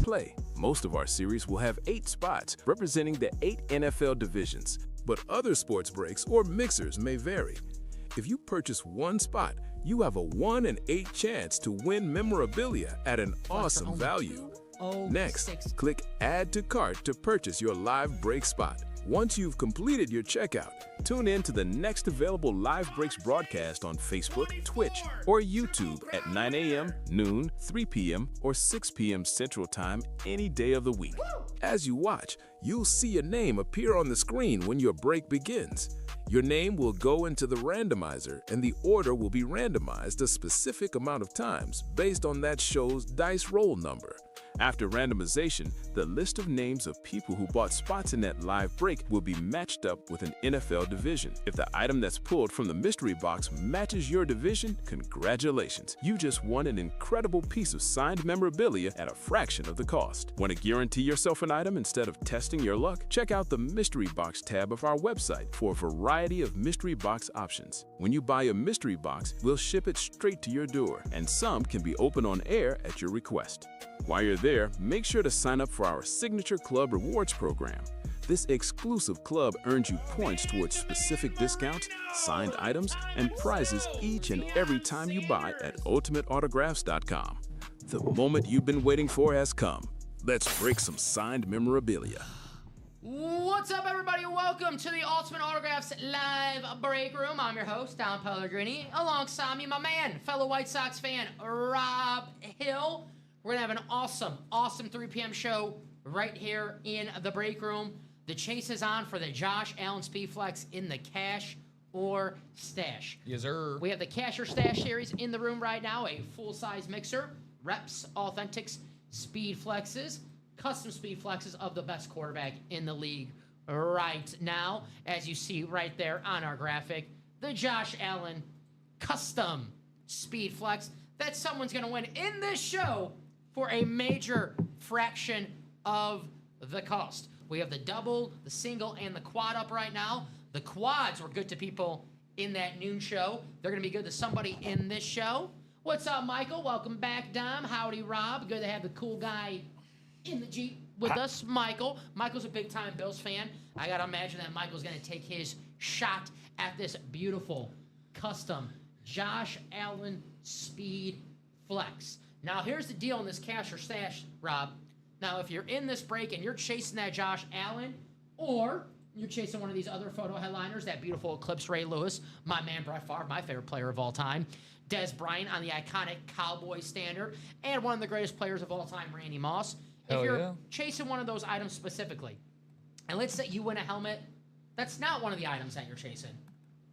play. Most of our series will have 8 spots representing the 8 NFL divisions, but other sports breaks or mixers may vary. If you purchase one spot, you have a 1 in 8 chance to win memorabilia at an awesome value. Next, click Add to Cart to purchase your live break spot. Once you've completed your checkout, tune in to the next available Live Breaks broadcast on Facebook, Twitch, or YouTube at 9 a.m., noon, 3 p.m., or 6 p.m. Central Time any day of the week. As you watch, you'll see a name appear on the screen when your break begins. Your name will go into the randomizer, and the order will be randomized a specific amount of times based on that show's dice roll number. After randomization, the list of names of people who bought spots in that live break will be matched up with an NFL division. If the item that's pulled from the mystery box matches your division, congratulations! You just won an incredible piece of signed memorabilia at a fraction of the cost. Want to guarantee yourself an item instead of testing your luck? Check out the mystery box tab of our website for a variety of mystery box options. When you buy a mystery box, we'll ship it straight to your door, and some can be opened on air at your request. While you're there, make sure to sign up for our Signature Club Rewards program. This exclusive club earns you points towards specific discounts, signed items, and prizes each and every time you buy at ultimateautographs.com. The moment you've been waiting for has come. Let's break some signed memorabilia. What's up, everybody? Welcome to the Ultimate Autographs Live Break Room. I'm your host, Don Pellegrini. Alongside me, my man, fellow White Sox fan, Rob Hill. We're going to have an awesome 3 p.m. show right here in the break room. The chase is on for the Josh Allen Speed Flex in the Cash or Stash. Yes, sir. We have the Cash or Stash series in the room right now, a full-size mixer, reps, authentics, Speed Flexes, custom Speed Flexes of the best quarterback in the league right now. As you see right there on our graphic, the Josh Allen custom Speed Flex that someone's going to win in this show for a major fraction of the cost. We have the double, the single, and the quad up right now. The quads were good to people in that noon show. They're going to be good to somebody in this show. What's up, Michael? Welcome back, Dom. Howdy, Rob. Good to have the cool guy in the Jeep with us, Michael. Michael's a big-time Bills fan. I got to imagine that Michael's going to take his shot at this beautiful, custom Josh Allen Speed Flex. Now, here's the deal in this Cash or Stash, Rob. Now, if you're in this break and you're chasing that Josh Allen, or you're chasing one of these other photo headliners, that beautiful Eclipse Ray Lewis, my man Brett Favre, my favorite player of all time, Des Bryant on the iconic Cowboy standard, and one of the greatest players of all time, Randy Moss. If you're chasing one of those items specifically, and let's say you win a helmet, that's not one of the items that you're chasing.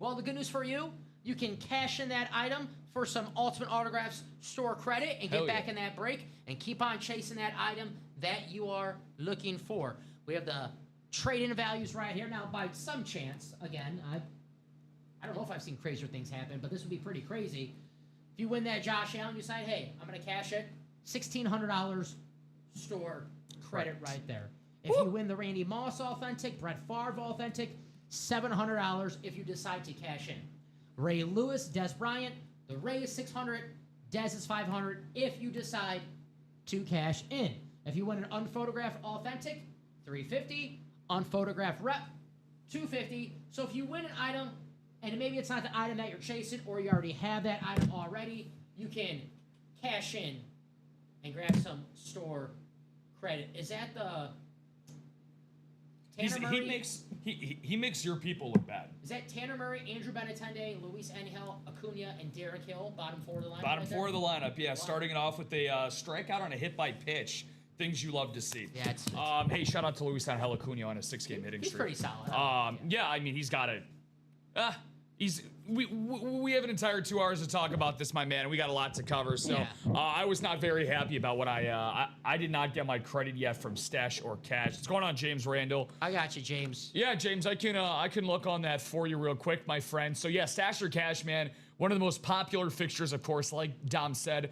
Well, the good news for you, you can cash in that item for some Ultimate Autographs store credit and get back in that break and keep on chasing that item that you are looking for. We have the trade-in values right here. Now, by some chance, again, I don't know if I've seen crazier things happen, but this would be pretty crazy. If you win that Josh Allen, you decide, hey, I'm going to cash it, $1,600 store credit right there. If you win the Randy Moss Authentic, Brett Favre Authentic, $700 if you decide to cash in. Ray Lewis, Des Bryant, the Ray is $600, Des is $500 if you decide to cash in. If you win an unphotographed authentic, $350, unphotographed rep, $250. So if you win an item, and maybe it's not the item that you're chasing, or you already have that item already, you can cash in and grab some store credit. Is that the Tanner Murray? He makes your people look bad. Is that Tanner Murray, Andrew Benintendi, Luis Angel, Acuna, and Derek Hill, bottom 4 of the lineup? Bottom 4 of the lineup, yeah. Wow. Starting it off with a strikeout on a hit by pitch. Things you love to see. Yeah, it's hey, shout out to Luis Angel Acuna on a 6-game hitting streak. He's pretty solid. Yeah, I mean, he's got it. We have an entire 2 hours to talk about this, my man, and we got a lot to cover. So I was not very happy about what I did not get my credit yet from Stash or Cash. What's going on, James Randall? I got you, James. Yeah, James, I can look on that for you real quick, my friend. So yeah, Stash or Cash, man, one of the most popular fixtures, of course, like Dom said,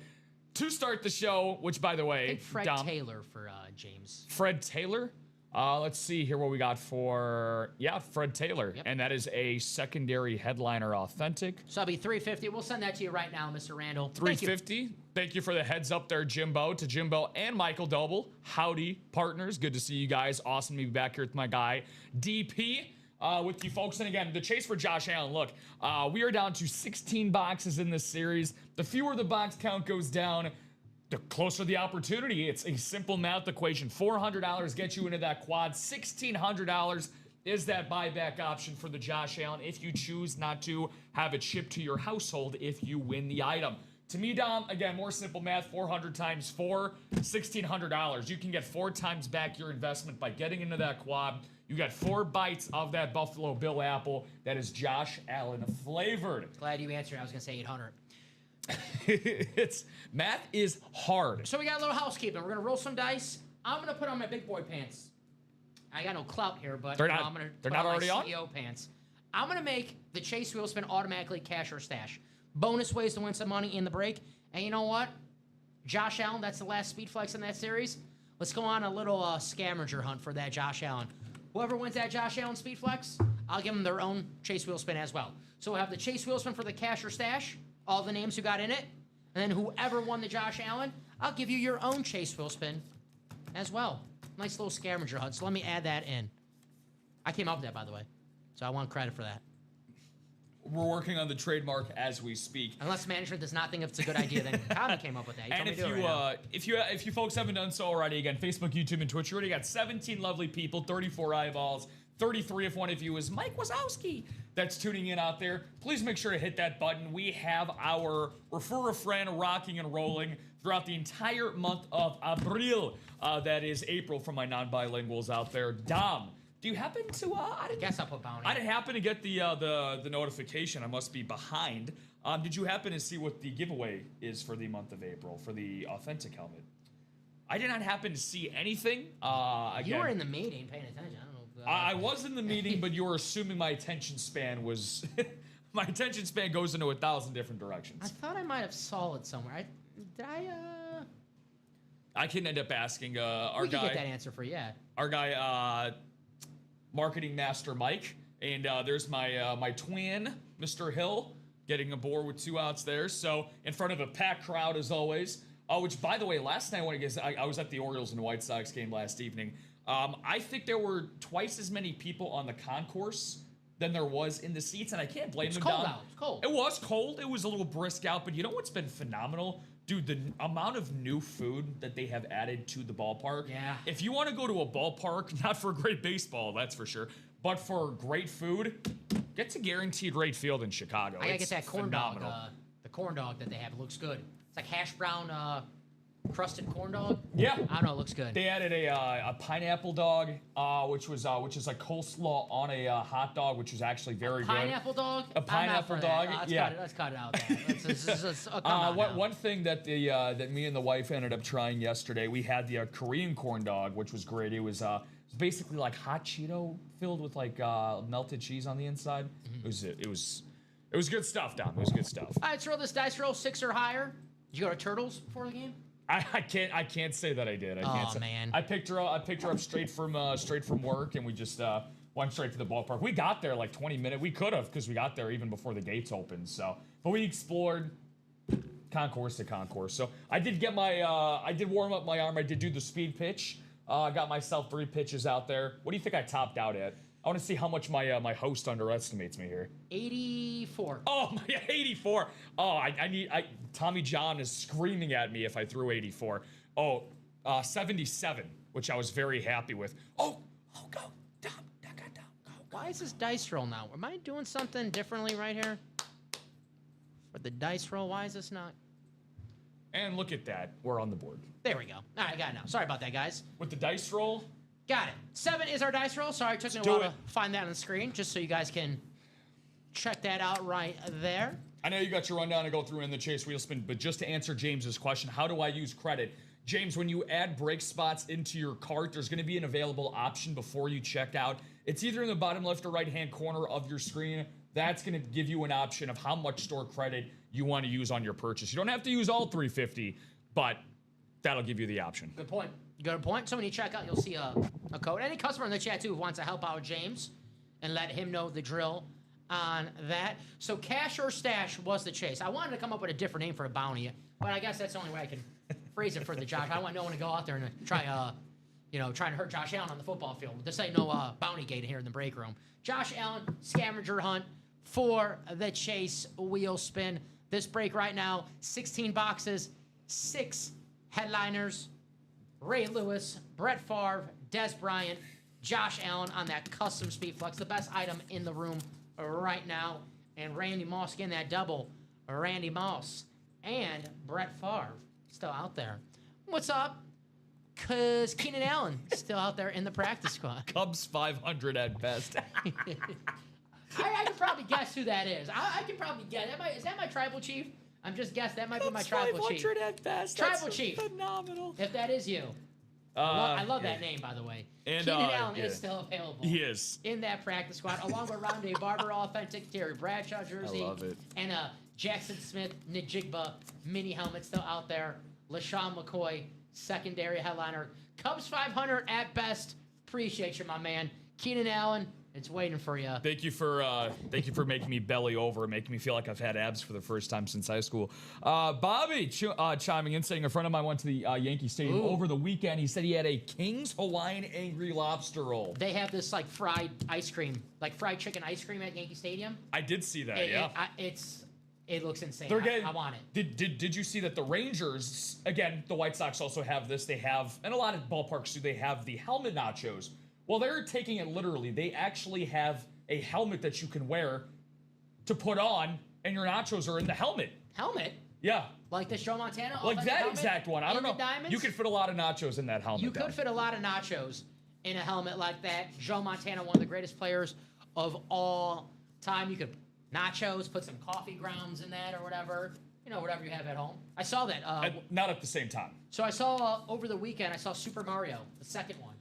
to start the show. Which, by the way, I think Fred Taylor for James. Fred Taylor. Let's see here what we got for, Fred Taylor. Yep. And that is a secondary headliner authentic. So that'll be $350. We'll send that to you right now, Mr. Randall. $350. Thank you for the heads up there, Jimbo, to Jimbo and Michael Doble. Howdy, partners. Good to see you guys. Awesome to be back here with my guy, DP. With you folks. And again, the chase for Josh Allen. Look, we are down to 16 boxes in this series. The fewer the box count goes down, the closer the opportunity. It's a simple math equation. $400 gets you into that quad. $1,600 is that buyback option for the Josh Allen if you choose not to have it shipped to your household if you win the item. To me, Dom, again, more simple math, 400 times 4, $1,600. You can get 4 times back your investment by getting into that quad. You got 4 bites of that Buffalo Bill apple that is Josh Allen flavored. Glad you answered. I was going to say 800. Math is hard. So we got a little housekeeping. We're going to roll some dice. I'm going to put on my big boy pants. I got no clout here, but they're I'm going to they're put not on already my on? CEO pants. I'm going to make the Chase Wheel Spin automatically cash or stash. Bonus ways to win some money in the break. And you know what? Josh Allen, that's the last speed flex in that series. Let's go on a little scavenger hunt for that Josh Allen. Whoever wins that Josh Allen speed flex, I'll give them their own Chase Wheel Spin as well. So we'll have the Chase Wheel Spin for the cash or stash, all the names who got in it. And then whoever won the Josh Allen, I'll give you your own Chase Wheel Spin as well. Nice little scavenger hunt. So let me add that in. I came up with that, by the way. So I want credit for that. We're working on the trademark as we speak. Unless management does not think it's a good idea, then Tommy came up with that. He And told me to do it right now. if you folks haven't done so already, again, Facebook, YouTube, and Twitch, you already got 17 lovely people, 34 eyeballs, 33 if one of you is Mike Wazowski that's tuning in out there. Please make sure to hit that button. We have our Refer a Friend rocking and rolling throughout the entire month of Abril. That is April for my non-bilinguals out there. Dom, do you happen to? I guess I'll put bounty. I didn't happen to get the notification. I must be behind. Did you happen to see what the giveaway is for the month of April for the authentic helmet? I did not happen to see anything. Again, You were in the meeting paying attention. I don't know. I was in the meeting, but you were assuming my attention span was. My attention span goes into 1,000 different directions. I thought I might have saw it somewhere. I can end up asking our We can guy. get that answer for you. Yeah. Our guy, marketing master Mike, and there's my twin, Mr. Hill, getting aboard with 2 outs there. So in front of a packed crowd as always. Which, by the way, last night when I was at the Orioles and White Sox game last evening. I think there were twice as many people on the concourse than there was in the seats, and I can't blame them. It's cold out. It's cold. It was cold. It was a little brisk out, but you know what's been phenomenal? Dude, the amount of new food that they have added to the ballpark. Yeah. If you want to go to a ballpark, not for great baseball, that's for sure, but for great food, get to Guaranteed Rate Field in Chicago. I gotta get that corn dog. phenomenal. The corn dog that they have. It looks good. It's like hash brown crusted corn dog. Yeah. I don't know. It looks good. They added a pineapple dog, which is like coleslaw on a hot dog, which is actually very good. Pineapple dog? A pineapple dog? Yeah. Let's cut it out. One thing that that me and the wife ended up trying yesterday, we had the Korean corn dog, which was great. It was basically like hot Cheeto filled with like melted cheese on the inside. Mm-hmm. It was good stuff, Dom. It was good stuff. All right, let's roll this dice roll, 6 or higher. Did you go to Turtles before the game? I can't say that I did. Man. I picked her up straight from work, and we just went straight to the ballpark. We got there like 20 minutes. We could have, because we got there even before the gates opened. So, but we explored concourse to concourse. So I did get I did warm up my arm. I did do the speed pitch. Got myself 3 pitches out there. What do you think I topped out at? I want to see how much my host underestimates me here. 84. Oh, my 84. Oh, Tommy John is screaming at me if I threw 84. Oh, 77, which I was very happy with. Oh, go. Down, go. Why is this dice roll now? Am I doing something differently right here? For the dice roll, why is this not? And look at that. We're on the board. There we go. All right, I got it now. Sorry about that, guys. With the dice roll. Got it. 7 is our dice roll. Sorry, it took me a while to find that on the screen, just so you guys can check that out right there. I know you got your rundown to go through in the Chase Wheel Spin, but just to answer James's question, how do I use credit? James, when you add break spots into your cart, there's going to be an available option before you check out. It's either in the bottom left or right-hand corner of your screen. That's going to give you an option of how much store credit you want to use on your purchase. You don't have to use all $350, but that'll give you the option. Good point. Good point. So when you check out, you'll see a code. Any customer in the chat, too, who wants to help out James and let him know the drill on that. So cash or stash was the chase. I wanted to come up with a different name for a bounty, but I guess that's the only way I can phrase it for the Josh. I want no one to go out there and try, trying to hurt Josh Allen on the football field. This ain't no bounty gate here in the break room. Josh Allen, scavenger hunt for the chase wheel spin. This break right now, 16 boxes, 6 headliners. Ray Lewis, Brett Favre, Des Bryant, Josh Allen on that custom speed flex, the best item in the room right now. And Randy Moss getting that double. Randy Moss and Brett Favre still out there. What's up? Because Keenan Allen still out there in the practice squad. Cubs 500 at best. I can probably guess who that is. I can probably guess. Is that my tribal chief? I'm just guessing. That might be my tribal chief. 500 at best. Tribal chief. Phenomenal. If that is you. I love that name, by the way. And, Keenan Allen is still available. He is. In that practice squad, along with Rondé Barber, authentic Terry Bradshaw jersey. I love it. And Jackson Smith, Najigba mini helmet still out there. LaShawn McCoy, secondary headliner. Cubs 500 at best. Appreciate you, my man. Keenan Allen, it's waiting for you. Thank you for making me belly over, making me feel like I've had abs for the first time since high school. Bobby chiming in, saying a friend of mine went to the Yankee Stadium over the weekend. He said he had a King's Hawaiian Angry Lobster Roll. They have this like fried ice cream, like fried chicken ice cream at Yankee Stadium. I did see that. It looks insane. I want it. Did you see that the Rangers, again, the White Sox also have this. They have, and a lot of ballparks do, they have the helmet nachos. Well, they're taking it literally. They actually have a helmet that you can wear to put on, and your nachos are in the helmet. Helmet? Yeah. Like this Joe Montana? Like that exact one. I don't know. Diamonds? You could fit a lot of nachos in that helmet. You could fit a lot of nachos in a helmet like that. Joe Montana, one of the greatest players of all time. You could nachos, put some coffee grounds in that or whatever. You know, whatever you have at home. I saw that. Not at the same time. So I saw, over the weekend, I saw Super Mario, the second one.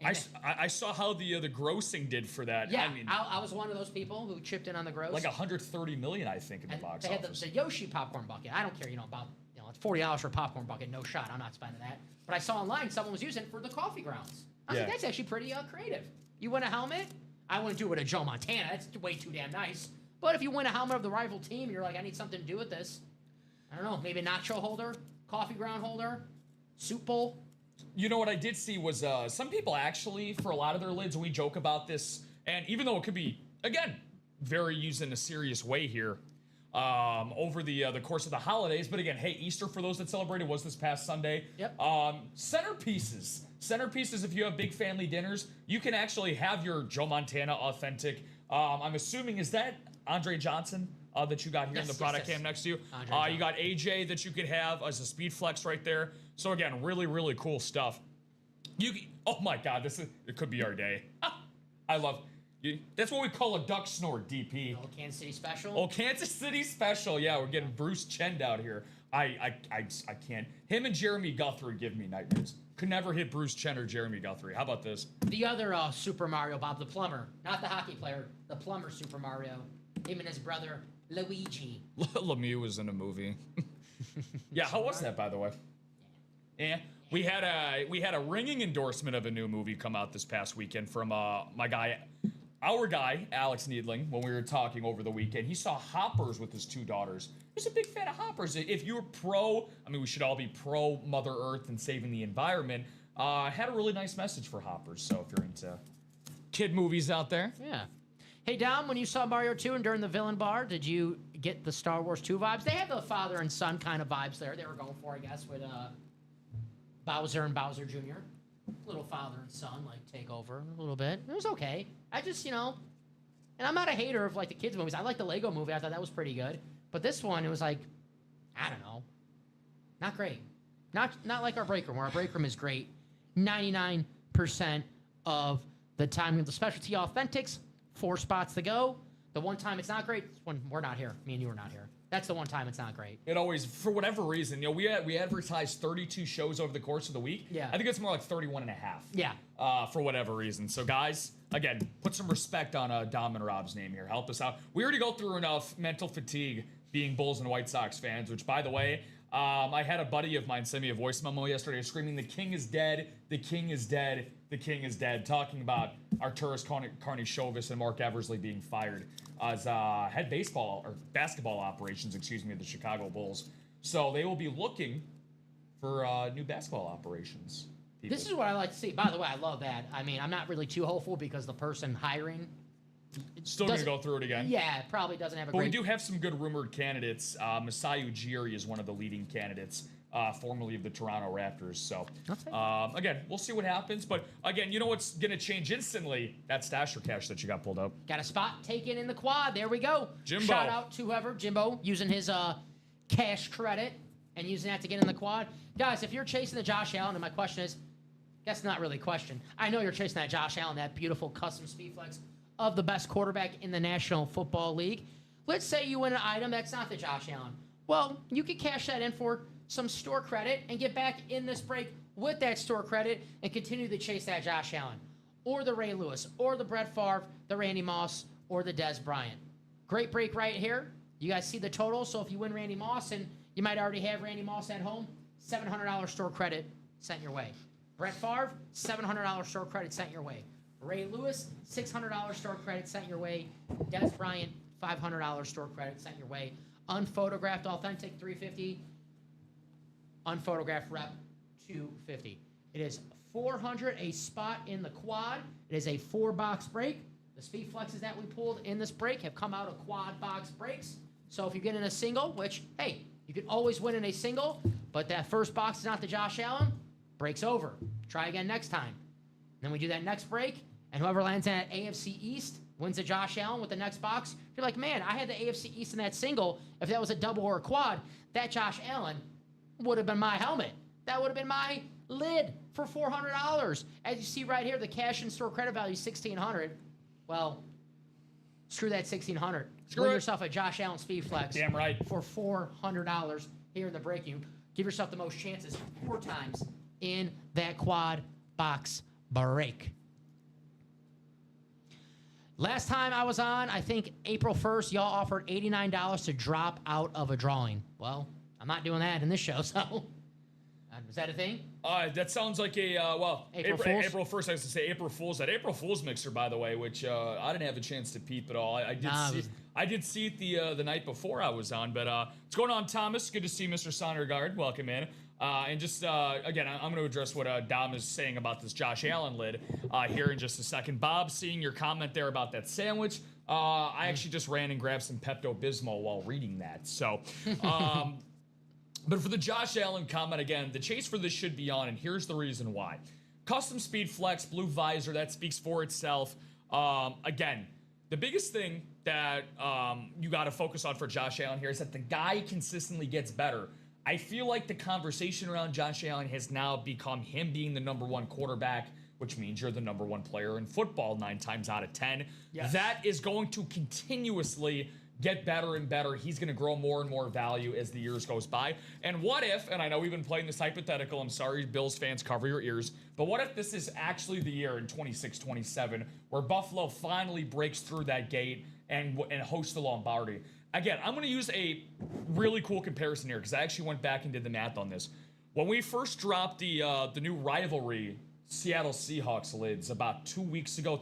I saw how the grossing did for that. Yeah, I mean, I was one of those people who chipped in on the gross. Like 130 million, I think, in the box office. office. They had the Yoshi popcorn bucket. I don't care, it's $40 for a popcorn bucket. No shot. I'm not spending that. But I saw online someone was using it for the coffee grounds. I was like, that's actually pretty creative. You win a helmet? I wouldn't do it with a Joe Montana. That's way too damn nice. But if you win a helmet of the rival team, and you're like, I need something to do with this. I don't know, maybe a nacho holder, coffee ground holder, soup bowl. You know what I did see was some people actually, for a lot of their lids, we joke about this, and even though it could be, again, very used in a serious way here over the course of the holidays, but again, hey, Easter for those that celebrated was this past Sunday. Yep. Centerpieces, if you have big family dinners, you can actually have your Joe Montana authentic. I'm assuming, is that Andre Johnson that you got here in the product cam next to you? You got AJ that you could have as a speed flex right there. So again, really, really cool stuff. Oh my God, it could be our day. I love you. That's what we call a duck snort, DP. Old Kansas City special. Oh, Kansas City special. Yeah, we're getting Bruce Chend out here. I can't. Him and Jeremy Guthrie give me nightmares. Could never hit Bruce Chen or Jeremy Guthrie. How about this? The other Super Mario, Bob, the plumber. Not the hockey player. The plumber Super Mario. Him and his brother, Luigi. Lemieux was in a movie. Yeah, how was that, by the way? Yeah. We had a ringing endorsement of a new movie come out this past weekend from our guy, Alex Needling, when we were talking over the weekend. He saw Hoppers with his 2 daughters. He's a big fan of Hoppers. If you're we should all be pro Mother Earth and saving the environment. Had a really nice message for Hoppers. So if you're into kid movies out there. Yeah. Hey, Dom, when you saw Mario 2 and during the villain bar, did you get the Star Wars 2 vibes? They had the father and son kind of vibes there. They were going for, I guess, with Bowser and Bowser Jr. Little father and son, take over a little bit. It was okay. I just, and I'm not a hater of, the kids' movies. I like the Lego movie. I thought that was pretty good. But this one, it was I don't know. Not great. Not like our break room, where our break room is great 99% of the time. We have the specialty authentics, 4 spots to go. The one time it's not great is when we're not here. Me and you are not here. That's the one time it's not great. It always, for whatever reason, we advertised 32 shows over the course of the week. Yeah. I think it's more like 31 and a half. Yeah. For whatever reason. So guys, again, put some respect on Dom and Rob's name here. Help us out. We already go through enough mental fatigue being Bulls and White Sox fans, which, by the way, I had a buddy of mine send me a voice memo yesterday screaming, "The king is dead, the king is dead, the king is dead," talking about Arturas Karnisovas and Mark Eversley being fired as head basketball operations, of the Chicago Bulls. So they will be looking for new basketball operations. People. This is what I like to see. By the way, I love that. I mean, I'm not really too hopeful because the person hiring still going to go through it again. Yeah, probably doesn't have a but great... we do have some good rumored candidates. Masai Ujiri is one of the leading candidates, formerly of the Toronto Raptors. So, again, we'll see what happens. But, again, you know what's going to change instantly? That stasher cash that you got pulled up. Got a spot taken in the quad. There we go. Jimbo. Shout out to whoever, Jimbo, using his cash credit and using that to get in the quad. Guys, if you're chasing the Josh Allen, and my question is, guess not really a question. I know you're chasing that Josh Allen, that beautiful custom speed flex of the best quarterback in the National Football League. Let's say you win an item that's not the Josh Allen. Well, you could cash that in for some store credit and get back in this break with that store credit and continue to chase that Josh Allen or the Ray Lewis or the Brett Favre, the Randy Moss, or the Des Bryant. Great break right here. You guys see the total. So if you win Randy Moss, and you might already have Randy Moss at home, $700 store credit sent your way. Brett Favre, $700 store credit sent your way. Ray Lewis, $600 store credit sent your way. Des Bryant, $500 store credit sent your way. Unphotographed authentic, $350. Unphotographed rep, $250. It is $400 a spot in the quad. It is a 4-box break. The speed flexes that we pulled in this break have come out of quad box breaks. So if you get in a single, which, hey, you can always win in a single, but that first box is not the Josh Allen, break's over. Try again next time. Then we do that next break, and whoever lands in that AFC East wins the Josh Allen with the next box. You're like, man, I had the AFC East in that single. If that was a double or a quad, that Josh Allen would have been my helmet. That would have been my lid for $400. As you see right here, the cash and store credit value is $1,600. Well, screw that $1,600. Win yourself a Josh Allen speed flex. Damn right. For $400 here in the break. You give yourself the most chances 4 times in that quad box break. Last time I was on, I think April 1st, y'all offered $89 to drop out of a drawing. Well, I'm not doing that in this show, so... Is that a thing? That sounds like a, April Fool's? April 1st, I was to say April Fool's. That April Fool's mixer, by the way, which I didn't have a chance to peep at all. I did see it the night before I was on. But what's going on, Thomas? Good to see Mr. Sondergaard. Welcome in. And just, again, I'm going to address what Dom is saying about this Josh Allen lid here in just a second. Bob, seeing your comment there about that sandwich, I actually just ran and grabbed some Pepto-Bismol while reading that. So... But for the Josh Allen comment, again, the chase for this should be on, and here's the reason why. Custom speed flex, blue visor, that speaks for itself. Again, the biggest thing that you got to focus on for Josh Allen here is that the guy consistently gets better. I feel like the conversation around Josh Allen has now become him being the #1 quarterback, which means you're the #1 player in football 9 times out of 10. Yes. That is going to continuously get better and better. He's going to grow more and more value as the years goes by. And what if, and I know we've been playing this hypothetical, I'm sorry, Bills fans, cover your ears, but what if this is actually the year in 26-27 where Buffalo finally breaks through that gate and hosts the Lombardi? Again, I'm going to use a really cool comparison here because I actually went back and did the math on this. When we first dropped the new rivalry Seattle Seahawks lids about 3 weeks ago,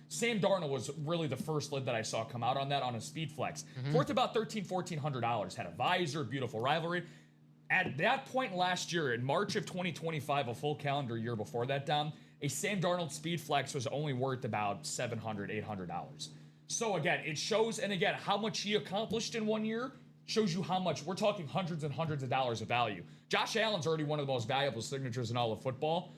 Sam Darnold was really the first lid that I saw come out on that on a speed flex. Worth about $1,400. Had a visor, beautiful rivalry. At that point last year, in March of 2025, a full calendar year before that, Dom, a Sam Darnold speed flex was only worth about $700, $800. So again, it shows, and again, how much he accomplished in 1 year shows you how much, we're talking hundreds and hundreds of dollars of value. Josh Allen's already one of the most valuable signatures in all of football.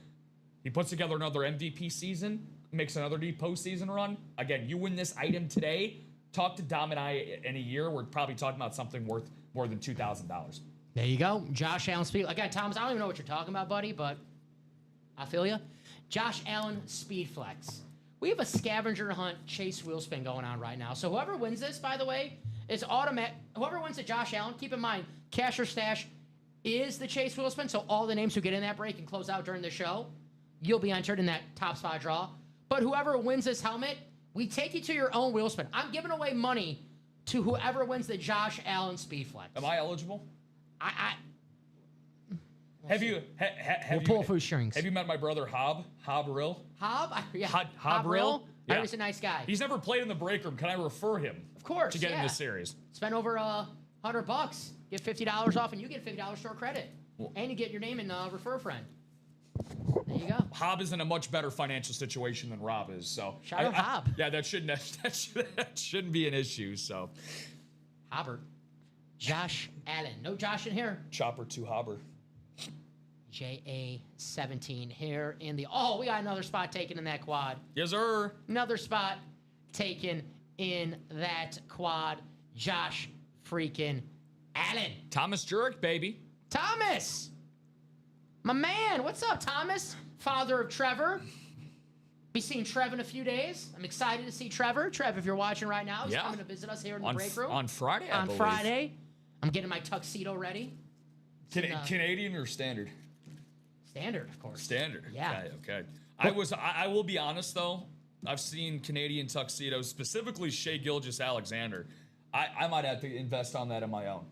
He puts together another MVP season, makes another deep postseason run. Again, you win this item today, talk to Dom and I in a year, we're probably talking about something worth more than $2,000. There you go. Josh Allen speed. Again, Thomas, I don't even know what you're talking about, buddy, but I feel you. Josh Allen speed flex. We have a scavenger hunt chase wheel spin going on right now. So whoever wins this, by the way, is automatic. Whoever wins the Josh Allen, keep in mind, cash or stash is the chase wheel spin. So all the names who get in that break and close out during the show, you'll be entered in that top spot draw. But whoever wins this helmet, we take you to your own wheel spin. I'm giving away money to whoever wins the Josh Allen speed flex. Am I eligible? Have you? We'll pull through strings. Have you met my brother Hob Rill? Hob? Yeah. Hob Rill? Yeah. He's a nice guy. He's never played in the break room. Can I refer him? Of course. To get in this series. Spend over $100. Get $50 off, and you get $50 store credit. And you get your name and refer a friend. There you go. Hob is in a much better financial situation than Rob is. So shout out Hob. Yeah, that shouldn't be an issue. So Hobber. Josh Allen. No Josh in here. Chopper to Hobber. JA17 here in the... Oh, we got another spot taken in that quad. Yes, sir. Another spot taken in that quad. Josh freaking Allen. Thomas Jurek, baby. Thomas! My man. What's up, Thomas? Father of Trevor. Be seeing Trev in a few days. I'm excited to see Trevor. Trev, if you're watching right now, he's coming to visit us here in the break room. On Friday, I believe. Friday. I'm getting my tuxedo ready. Canadian or standard? Standard, of course. Standard. Yeah. Okay. I will be honest though. I've seen Canadian tuxedos, specifically Shea Gilgeous-Alexander. I might have to invest on that on my own.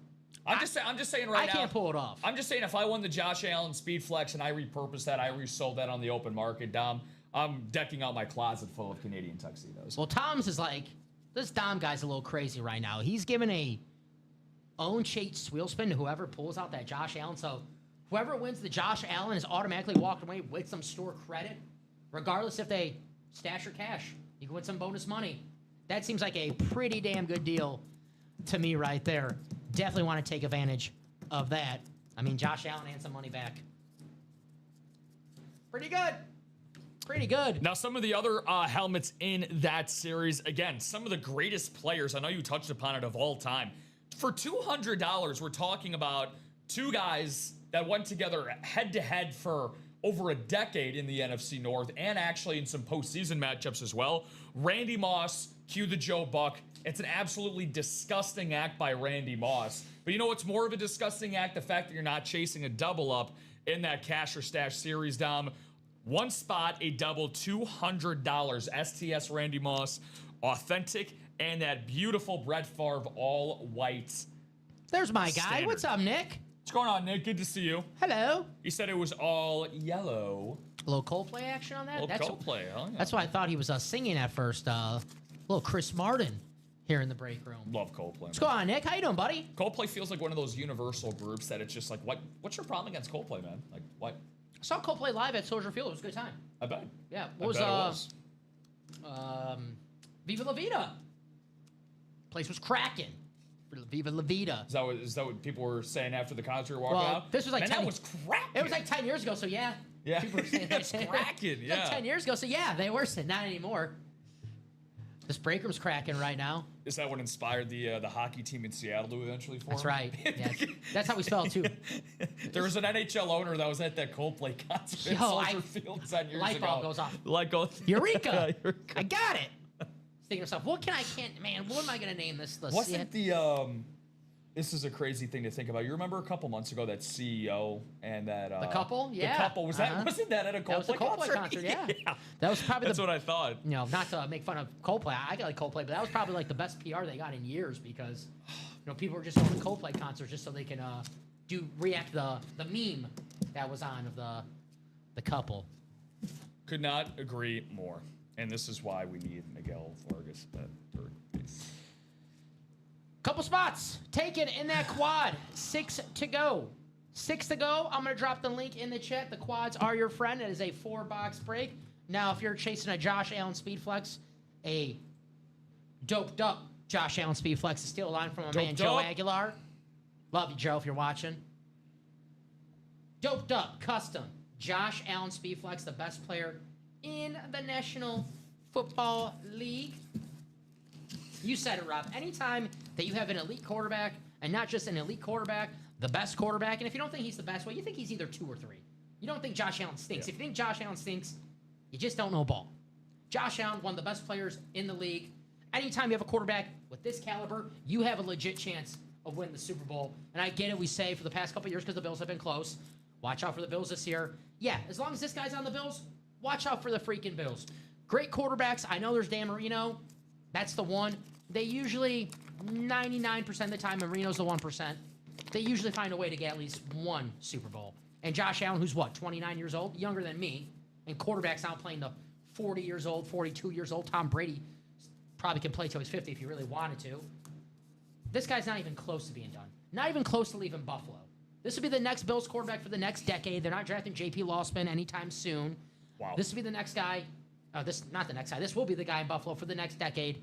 I'm just saying right now. I can't pull it off. I'm just saying if I won the Josh Allen Speed Flex and I repurposed that, I resold that on the open market, Dom, I'm decking out my closet full of Canadian tuxedos. Well, Tom's is like, this Dom guy's a little crazy right now. He's giving a own chase wheel spin to whoever pulls out that Josh Allen. So whoever wins the Josh Allen is automatically walking away with some store credit, regardless if they stash or cash. You can win some bonus money. That seems like a pretty damn good deal to me right there. Definitely want to take advantage of that. I mean, Josh Allen and some money back. Pretty good. Pretty good. Now, some of the other helmets in that series, again, some of the greatest players, I know you touched upon it, of all time. For $200, we're talking about two guys that went together head-to-head for over a decade in the NFC North and actually in some postseason matchups as well. Randy Moss, cue the Joe Buck. It's an absolutely disgusting act by Randy Moss. But you know what's more of a disgusting act? The fact that you're not chasing a double up in that cash or stash series, Dom. One spot, a double, $200. STS Randy Moss, authentic, and that beautiful Brett Favre all white. There's my guy. Standard. What's up, Nick? What's going on, Nick? Good to see you. Hello. You said it was all yellow. A little Coldplay action on that? A little Coldplay, huh? Yeah. That's why I thought he was singing at first. Little Chris Martin here in the break room. Love Coldplay. What's going on, Nick? How you doing, buddy? Coldplay feels like one of those universal groups that it's just like, what's your problem against Coldplay, man? Like, what? I saw Coldplay live at Soldier Field. It was a good time. I bet. Yeah. What was Viva La Vida. Place was cracking. Viva La Vida. Is that what people were saying after the concert walking out? This was like 10 that was cracking. It was like 10 years ago, so yeah. Yeah. People were saying it's cracking, yeah. Like 10 years ago, so yeah, they were saying not anymore. This break room's cracking right now. Is that what inspired the hockey team in Seattle to eventually form? That's right. Yes. That's how we spell it too. There was an NHL owner that was at that Coldplay concert at Soldier Field 10 years ago. Light bulb goes off. Eureka! I got it. Thinking to myself, man, what am I gonna name this? Wasn't this is a crazy thing to think about. You remember a couple months ago that CEO and that the couple? Yeah. The couple wasn't that at a Coldplay concert? That was a Coldplay concert, yeah. That was probably That's what I thought. You know, not to make fun of Coldplay. I got like Coldplay, but that was probably like the best PR they got in years because people were just going to Coldplay concerts just so they can react the meme that was on of the couple. Could not agree more. And this is why we need Miguel Vargas at third base. Couple spots taken in that quad. 6 to go. 6 to go. I'm going to drop the link in the chat. The quads are your friend. It is a 4-box break. Now, if you're chasing a Josh Allen Speed Flex, a doped up Josh Allen Speed Flex is still a line from my man Joe Aguilar. Love you, Joe, if you're watching. Doped up, custom. Josh Allen Speed Flex, the best player in the National Football League. You said it, Rob. Anytime that you have an elite quarterback, and not just an elite quarterback, the best quarterback, and if you don't think he's the best, well, you think he's either 2 or 3. You don't think Josh Allen stinks. Yeah. If you think Josh Allen stinks, you just don't know ball. Josh Allen, one of the best players in the league. Anytime you have a quarterback with this caliber, you have a legit chance of winning the Super Bowl. And I get it, we say for the past couple of years because the Bills have been close. Watch out for the Bills this year. Yeah, as long as this guy's on the Bills, watch out for the freaking Bills. Great quarterbacks. I know there's Dan Marino. That's the one. They usually, 99% of the time, Marino's the 1%. they usually find a way to get at least one Super Bowl. And Josh Allen, who's what, 29 years old, younger than me, and quarterback's now playing the 40 years old, 42 years old. Tom Brady probably can play till he's 50 if he really wanted to. This guy's not even close to being done. Not even close to leaving Buffalo. This will be the next Bills quarterback for the next decade. They're not drafting J.P. Losman anytime soon. Wow. This will be the next guy. Not the next guy. This will be the guy in Buffalo for the next decade.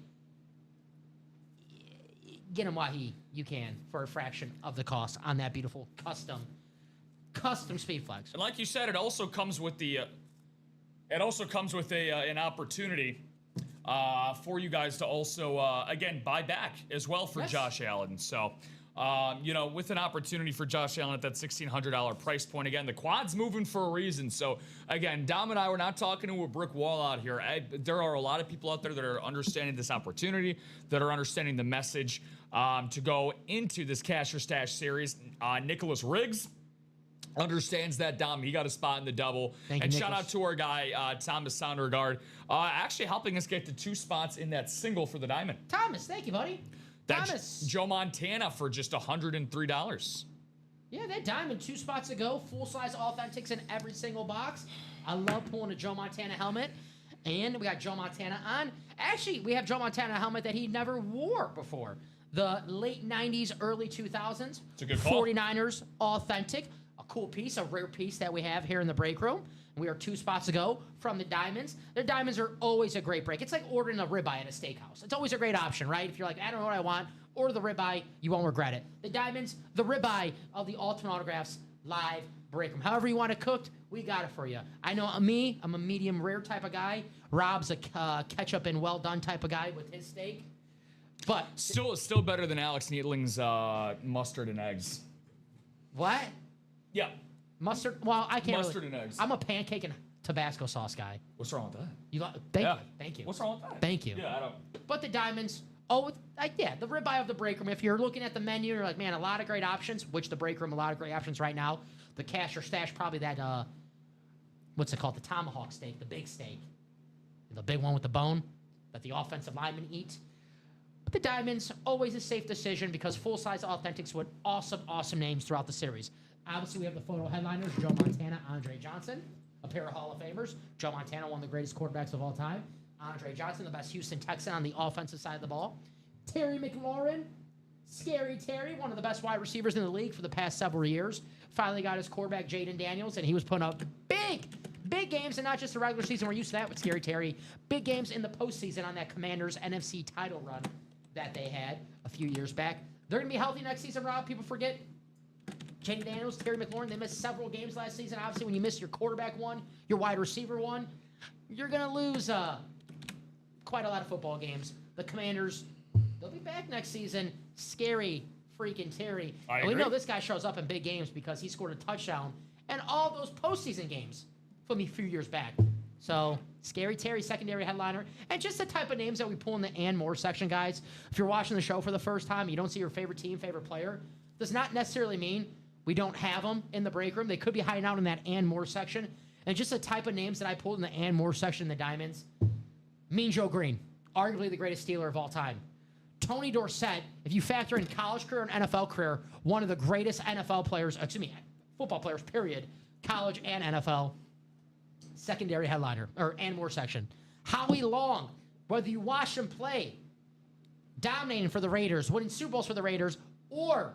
Get him while you can for a fraction of the cost on that beautiful custom speed flex. And like you said, it also comes with the an opportunity for you guys to also again buy back as well for Josh Allen. So with an opportunity for Josh Allen at that $1,600 price point. Again, the quad's moving for a reason. So again, Dom and I, we're not talking to a brick wall out here. There are a lot of people out there that are understanding this opportunity, that are understanding the message to go into this Cash or Stash series. Nicholas Riggs understands that, Dom. He got a spot in the double. And shout out to our guy, Thomas Soundergaard, actually helping us get to 2 spots in that single for the diamond. Thomas, thank you, buddy. That's Joe Montana for just $103. Yeah, that diamond, 2 spots ago, full-size Authentics in every single box. I love pulling a Joe Montana helmet. And we got Joe Montana on. Actually, we have Joe Montana helmet that he never wore before. The late 90s, early 2000s. It's a good call. 49ers Authentic. A cool piece, a rare piece that we have here in the break room. We are 2 spots ago from the diamonds. Their diamonds are always a great break. It's like ordering a ribeye at a steakhouse. It's always a great option, right? If you're like, I don't know what I want, order the ribeye. You won't regret it. The diamonds, the ribeye of the Ultimate Autographs live break room. However you want it cooked, we got it for you. I know I'm a medium rare type of guy. Rob's a ketchup and well done type of guy with his steak. But still better than Alex Needling's mustard and eggs. What? Yeah. Mustard? Well, I can't Mustard and eggs. I'm a pancake and Tabasco sauce guy. What's wrong with that? Thank you. What's wrong with that? Thank you. Yeah, I don't. But the diamonds, the ribeye of the break room. If you're looking at the menu, you're like, man, a lot of great options, which the break room, a lot of great options right now. The Cash or Stash, probably that, what's it called? The tomahawk steak, the big steak. The big one with the bone that the offensive linemen eat. But the diamonds, always a safe decision because full-size Authentics with awesome names throughout the series. Obviously, we have the photo headliners, Joe Montana, Andre Johnson, a pair of Hall of Famers. Joe Montana, one of the greatest quarterbacks of all time. Andre Johnson, the best Houston Texan on the offensive side of the ball. Terry McLaurin, Scary Terry, one of the best wide receivers in the league for the past several years. Finally got his quarterback, Jaden Daniels, and he was putting up big games, and not just the regular season. We're used to that with Scary Terry. Big games in the postseason on that Commanders NFC title run that they had a few years back. They're going to be healthy next season, Rob. People forget. Jaden Daniels, Terry McLaurin, they missed several games last season. Obviously, when you miss your quarterback one, your wide receiver one, you're going to lose quite a lot of football games. The Commanders, they'll be back next season. Scary freaking Terry. And we know this guy shows up in big games because he scored a touchdown and all those postseason games from a few years back. So, Scary Terry, secondary headliner. And just the type of names that we pull in the and more section, guys. If you're watching the show for the first time, you don't see your favorite team, favorite player, does not necessarily mean we don't have them in the break room. They could be hiding out in that and more section. And just the type of names that I pulled in the and more section in the Diamonds. Mean Joe Green, arguably the greatest Steeler of all time. Tony Dorsett, if you factor in college career and NFL career, one of the greatest NFL players, football players, period, college and NFL, secondary headliner, or and more section. Howie Long, whether you watch him play, dominating for the Raiders, winning Super Bowls for the Raiders, or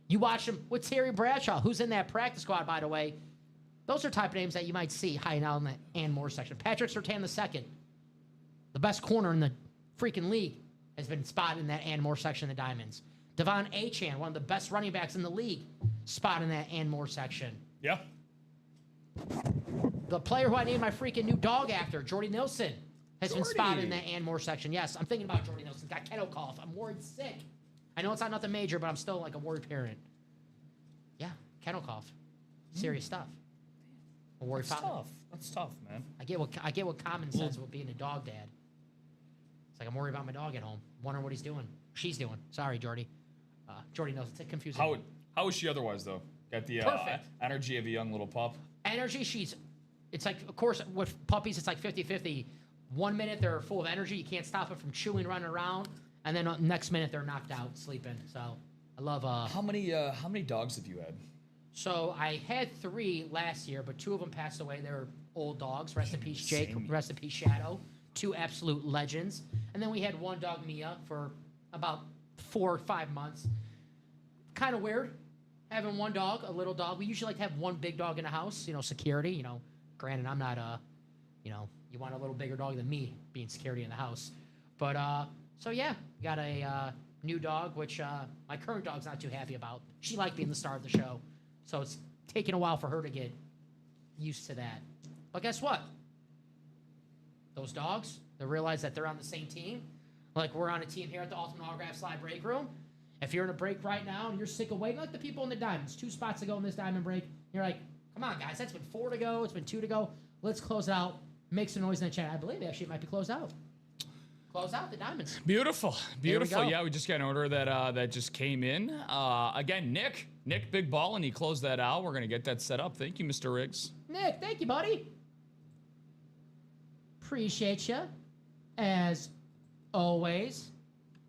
you watch him with Terry Bradshaw, who's in that practice squad, by the way. Those are type of names that you might see hiding out in the and more section. Patrick Surtain II, the best corner in the freaking league, has been spotted in that and more section of the Diamonds. Devon Achane, one of the best running backs in the league, spotted in that and more section. Yeah. The player who I named my freaking new dog after, Jordy Nelson, has been spotted in that and more section. Yes, I'm thinking about Jordy Nelson. Got kennel cough. I'm worried sick. I know it's not nothing major, but I'm still like a worried parent. Yeah, kennel cough. Serious stuff. A worried father. That's tough, man. I get what common sense with being a dog dad. It's like I'm worried about my dog at home. Wondering what he's doing. She's doing. Sorry, Jordy. Jordy knows. It's confusing. How is she otherwise, though? Got the energy of a young little pup. Energy, it's like, of course, with puppies, it's like 50-50. 1 minute, they're full of energy. You can't stop them from chewing, running around. And then next minute, they're knocked out, sleeping. So I love How many dogs have you had? So I had 3 last year, but 2 of them passed away. They were old dogs. Rest in peace, Jake. Same. Rest in peace, Shadow. 2 absolute legends. And then we had 1 dog, Mia, for about 4 or 5 months. Kind of weird having 1 dog, a little dog. We usually like to have 1 big dog in the house, security. Granted, I'm not you want a little bigger dog than me being security in the house. But, so yeah, got a new dog, which my current dog's not too happy about. She liked being the star of the show. So it's taken a while for her to get used to that. But guess what? Those dogs, they realize that they're on the same team. Like we're on a team here at the Ultimate Autographs Live break room. If you're in a break right now and you're sick of waiting, like the people in the Diamonds, 2 spots to go in this Diamond break, you're like, come on, guys, that's been 4 to go. It's been 2 to go. Let's close it out. Make some noise in the chat. I believe actually it might be closed out. Close out the Diamonds. Beautiful. Beautiful. go. Yeah, we just got an order that just came in. Again, Nick Big Ball, and he closed that out. We're going to get that set up. Thank you, Mr. Riggs. Nick, thank you, buddy. Appreciate you. As always,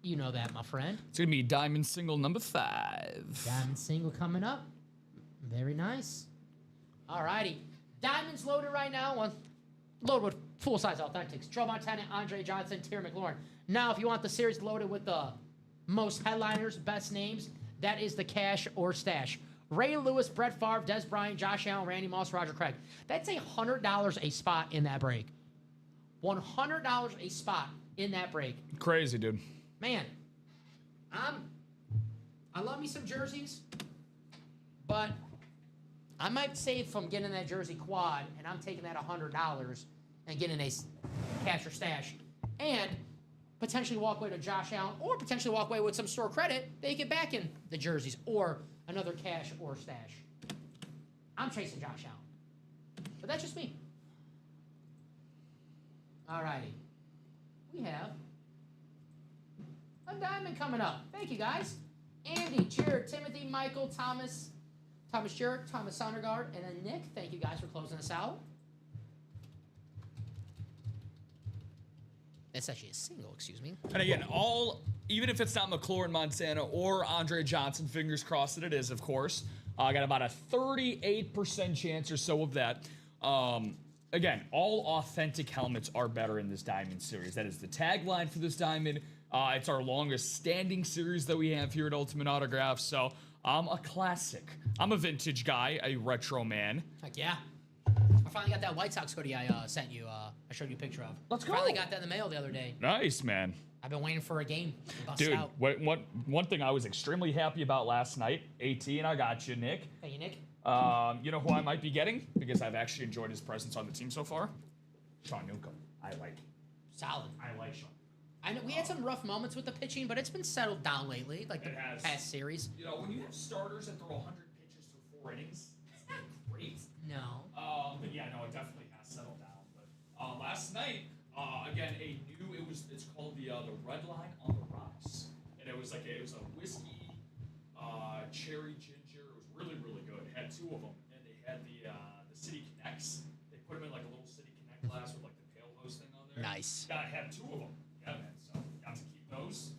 you know that, my friend. It's going to be Diamond Single number 5. Diamond single coming up. Very nice. All righty. Diamonds loaded right now. Loaded with full-size authentics. Joe Montana, Andre Johnson, Terry McLaurin. Now, if you want the series loaded with the most headliners, best names, that is the cash or stash. Ray Lewis, Brett Favre, Des Bryant, Josh Allen, Randy Moss, Roger Craig. That's $100 a spot in that break. $100 a spot in that break. Crazy, dude. Man, I love me some jerseys, but I might save from getting that jersey quad, and I'm taking that $100 and getting a cash or stash, and potentially walk away to Josh Allen, or potentially walk away with some store credit that you get back in the jerseys, or another cash or stash. I'm chasing Josh Allen, but that's just me. Alrighty, we have a diamond coming up. Thank you, guys. Andy, Jared, Timothy, Michael, Thomas Jarrett, Thomas Sondergaard, and then Nick. Thank you guys for closing us out. That's actually a single, excuse me. And again, even if it's not McLaurin, Montana, or Andre Johnson, fingers crossed that it is, of course. I got about a 38% chance or so of that. Again, all authentic helmets are better in this Diamond series. That is the tagline for this Diamond. It's our longest standing series that we have here at Ultimate Autographs. So I'm a classic. I'm a vintage guy, a retro man. Heck yeah. I finally got that White Sox hoodie I sent you. I showed you a picture of. Let's go. Finally got that in the mail the other day. Nice, man. I've been waiting for a game to bust Dude, out. one thing I was extremely happy about last night, AT, and I got you, Nick. Hey, you, Nick. You know who I might be getting? Because I've actually enjoyed his presence on the team so far. Sean Newcomb. I like him. Solid. I like Sean. I know we had some rough moments with the pitching, but it's been settled down lately, like the past series. You know, when you have starters that throw 100 pitches through 4 innings, it's not great. No. But yeah, no, it definitely has settled down. But last night, again, it's called the Red Line on the Rocks, and it was a whiskey, cherry ginger. It was really, really good. It had 2 of them, and they had the City Connects. They put them in like a little City Connect glass with like the pale hose thing on there. Nice. Gotta have 2 of them. Yeah, man. So got to keep those.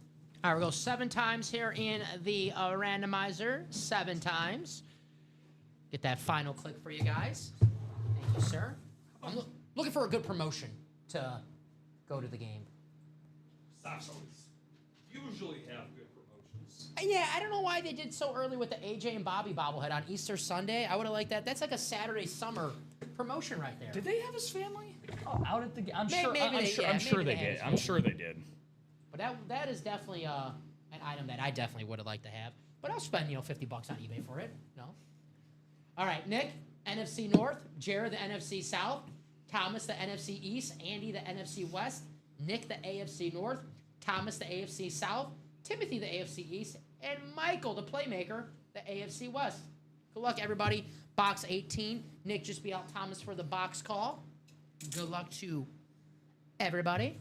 All right, we'll go 7 times here in the randomizer. 7 times. Get that final click for you guys. Thank you, sir. I'm looking for a good promotion to go to the game. Sox always usually have good promotions. Yeah, I don't know why they did so early with the AJ and Bobby bobblehead on Easter Sunday. I would have liked that. That's like a Saturday summer promotion right there. Did they have his family out at the game? I'm sure they did. I'm sure they did. But that is definitely an item that I definitely would have liked to have. But I'll spend $50 on eBay for it. No. All right, Nick, NFC North. Jared, the NFC South. Thomas, the NFC East. Andy, the NFC West. Nick, the AFC North. Thomas, the AFC South. Timothy, the AFC East. And Michael, the playmaker, the AFC West. Good luck, everybody. Box 18. Nick just be out Thomas for the box call. Good luck to everybody.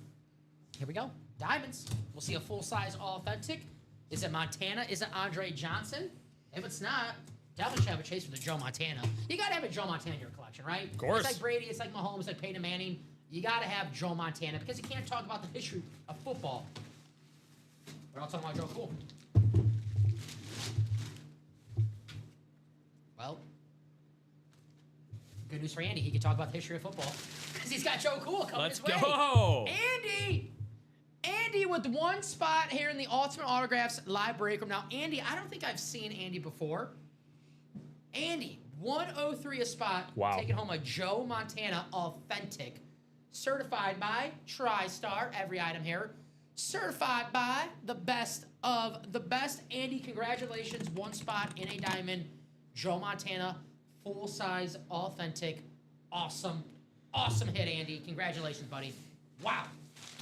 Here we go. Diamonds. We'll see a full-size authentic. Is it Montana? Is it Andre Johnson? If it's not, definitely should have a chase for the Joe Montana. You got to have a Joe Montana in your collection, right? Of course. It's like Brady. It's like Mahomes. It's like Peyton Manning. You got to have Joe Montana because you can't talk about the history of football. We're all talking about Joe Cool. good news for Andy. He can talk about the history of football because he's got Joe Cool coming Let's his way. go. Andy with one spot here in the Ultimate Autographs live break room. Now, Andy, I don't think I've seen Andy before. Andy, 103 a spot. Wow. Taking home a Joe Montana Authentic. Certified by TriStar, every item here. Certified by the best of the best. Andy, congratulations. One spot in a diamond. Joe Montana, full-size, authentic. Awesome. Awesome hit, Andy. Congratulations, buddy. Wow.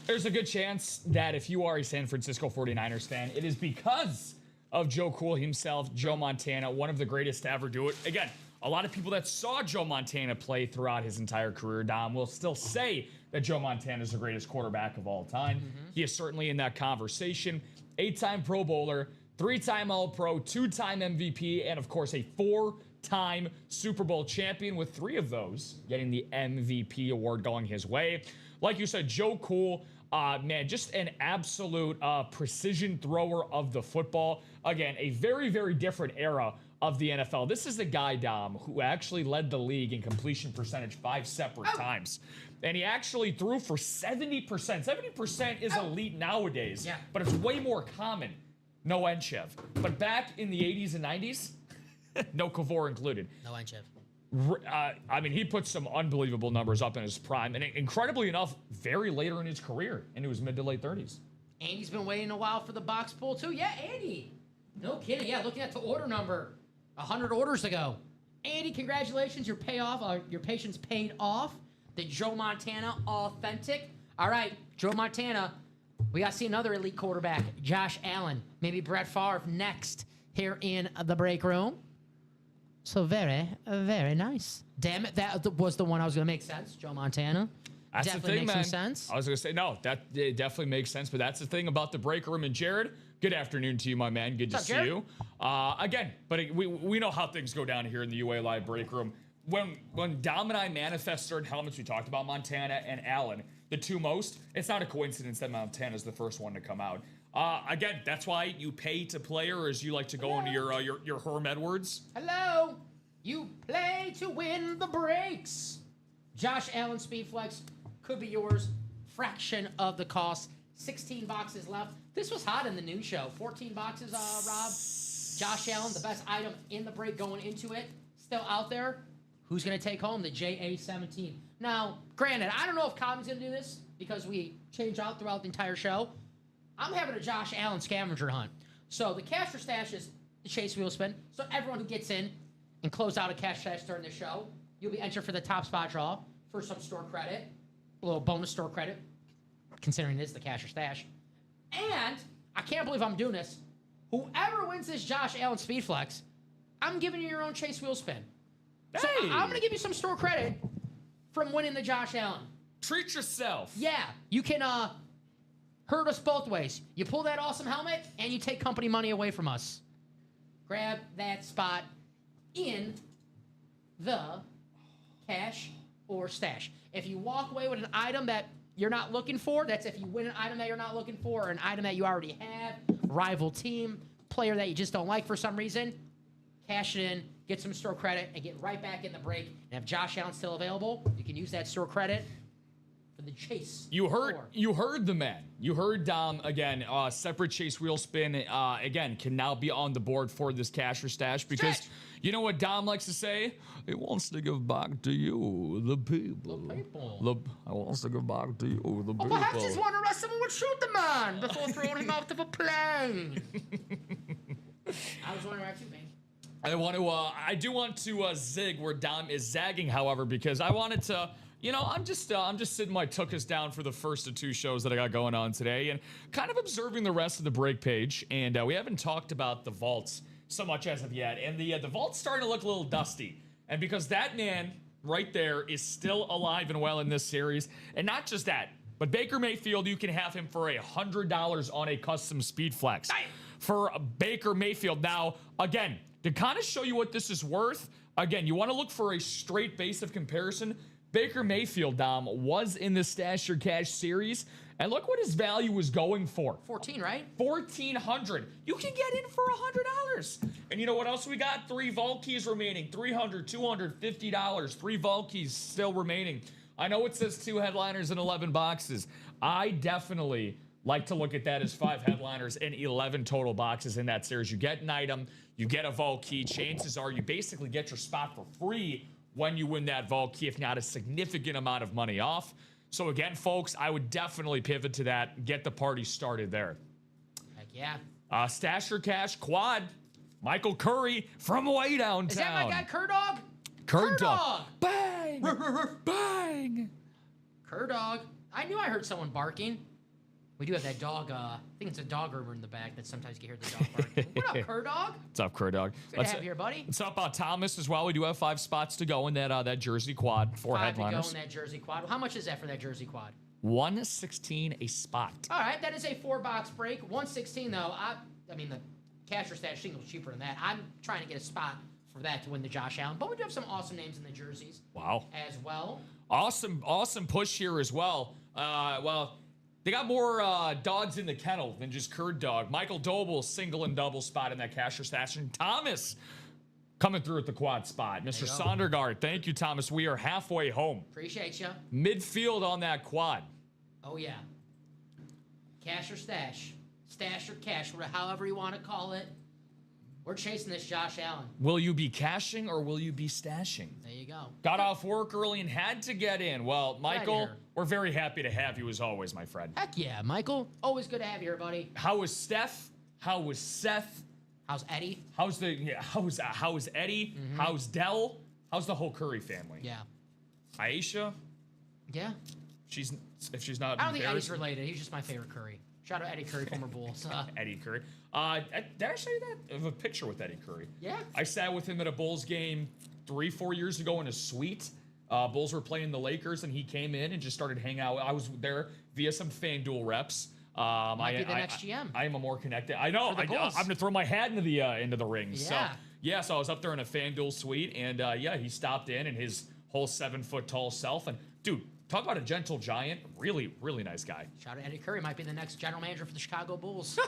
There's a good chance that if you are a San Francisco 49ers fan, it is because of Joe Cool himself, Joe Montana, one of the greatest to ever do it. Again, a lot of people that saw Joe Montana play throughout his entire career, Dom, will still say that Joe Montana is the greatest quarterback of all time. He is certainly in that conversation. 8-time Pro Bowler, 3-time All-Pro, 2-time MVP, and of course a 4-time Super Bowl champion, with 3 of those getting the MVP award going his way. Like you said, Joe Cool, man, just an absolute precision thrower of the football. Again, a very, very different era of the NFL. This is the guy, Dom, who actually led the league in completion percentage 5 separate times. And he actually threw for 70%. 70% is elite nowadays, but it's way more common. No Enchev. But back in the 80s and 90s, no Kavor included. No Enchev. I mean, he put some unbelievable numbers up in his prime, and incredibly enough, very later in his career, into his mid to late 30s. Andy's been waiting a while for the box pull, too. Yeah, Andy. No kidding. Yeah, looking at the order number, 100 orders ago. Andy, congratulations. Your patience paid off. The Joe Montana Authentic. All right, Joe Montana. We got to see another elite quarterback, Josh Allen. Maybe Brett Favre next here in the break room. So very, very nice. Damn it, that was the one I was going to make sense. Joe Montana. That's definitely the thing, makes man. some sense. I was going to say, no, that it definitely makes sense, but that's the thing about the break room. And Jared, good afternoon to you, my man. Good to see you. Again, but we know how things go down here in the UA Live break room. When Dom and I manifest certain helmets, we talked about Montana and Allen, the two most. It's not a coincidence that Montana's the first one to come out. Again, that's why you pay to play, or as you like to go into your Herm Edwards. Hello. You play to win the breaks. Josh Allen Speedflex could be yours. Fraction of the cost. 16 boxes left. This was hot in the noon show. 14 boxes, Rob. Josh Allen, the best item in the break going into it. Still out there. Who's going to take home the JA-17? Now, granted, I don't know if Colin's going to do this because we change out throughout the entire show. I'm having a Josh Allen scavenger hunt. So the cash for stash is the Chase Wheel Spin. So everyone who gets in and close out a cash stash during the show, you'll be entered for the top spot draw for some store credit, a little bonus store credit, considering it is the cash or stash. And I can't believe I'm doing this. Whoever wins this Josh Allen Speedflex, I'm giving you your own Chase Wheel Spin. Hey. So I'm going to give you some store credit from winning the Josh Allen. Treat yourself. Yeah, you can hurt us both ways. You pull that awesome helmet, and you take company money away from us. Grab that spot in the cash or stash. If you walk away with an item that you're not looking for, that's if you win an item that you're not looking for, or an item that you already have, rival team, player that you just don't like for some reason, cash it in, get some store credit, and get right back in the break. And if Josh Allen's still available, you can use that store credit for the chase. You heard the man. You heard Dom again. Separate Chase Wheel Spin again can now be on the board for this cash or stash because you know what Dom likes to say? He wants to give back to you, the people. The people. I wants to give back to you, the people. Perhaps he's wondering if someone would shoot the man before throwing him out of a plane. I was wondering too, man. I do want to zig where Dom is zagging, however, because I wanted to, I'm just sitting my tuchus down for the first of 2 shows that I got going on today and kind of observing the rest of the break page. And we haven't talked about the vaults so much as of yet. And the vault's starting to look a little dusty. And because that man right there is still alive and well in this series, and not just that, but Baker Mayfield, you can have him for $100 on a custom Speedflex. For Baker Mayfield. Now, again, to kind of show you what this is worth, again, you want to look for a straight base of comparison. Baker Mayfield, Dom, was in the Stash Your Cash series, and look what his value was going for. 14, right? $1,400. You can get in for $100. And you know what else we got? 3 vault keys remaining. $300, $250. 3 vault keys still remaining. I know it says 2 headliners and 11 boxes. I definitely like to look at that as 5 headliners and 11 total boxes in that series. You get an item, you get a vault key. Chances are you basically get your spot for free when you win that vault key, if not a significant amount of money off. So again, folks, I would definitely pivot to that. Get the party started there. Heck yeah. Stash Your Cash quad. Michael Curry from way downtown. Is that my guy, Curdog? Curdog. Bang! Bang! Curdog. I knew I heard someone barking. We do have that dog. I think it's a dog groomer in the back that sometimes you hear the dog barking. What up, Curdog? What's up, Curdog? Good to have you here, buddy. What's up, Thomas, as well? We do have 5 spots to go in that jersey quad. 4 headliners. 5 to go in that jersey quad. How much is that for that jersey quad? $116 a spot. All right, that is a 4-box break. $116 though. I mean, the cash or stash single's cheaper than that. I'm trying to get a spot for that to win the Josh Allen. But we do have some awesome names in the jerseys. Wow. As well. Awesome push here as well. Well, they got more dogs in the kennel than just Curd Dog. Michael Doble, single and double spot in that cash or stash. And Thomas coming through at the quad spot. Mr. Sondergaard, thank you, Thomas. We are halfway home. Appreciate you. Midfield on that quad. Oh, yeah. Cash or stash. Stash or cash, however you want to call it. We're chasing this Josh Allen. Will you be cashing or will you be stashing? There you go. Got off work early and had to get in. Well, Michael, we're very happy to have you as always, my friend. Heck yeah, Michael. Always good to have you here, buddy. How was Steph? How was Seth? How's Eddie? How's Eddie? Mm-hmm. How's Dell? How's the whole Curry family? Yeah. Aisha? Yeah. If she's not. I don't think Eddie's related. He's just my favorite Curry. Shout out Eddie Curry, former Bulls. Eddie Curry. Did I show you that? I have a picture with Eddie Curry. Yeah. I sat with him at a Bulls game 3-4 years ago in a suite. Bulls were playing the Lakers, and he came in and just started hanging out. I was there via some FanDuel reps. Might be the next GM. I am a more connected. I know. I'm going to throw my hat into the ring. Yeah. So I was up there in a FanDuel suite, and he stopped in and his whole 7-foot tall self. And dude, talk about a gentle giant. Really, really nice guy. Shout out Eddie Curry. Might be the next general manager for the Chicago Bulls.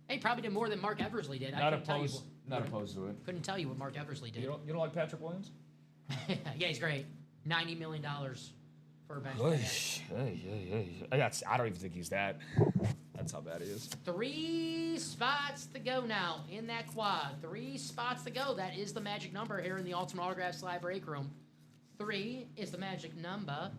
He probably did more than Mark Eversley did. Not opposed to it. Couldn't tell you what Mark Eversley did. You don't like Patrick Williams? Yeah, he's great. $90 million for a bench. I don't even think he's that. That's how bad he is. 3 spots to go now in that quad. 3 spots to go. That is the magic number here in the Ultimate Autographs Live Break Room. 3 is the magic number.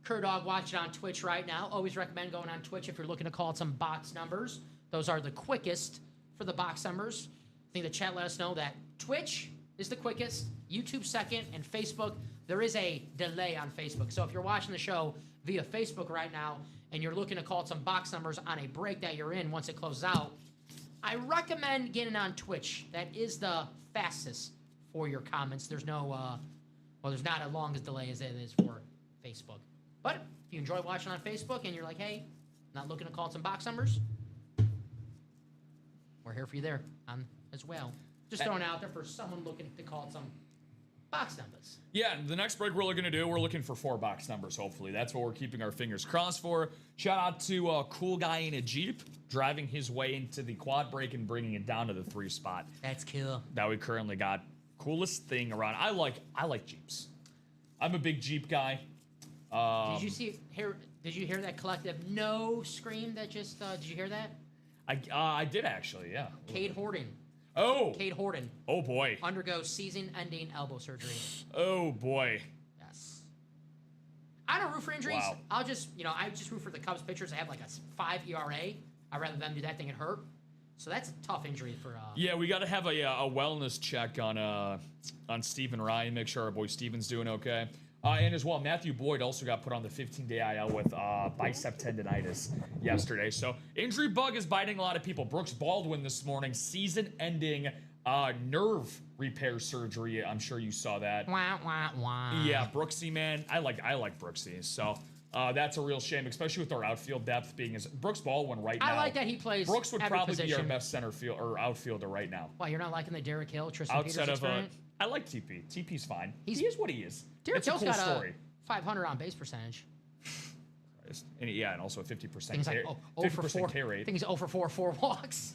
Curdog watching on Twitch right now. Always recommend going on Twitch if you're looking to call some box numbers. Those are the quickest for the box numbers. I think the chat let us know that Twitch is the quickest, YouTube second, and Facebook. There is a delay on Facebook. So if you're watching the show via Facebook right now and you're looking to call some box numbers on a break that you're in once it closes out, I recommend getting on Twitch. That is the fastest for your comments. There's no, there's not as long as delay as it is for Facebook. But if you enjoy watching on Facebook and you're like, hey, not looking to call some box numbers, we're here for you there as well. Just throwing it out there for someone looking to call some box numbers. Yeah, the next break we're looking for 4 box numbers, hopefully. That's what we're keeping our fingers crossed for. Shout out to a cool guy in a Jeep driving his way into the quad break and bringing it down to the 3 spot. That's cool. That we currently got. Coolest thing around. I like Jeeps. I'm a big Jeep guy. Did you hear that collective no scream that just, did you hear that? I did actually, yeah. Cade Horton. Oh. Cade Horton. Oh, boy. Undergoes season-ending elbow surgery. Oh, boy. Yes. I don't root for injuries. Wow. I just root for the Cubs pitchers. They have like a 5 ERA. I'd rather them do that than get hurt. So that's a tough injury for... Yeah, we got to have a wellness check on Steven Ryan. Make sure our boy Steven's doing okay. And as well, Matthew Boyd also got put on the 15-day IL with bicep tendonitis yesterday. So injury bug is biting a lot of people. Brooks Baldwin this morning, season-ending nerve repair surgery. I'm sure you saw that. Wah, wah, wah. Yeah, Brooksy, man. I like Brooksy. So that's a real shame, especially with our outfield depth being as Brooks Baldwin right now. I like that he plays. Brooks would every probably position. be our best center field or outfielder right now. Why, you're not liking the Derek Hill, Tristan Outside Peters of experience? I like TP. TP's fine. He is what he is. Derek It's a Hill's cool got story. .500 on base percentage. And yeah, and also a 50% Things like 50% K rate. Things 0 for 4, 4 walks.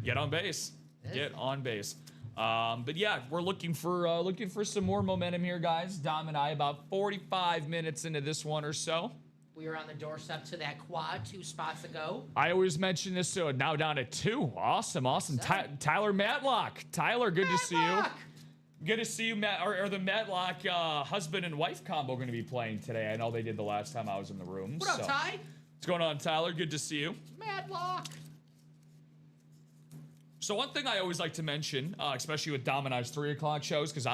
Get on base. Get on base. But yeah, we're looking for some more momentum here, guys. Dom and I about 45 minutes into this one or so. We are on the doorstep to that quad 2 spots ago. I always mention this, so now down to 2. Awesome. Tyler Matlock. Tyler, good to see you. Good to see you, Matt. Or the Matlock husband and wife combo going to be playing today. I know they did the last time I was in the room. What up, Ty? What's going on, Tyler? Good to see you. Matlock. So one thing I always like to mention, especially with Dom and I's 3 o'clock shows, because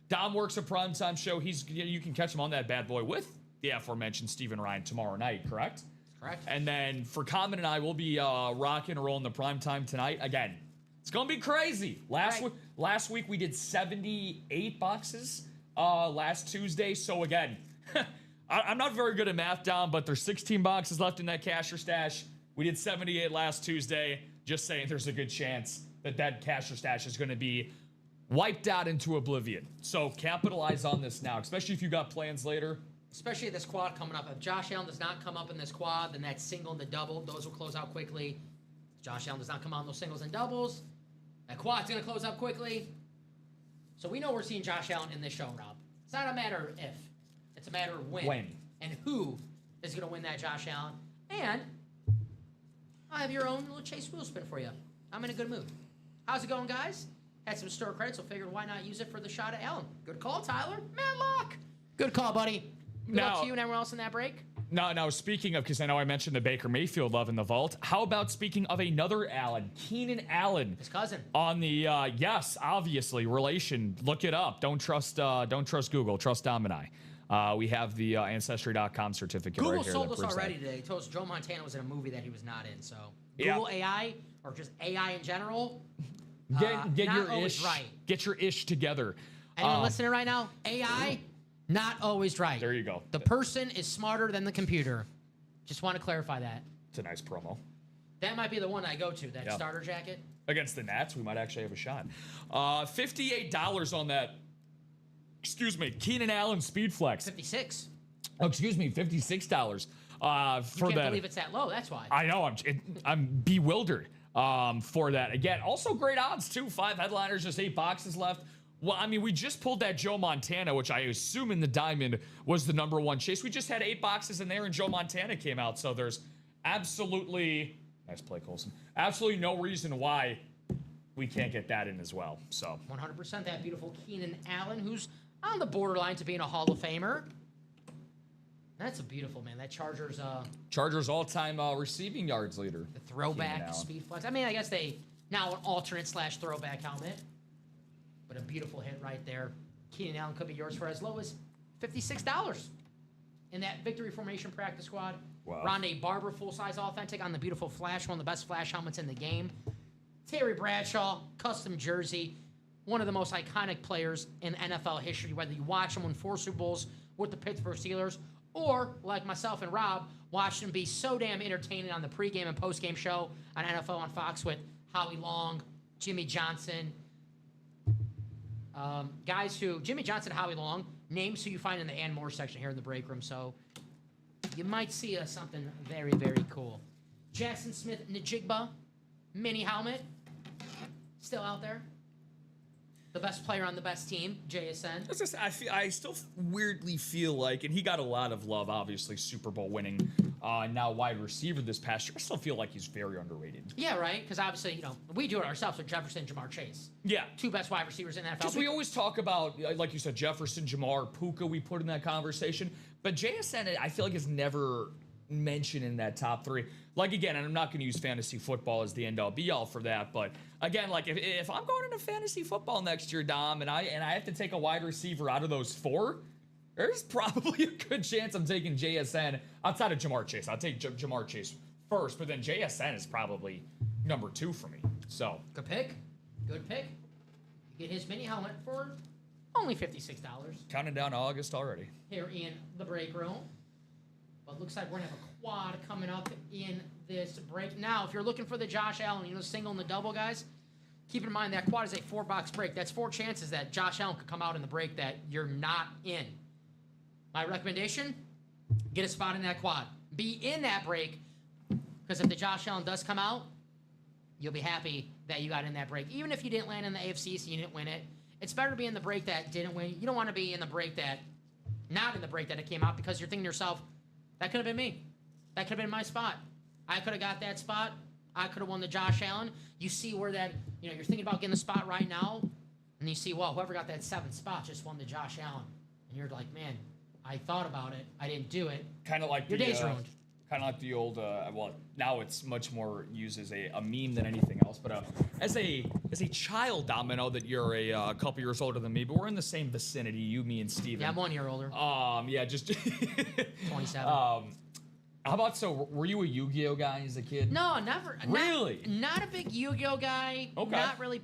Dom works a primetime show. You can catch him on that bad boy with the aforementioned Steven Ryan tomorrow night, correct? Correct. And then for Common and I, we'll be rocking and rolling the primetime tonight. Again, it's going to be crazy. Last week we did 78 boxes last Tuesday. So again, I'm not very good at math, Dom, but there's 16 boxes left in that casher stash. We did 78 last Tuesday. Just saying there's a good chance that casher stash is going to be wiped out into oblivion. So capitalize on this now, especially if you got plans later. Especially this quad coming up. If Josh Allen does not come up in this quad, then that single and the double, those will close out quickly. If Josh Allen does not come out in those singles and doubles, that quad's going to close up quickly. So we know we're seeing Josh Allen in this show, Rob. It's not a matter of if. It's a matter of when. And who is going to win that Josh Allen. And I have your own little Chase wheel spin for you. I'm in a good mood. How's it going, guys? Had some store credit, so figured why not use it for the shot at Allen. Good call, Tyler. Matlock. Good call, buddy. Good luck to you and everyone else in that break. Now, speaking of, because I know I mentioned the Baker Mayfield love in the vault, how about speaking of another Allen, Keenan Allen? His cousin. On the, yes, obviously, relation. Look it up. Don't trust Google. Trust Dom and I. We have the Ancestry.com certificate Google right here. sold us already today. He told us Joe Montana was in a movie that he was not in. So Google AI, or just AI in general, get not your always ish, right. Get your ish together. Anyone listening right now? AI, not always right. There you go. The person is smarter than the computer. Just want to clarify that. It's a nice promo. That might be the one I go to, that starter jacket. Against the Nats, we might actually have a shot. $58 on that. Excuse me, Keenan Allen Speed Flex. 56. Oh, excuse me, $56. For you can't that. believe it's that low. That's why. I know. I'm bewildered for that. Again, also great odds too. 5 headliners, just 8 boxes left. Well, I mean, we just pulled that Joe Montana, which I assume in the diamond was the #1 chase. We just had 8 boxes in there, and Joe Montana came out. So there's absolutely nice play, Colson. Absolutely no reason why we can't get that in as well. So 100% that beautiful Keenan Allen, who's on the borderline to being a Hall of Famer. That's a beautiful, man. That Chargers all-time receiving yards leader. The throwback Speed Flex. I mean, I guess they now an alternate / throwback helmet. But a beautiful hit right there. Keenan Allen could be yours for as low as $56 in that victory formation practice squad. Wow. Rondé Barber, full-size authentic on the beautiful Flash, one of the best Flash helmets in the game. Terry Bradshaw, custom jersey. One of the most iconic players in NFL history, whether you watch him win 4 Super Bowls with the Pittsburgh Steelers, or, like myself and Rob, watch him be so damn entertaining on the pregame and postgame show on NFL on Fox with Howie Long, Jimmy Johnson. Jimmy Johnson, Howie Long, names who you find in the and more section here in the break room, so you might see something very, very cool. Jackson Smith Njigba, mini helmet, still out there. The best player on the best team, JSN. I still weirdly feel like, and he got a lot of love, obviously, Super Bowl winning, now wide receiver this past year. I still feel like he's very underrated. Yeah, right? Because obviously, we do it ourselves with Jefferson, Jamar Chase. Yeah. 2 best wide receivers in the NFL. Because we always talk about, like you said, Jefferson, Jamar, Puka, we put in that conversation. But JSN, I feel like, is never mentioned in that top 3. Like, again, and I'm not going to use fantasy football as the end-all be-all for that, but again, like, if I'm going into fantasy football next year, Dom, and I have to take a wide receiver out of those 4, there's probably a good chance I'm taking JSN outside of Jamar Chase. I'll take Jamar Chase first, but then JSN is probably number 2 for me. So good pick. Good pick. You get his mini helmet for only $56. Counting down to August already. Here in the break room. But looks like we're going to have a quad coming up in this break. Now, if you're looking for the Josh Allen, single and the double, guys, keep in mind that quad is a 4-box break. That's 4 chances that Josh Allen could come out in the break that you're not in. My recommendation, get a spot in that quad. Be in that break, because if the Josh Allen does come out, you'll be happy that you got in that break. Even if you didn't land in the AFC, so you didn't win it, it's better to be in the break that didn't win. You don't want to be in the break that, not in the break that it came out, because you're thinking to yourself, that could have been me. That could have been my spot. I could have got that spot. I could have won the Josh Allen. You see where that, you're thinking about getting the spot right now, and you see, well, whoever got that 7th spot just won the Josh Allen. And you're like, man, I thought about it. I didn't do it. Kind of like your day's ruined. Kind of like the old, well, now it's much more used as a meme than anything else. But as a child, Dom, I know that you're a couple years older than me, but we're in the same vicinity, you, me, and Steven. Yeah, I'm 1 year older. Yeah, just 27. How about, so were you a Yu-Gi-Oh guy as a kid? No, never. Really? Not a big Yu-Gi-Oh guy. Okay. Not really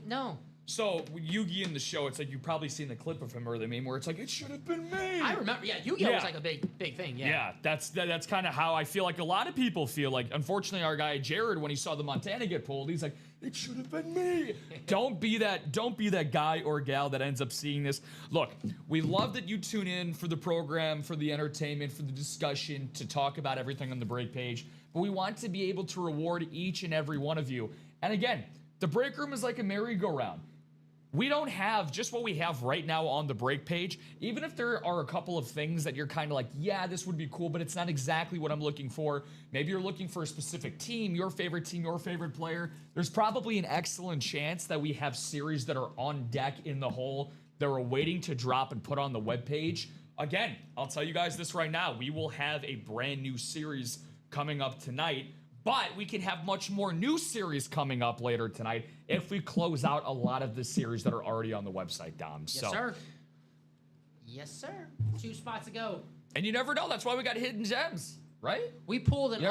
no. So Yu-Gi in the show, it's like you've probably seen the clip of him or the meme where it's like, it should have been me. I remember, yeah, Yu-Gi-Oh was like a big thing, yeah. Yeah, that's kind of how I feel like a lot of people feel. Like, unfortunately, our guy Jared, when he saw the Montana get pulled, he's like, it should have been me. Don't be that guy or gal that ends up seeing this. Look, we love that you tune in for the program, for the entertainment, for the discussion, to talk about everything on the break page. But we want to be able to reward each and every one of you. And again, the break room is like a merry-go-round. We don't have just what we have right now on the break page. Even if there are a couple of things that you're kind of like, yeah, this would be cool, but it's not exactly what I'm looking for. Maybe you're looking for a specific team, your favorite player. There's probably an excellent chance that we have series that are on deck in the hole that are waiting to drop and put on the webpage. Again, I'll tell you guys this right now. We will have a brand new series coming up tonight. But we can have much more new series coming up later tonight if we close out a lot of the series that are already on the website, Dom. Yes, sir. Yes, sir. 2 spots to go. And you never know. That's why we got hidden gems, right? We pulled an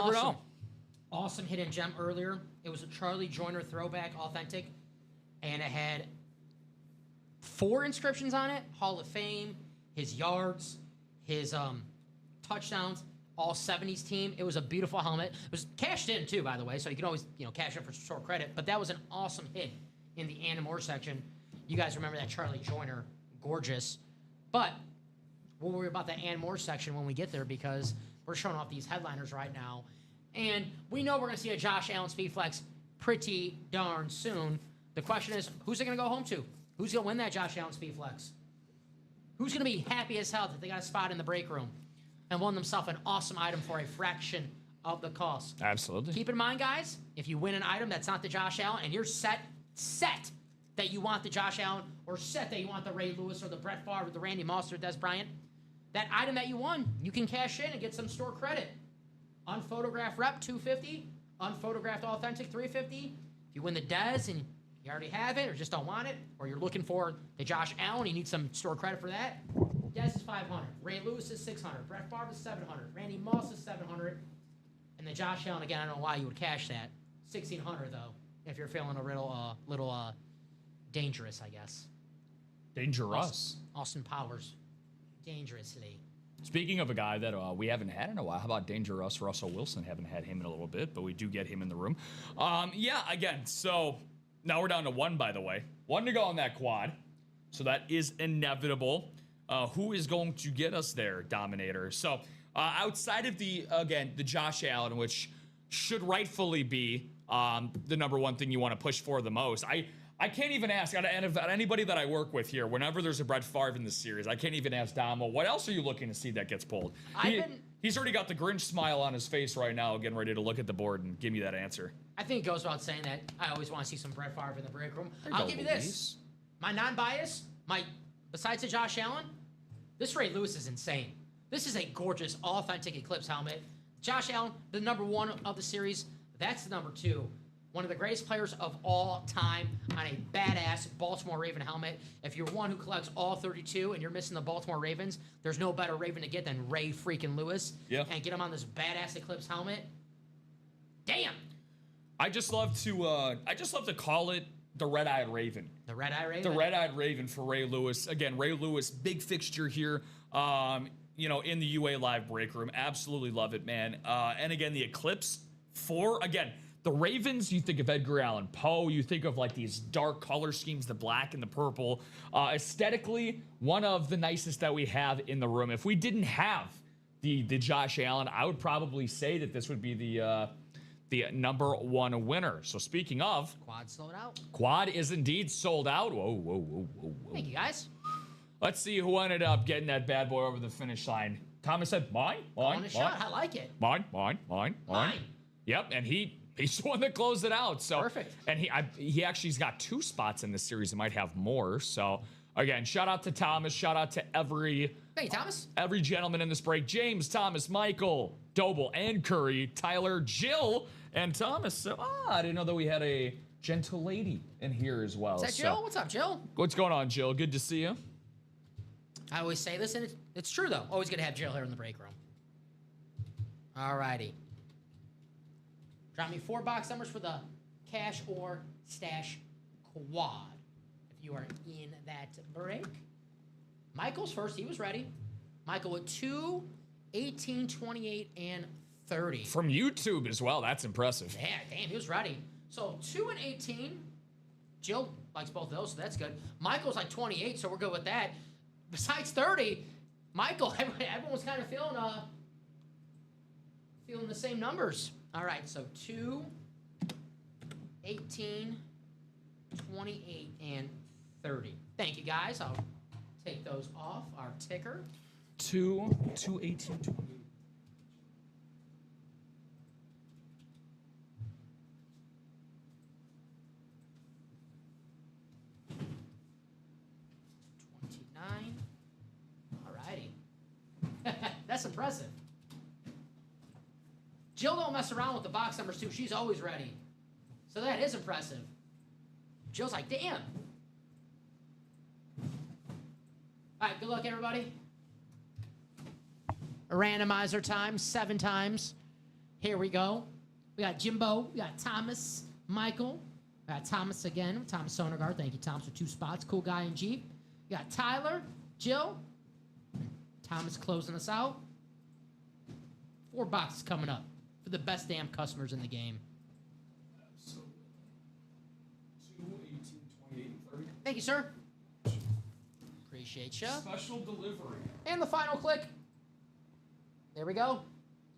awesome hidden gem earlier. It was a Charlie Joyner throwback, authentic. And it had 4 inscriptions on it. Hall of Fame, his yards, his touchdowns. All 70s team. It was a beautiful helmet. It was cashed in too, by the way, so you can always, cash in for short credit. But that was an awesome hit in the Animore section. You guys remember that Charlie Joyner, gorgeous. But we'll worry about the Animore section when we get there, because we're showing off these headliners right now, and we know we're gonna see a Josh Allen Speed Flex pretty darn soon. The question is, who's it gonna go home to? Who's gonna win that Josh Allen Speed Flex? Who's gonna be happy as hell that they got a spot in the break room and won themselves an awesome item for a fraction of the cost? Absolutely. Keep in mind, guys, if you win an item that's not the Josh Allen and you're set that you want the Josh Allen, or set that you want the Ray Lewis or the Brett Favre or the Randy Moss or Des Bryant, that item that you won, you can cash in and get some store credit. Unphotographed rep, $250. Unphotographed authentic, $350. If you win the Des and you already have it or just don't want it, or you're looking for the Josh Allen, you need some store credit for that, Des is $500. Ray Lewis is $600. Brett Favre is $700. Randy Moss is $700. And the Josh Allen, again, I don't know why you would cash that. $1,600 though, if you're feeling a little dangerous, I guess. Dangerous. Austin Powers, dangerously. Speaking of a guy that we haven't had in a while, how about Dangerous Russell Wilson? Haven't had him in a little bit, but we do get him in the room. Yeah, again, so now we're down to 1, by the way. 1 to go on that quad. So that is inevitable. Who is going to get us there, Dominator? So outside of the Josh Allen, which should rightfully be the number 1 thing you want to push for the most. I can't even ask out of anybody that I work with here, whenever there's a Brett Favre in this series, I can't even ask Damo, what else are you looking to see that gets pulled? He's already got the Grinch smile on his face right now, getting ready to look at the board and give me that answer. I think it goes without saying that I always want to see some Brett Favre in the break room. I'll give you this. My non-bias, besides the Josh Allen, this Ray Lewis is insane. This is a gorgeous, authentic Eclipse helmet. Josh Allen, the number 1 of the series. That's the number 2. One of the greatest players of all time on a badass Baltimore Raven helmet. If you're one who collects all 32 and you're missing the Baltimore Ravens, there's no better Raven to get than Ray freaking Lewis. Yeah. And get him on this badass Eclipse helmet. Damn. I just love to call it the Red-Eyed Raven. The Red-Eyed Raven? The Red-Eyed Raven for Ray Lewis. Again, Ray Lewis, big fixture here, in the UA Live break room. Absolutely love it, man. And again, the Eclipse 4, again, the Ravens, you think of Edgar Allan Poe. You think of like these dark color schemes, the black and the purple. Aesthetically, one of the nicest that we have in the room. If we didn't have the Josh Allen, I would probably say that this would be the number one winner. So speaking of, Quad sold out. Quad is indeed sold out. Whoa. Thank you, guys. Let's see who ended up getting that bad boy over the finish line. Thomas said, mine. Shot. I like it. Mine. Mine. Yep, and he's the one that closed it out. So perfect. And he actually's got 2 spots in this series. He might have more. So again, shout out to Thomas. Shout out to every gentleman in this break. James, Thomas, Michael, Doble, and Curry, Tyler, Jill, and Thomas. So I didn't know that we had a gentle lady in here as well. Is that Jill? What's up, Jill? What's going on, Jill? Good to see you. I always say this, and it's true, though. Always good to have Jill here in the break room. All righty. Drop me 4 box numbers for the cash or stash quad if you are in that break. Michael's first. He was ready. Michael with 2, 18, 28, and 30. From YouTube as well. That's impressive. Yeah, damn, he was ready. So 2 and 18. Jill likes both of those, so that's good. Michael's like 28, so we're good with that. Besides 30, Michael, everyone was kind of feeling the same numbers. All right, so 2, 18, 28, and 30. Thank you, guys. I'll take those off our ticker. 2, 18, 28. That's impressive. Jill don't mess around with the box numbers, too. She's always ready. So that is impressive. Jill's like, damn. All right, good luck, everybody. Randomizer time, 7 times. Here we go. We got Jimbo. We got Thomas, Michael. We got Thomas again. Thomas Sondergaard. Thank you, Thomas, for 2 spots. Cool guy in Jeep. We got Tyler, Jill. Thomas closing us out. 4 boxes coming up for the best damn customers in the game. Absolutely. 2, 18, 28, 30. Thank you, sir. Appreciate you. Special delivery. And the final click. There we go.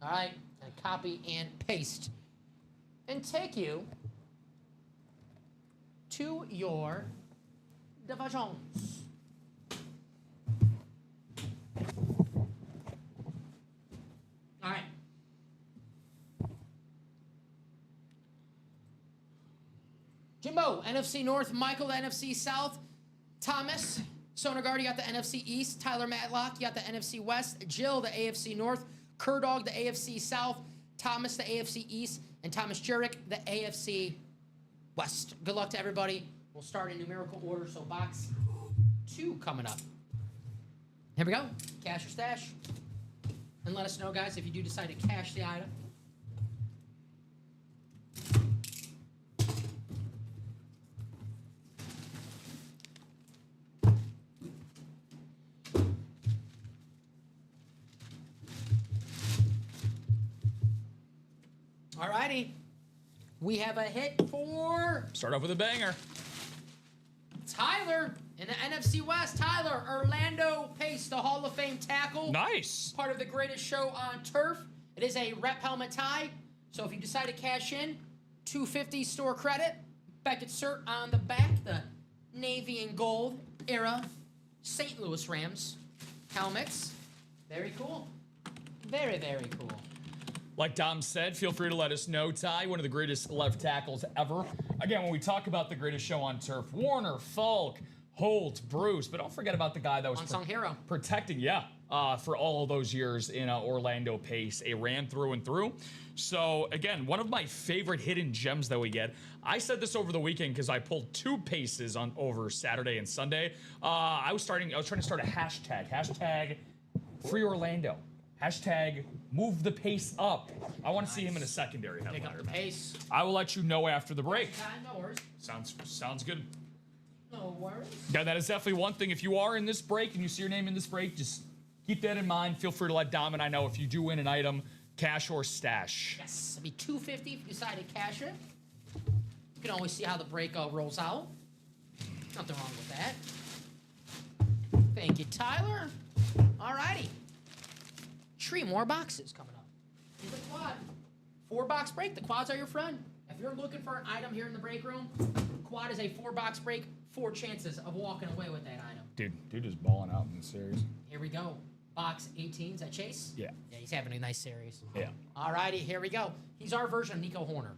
All right. And copy and paste. And take you to your divisions. All right. Jimbo, NFC North. Michael, the NFC South. Thomas, Sondergaard, you got the NFC East. Tyler Matlock, you got the NFC West. Jill, the AFC North. Kerdog, the AFC South. Thomas, the AFC East. And Thomas Jurek, the AFC West. Good luck to everybody. We'll start in numerical order. So box 2 coming up. Here we go. Cash or stash. And let us know, guys, if you do decide to cash the item. All righty. We have a hit for... Start off with a banger. Tyler in the NFC West. Tyler, Orlando Pace, the Hall of Fame tackle. Nice. Part of the greatest show on turf. It is a rep helmet tie. So if you decide to cash in, $250 store credit. Beckett cert on the back. The navy and gold era St. Louis Rams helmets. Very cool. Very, very cool. Like Dom said, feel free to let us know. Ty, one of the greatest left tackles ever. Again, when we talk about the greatest show on turf, Warner, Falk, Holt, Bruce, but don't forget about the guy that was unsung hero protecting, for all of those years in Orlando Pace, a Ram through and through. So again, one of my favorite hidden gems that we get. I said this over the weekend because I pulled 2 paces on over Saturday and Sunday. I was trying to start a hashtag Free Orlando. Hashtag move the pace up. I want to see him in a secondary headliner. Pick up the pace. I will let you know after the break. No worries. Sounds good. No worries. Yeah, that is definitely one thing. If you are in this break and you see your name in this break, just keep that in mind. Feel free to let Dom and I know if you do win an item. Cash or stash? Yes, it'll be $250 if you decide to cash it. You can always see how the break rolls out. Nothing wrong with that. Thank you, Tyler. All righty. 3 more boxes coming up. Here's the quad. 4-box break. The quads are your friend. If you're looking for an item here in the break room, quad is a 4-box break. 4 chances of walking away with that item. Dude is balling out in this series. Here we go. Box 18. Is that Chase? Yeah. Yeah, he's having a nice series. Yeah. All righty, here we go. He's our version of Nico Horner.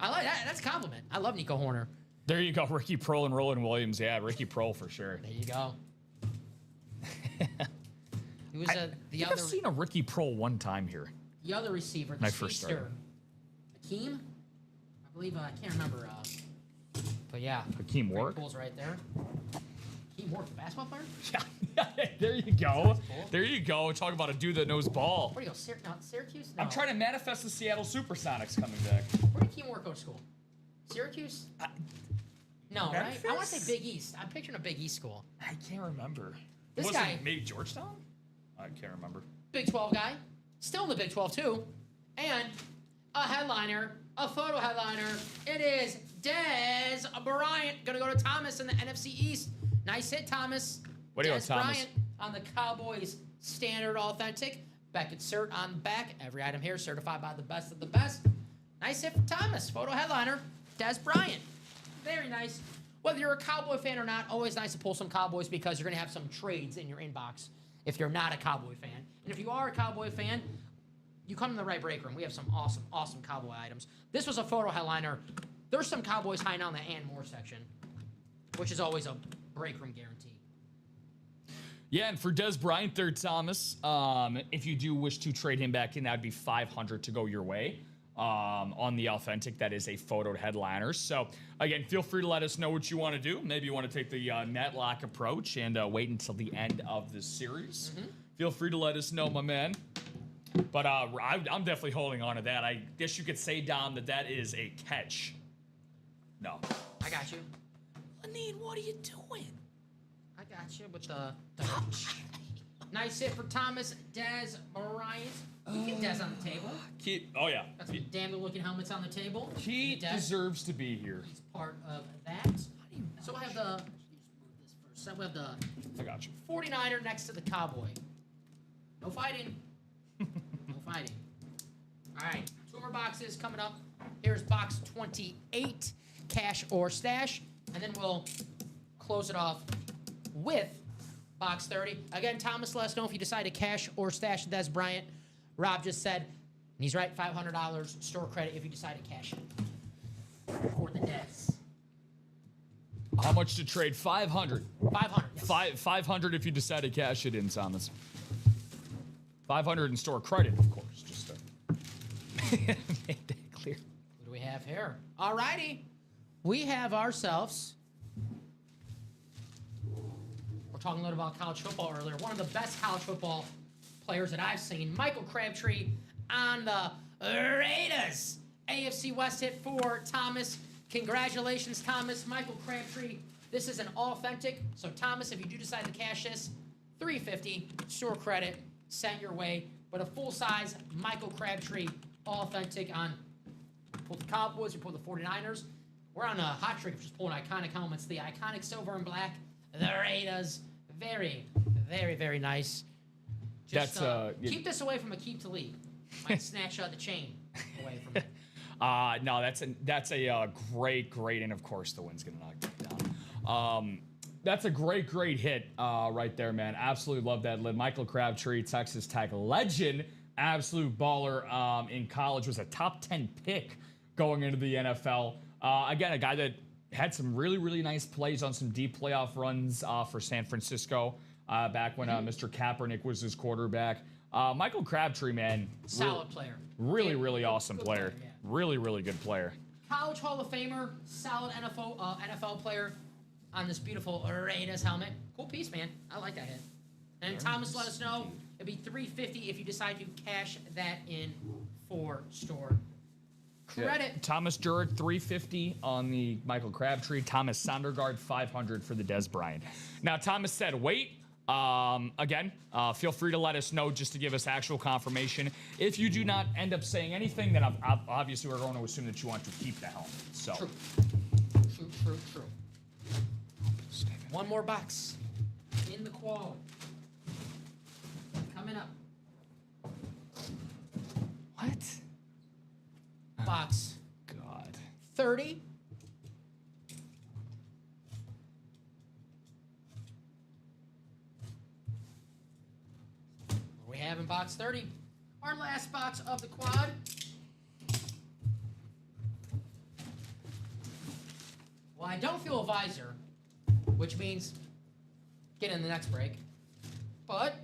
I like that. That's a compliment. I love Nico Horner. There you go, Ricky Prohl and Roland Williams. Yeah, Ricky Prohl for sure. There you go. He was the I've seen a Ricky Prohl one time here. The other receiver, the speedster, Hakeem. I believe I can't remember. But yeah, Hakeem Warwick. Pools right there. Hakeem Warwick, basketball player. Yeah, there you go. There you go. Talk about a dude that knows ball. Where do you go? Syracuse? No. I'm trying to manifest the Seattle Supersonics coming back. Where did Hakeem Warwick go to school? Syracuse? No, Memphis? right? I want to say Big East. I'm picturing a Big East school. I can't remember. This Was it guy, maybe Georgetown? I can't remember. Big 12 guy, still in the Big 12 too, and a headliner, a photo headliner. It is Dez Bryant gonna go to Thomas in the NFC East. Nice hit, Thomas. What do you Dez got, Thomas? Bryant on the Cowboys standard authentic. Beckett cert on the back. Every item here certified by the best of the best. Nice hit for Thomas. Photo headliner, Dez Bryant. Very nice. Whether you're a Cowboy fan or not, always nice to pull some Cowboys because you're going to have some trades in your inbox if you're not a Cowboy fan. And if you are a Cowboy fan, you come to the right break room. We have some awesome, awesome Cowboy items. This was a photo headliner. There's some Cowboys hiding out in the and more section, which is always a break room guarantee. Yeah, and for Dez Bryant there, Thomas, if you do wish to trade him back in, that'd be $500 to go your way. On the authentic, that is a photoed headliner. So again, feel free to let us know what you want to do. Maybe you want to take the net lock approach and wait until the end of the series. Feel free to let us know, my man. But I'm definitely holding on to that. I guess you could say, Dom, that is a catch. No. I got you. Lenine, what are you doing? I got you with the nice hit for Thomas. Dez Bryant. You get Dez on the table. Oh, yeah. Got some damn good looking helmets on the table. He deserves to be here. He's part of that. So I have the. So we have the. I got you. 49er next to the Cowboy. No fighting. No fighting. All right. 2 more boxes coming up. Here's box 28, cash or stash. And then we'll close it off with box 30. Again, Thomas, let us know if you decide to cash or stash Dez Bryant. Rob just said, and he's right, $500 store credit if you decide to cash it for the Dez. How much to trade? 500. 500. Yes. 500 if you decide to cash it in, Thomas. 500 in store credit, of course. Just to make that clear. What do we have here? All righty. We have ourselves. We're talking a little about college football earlier. One of the best college football players that I've seen, Michael Crabtree on the Raiders. AFC West hit for Thomas. Congratulations, Thomas. Michael Crabtree. This is an authentic. So, Thomas, if you do decide to cash this, $350 store credit sent your way. But a full-size Michael Crabtree authentic on pull the Cowboys, you pull the 49ers. We're on a hot streak of just pulling iconic helmets. The iconic silver and black. The Raiders. Very, very, very nice. Just keep this away from Akeem Talib. Might snatch the chain away from it. No, that's a great, and of course the wind's gonna knock it down. That's a great hit right there, man. Absolutely love that. Michael Crabtree, Texas Tech legend, absolute baller in college, was a top 10 pick going into the NFL. Again, a guy that had some really nice plays on some deep playoff runs for San Francisco back when Mr. Kaepernick was his quarterback. Michael Crabtree, man. Solid player. Really awesome player. Yeah. Really good player. College Hall of Famer, solid NFL player on this beautiful Raiders helmet. Cool piece, man. I like that hit. And Thomas, let us know. It'd be $350 if you decide to cash that in for store credit. Yeah. Thomas Jurek, $350 on the Michael Crabtree. Thomas Sondergaard, $500 for the Dez Bryant. Now, Thomas said, wait Again, feel free to let us know just to give us actual confirmation. If you do not end up saying anything, then obviously we're going to assume that you want to keep the helmet. So. True. One more box in the quad. Coming up. What? Box. God. 30. We have in box 30. Our last box of the quad. Well, I don't feel a visor, which means get in the next break. But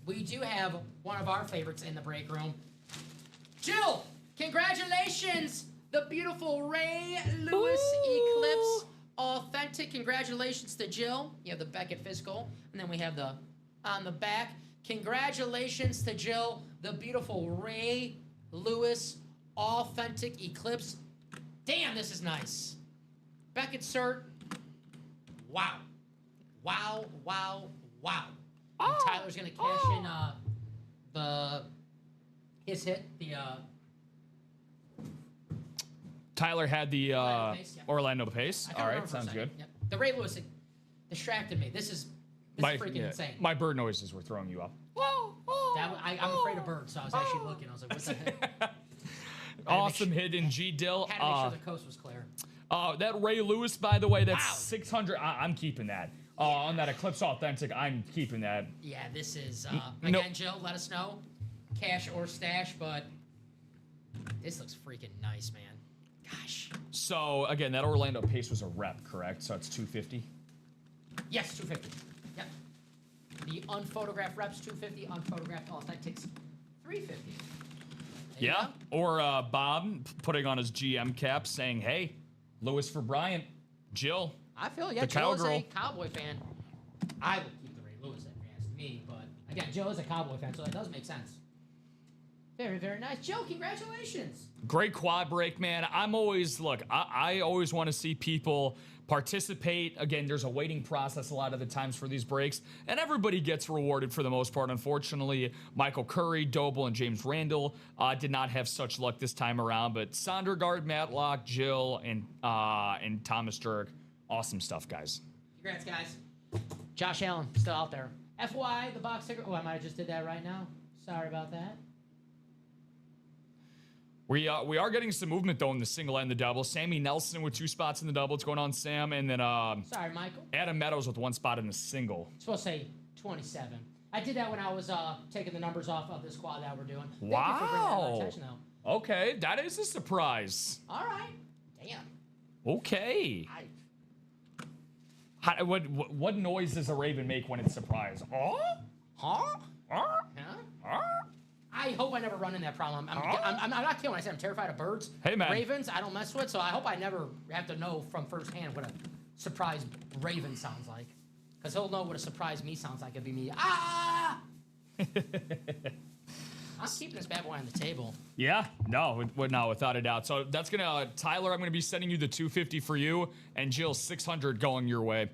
we do have one of our favorites in the break room. Jill, congratulations! The beautiful Ray Lewis Eclipse Authentic. Congratulations to Jill. You have the Beckett physical, and then we have the on the back. Congratulations to Jill, the beautiful Ray Lewis Authentic Eclipse. Damn, this is nice. Beckett cert. Wow. And Tyler's gonna cash in his hit, the Tyler had the Orlando Pace. All right, sounds good. Yep. The Ray Lewis distracted me. This is freaking insane. My bird noises were throwing you up. I'm afraid of birds, so I was actually looking. I was like, what the heck? Awesome hit in G-Dill. Had to make sure the coast was clear. That Ray Lewis, by the way, that's 600. I'm keeping that. On that Eclipse Authentic, I'm keeping that. Yeah, this is, again, Jill, let us know. Cash or stash, but this looks freaking nice, man. Gosh. So, again, that Orlando Pace was a rep, correct? So it's 250? Yes, 250. Yep. The unphotographed reps, 250. Unphotographed Authentics, 350. Yeah. Or Bob putting on his GM cap saying, hey, Lewis for Bryant. Jill. I feel, yeah, Jill is a Cowboy fan. I would keep the Ray Lewis if you ask me, but again, Jill is a Cowboy fan, so that does make sense. Very, very nice. Jill, congratulations. Great quad break, man. I'm always, look, I always want to see people participate. Again, there's a waiting process a lot of the times for these breaks, and everybody gets rewarded for the most part. Unfortunately, Michael Curry, Doble, and James Randall did not have such luck this time around, but Sondergaard, Matlock, Jill, and Thomas Jurg, awesome stuff, guys. Congrats, guys. Josh Allen, still out there. FY, the box ticker. Oh, I might have just did that right now. Sorry about that. We are getting some movement, though, in the single and the double. Sammy Nelson with 2 spots in the double. What's going on, Sam? And then sorry, Michael. Adam Meadows with 1 spot in the single. It's supposed to say 27. I did that when I was taking the numbers off of the squad that we're doing. Thank wow. you for bringing that to my attention, though. Okay, that is a surprise. All right. Damn. Okay. What noise does a raven make when it's surprised? Oh? Huh? I hope I never run in that problem. I'm not kidding when I say I'm terrified of birds. Hey, man. Ravens, I don't mess with, so I hope I never have to know from firsthand what a surprised raven sounds like. Because he'll know what a surprised me sounds like. It'd be me. Ah! I'm keeping this bad boy on the table. Yeah, no, without a doubt. So that's gonna, Tyler, I'm gonna be sending you the 250 for you, and Jill 600 going your way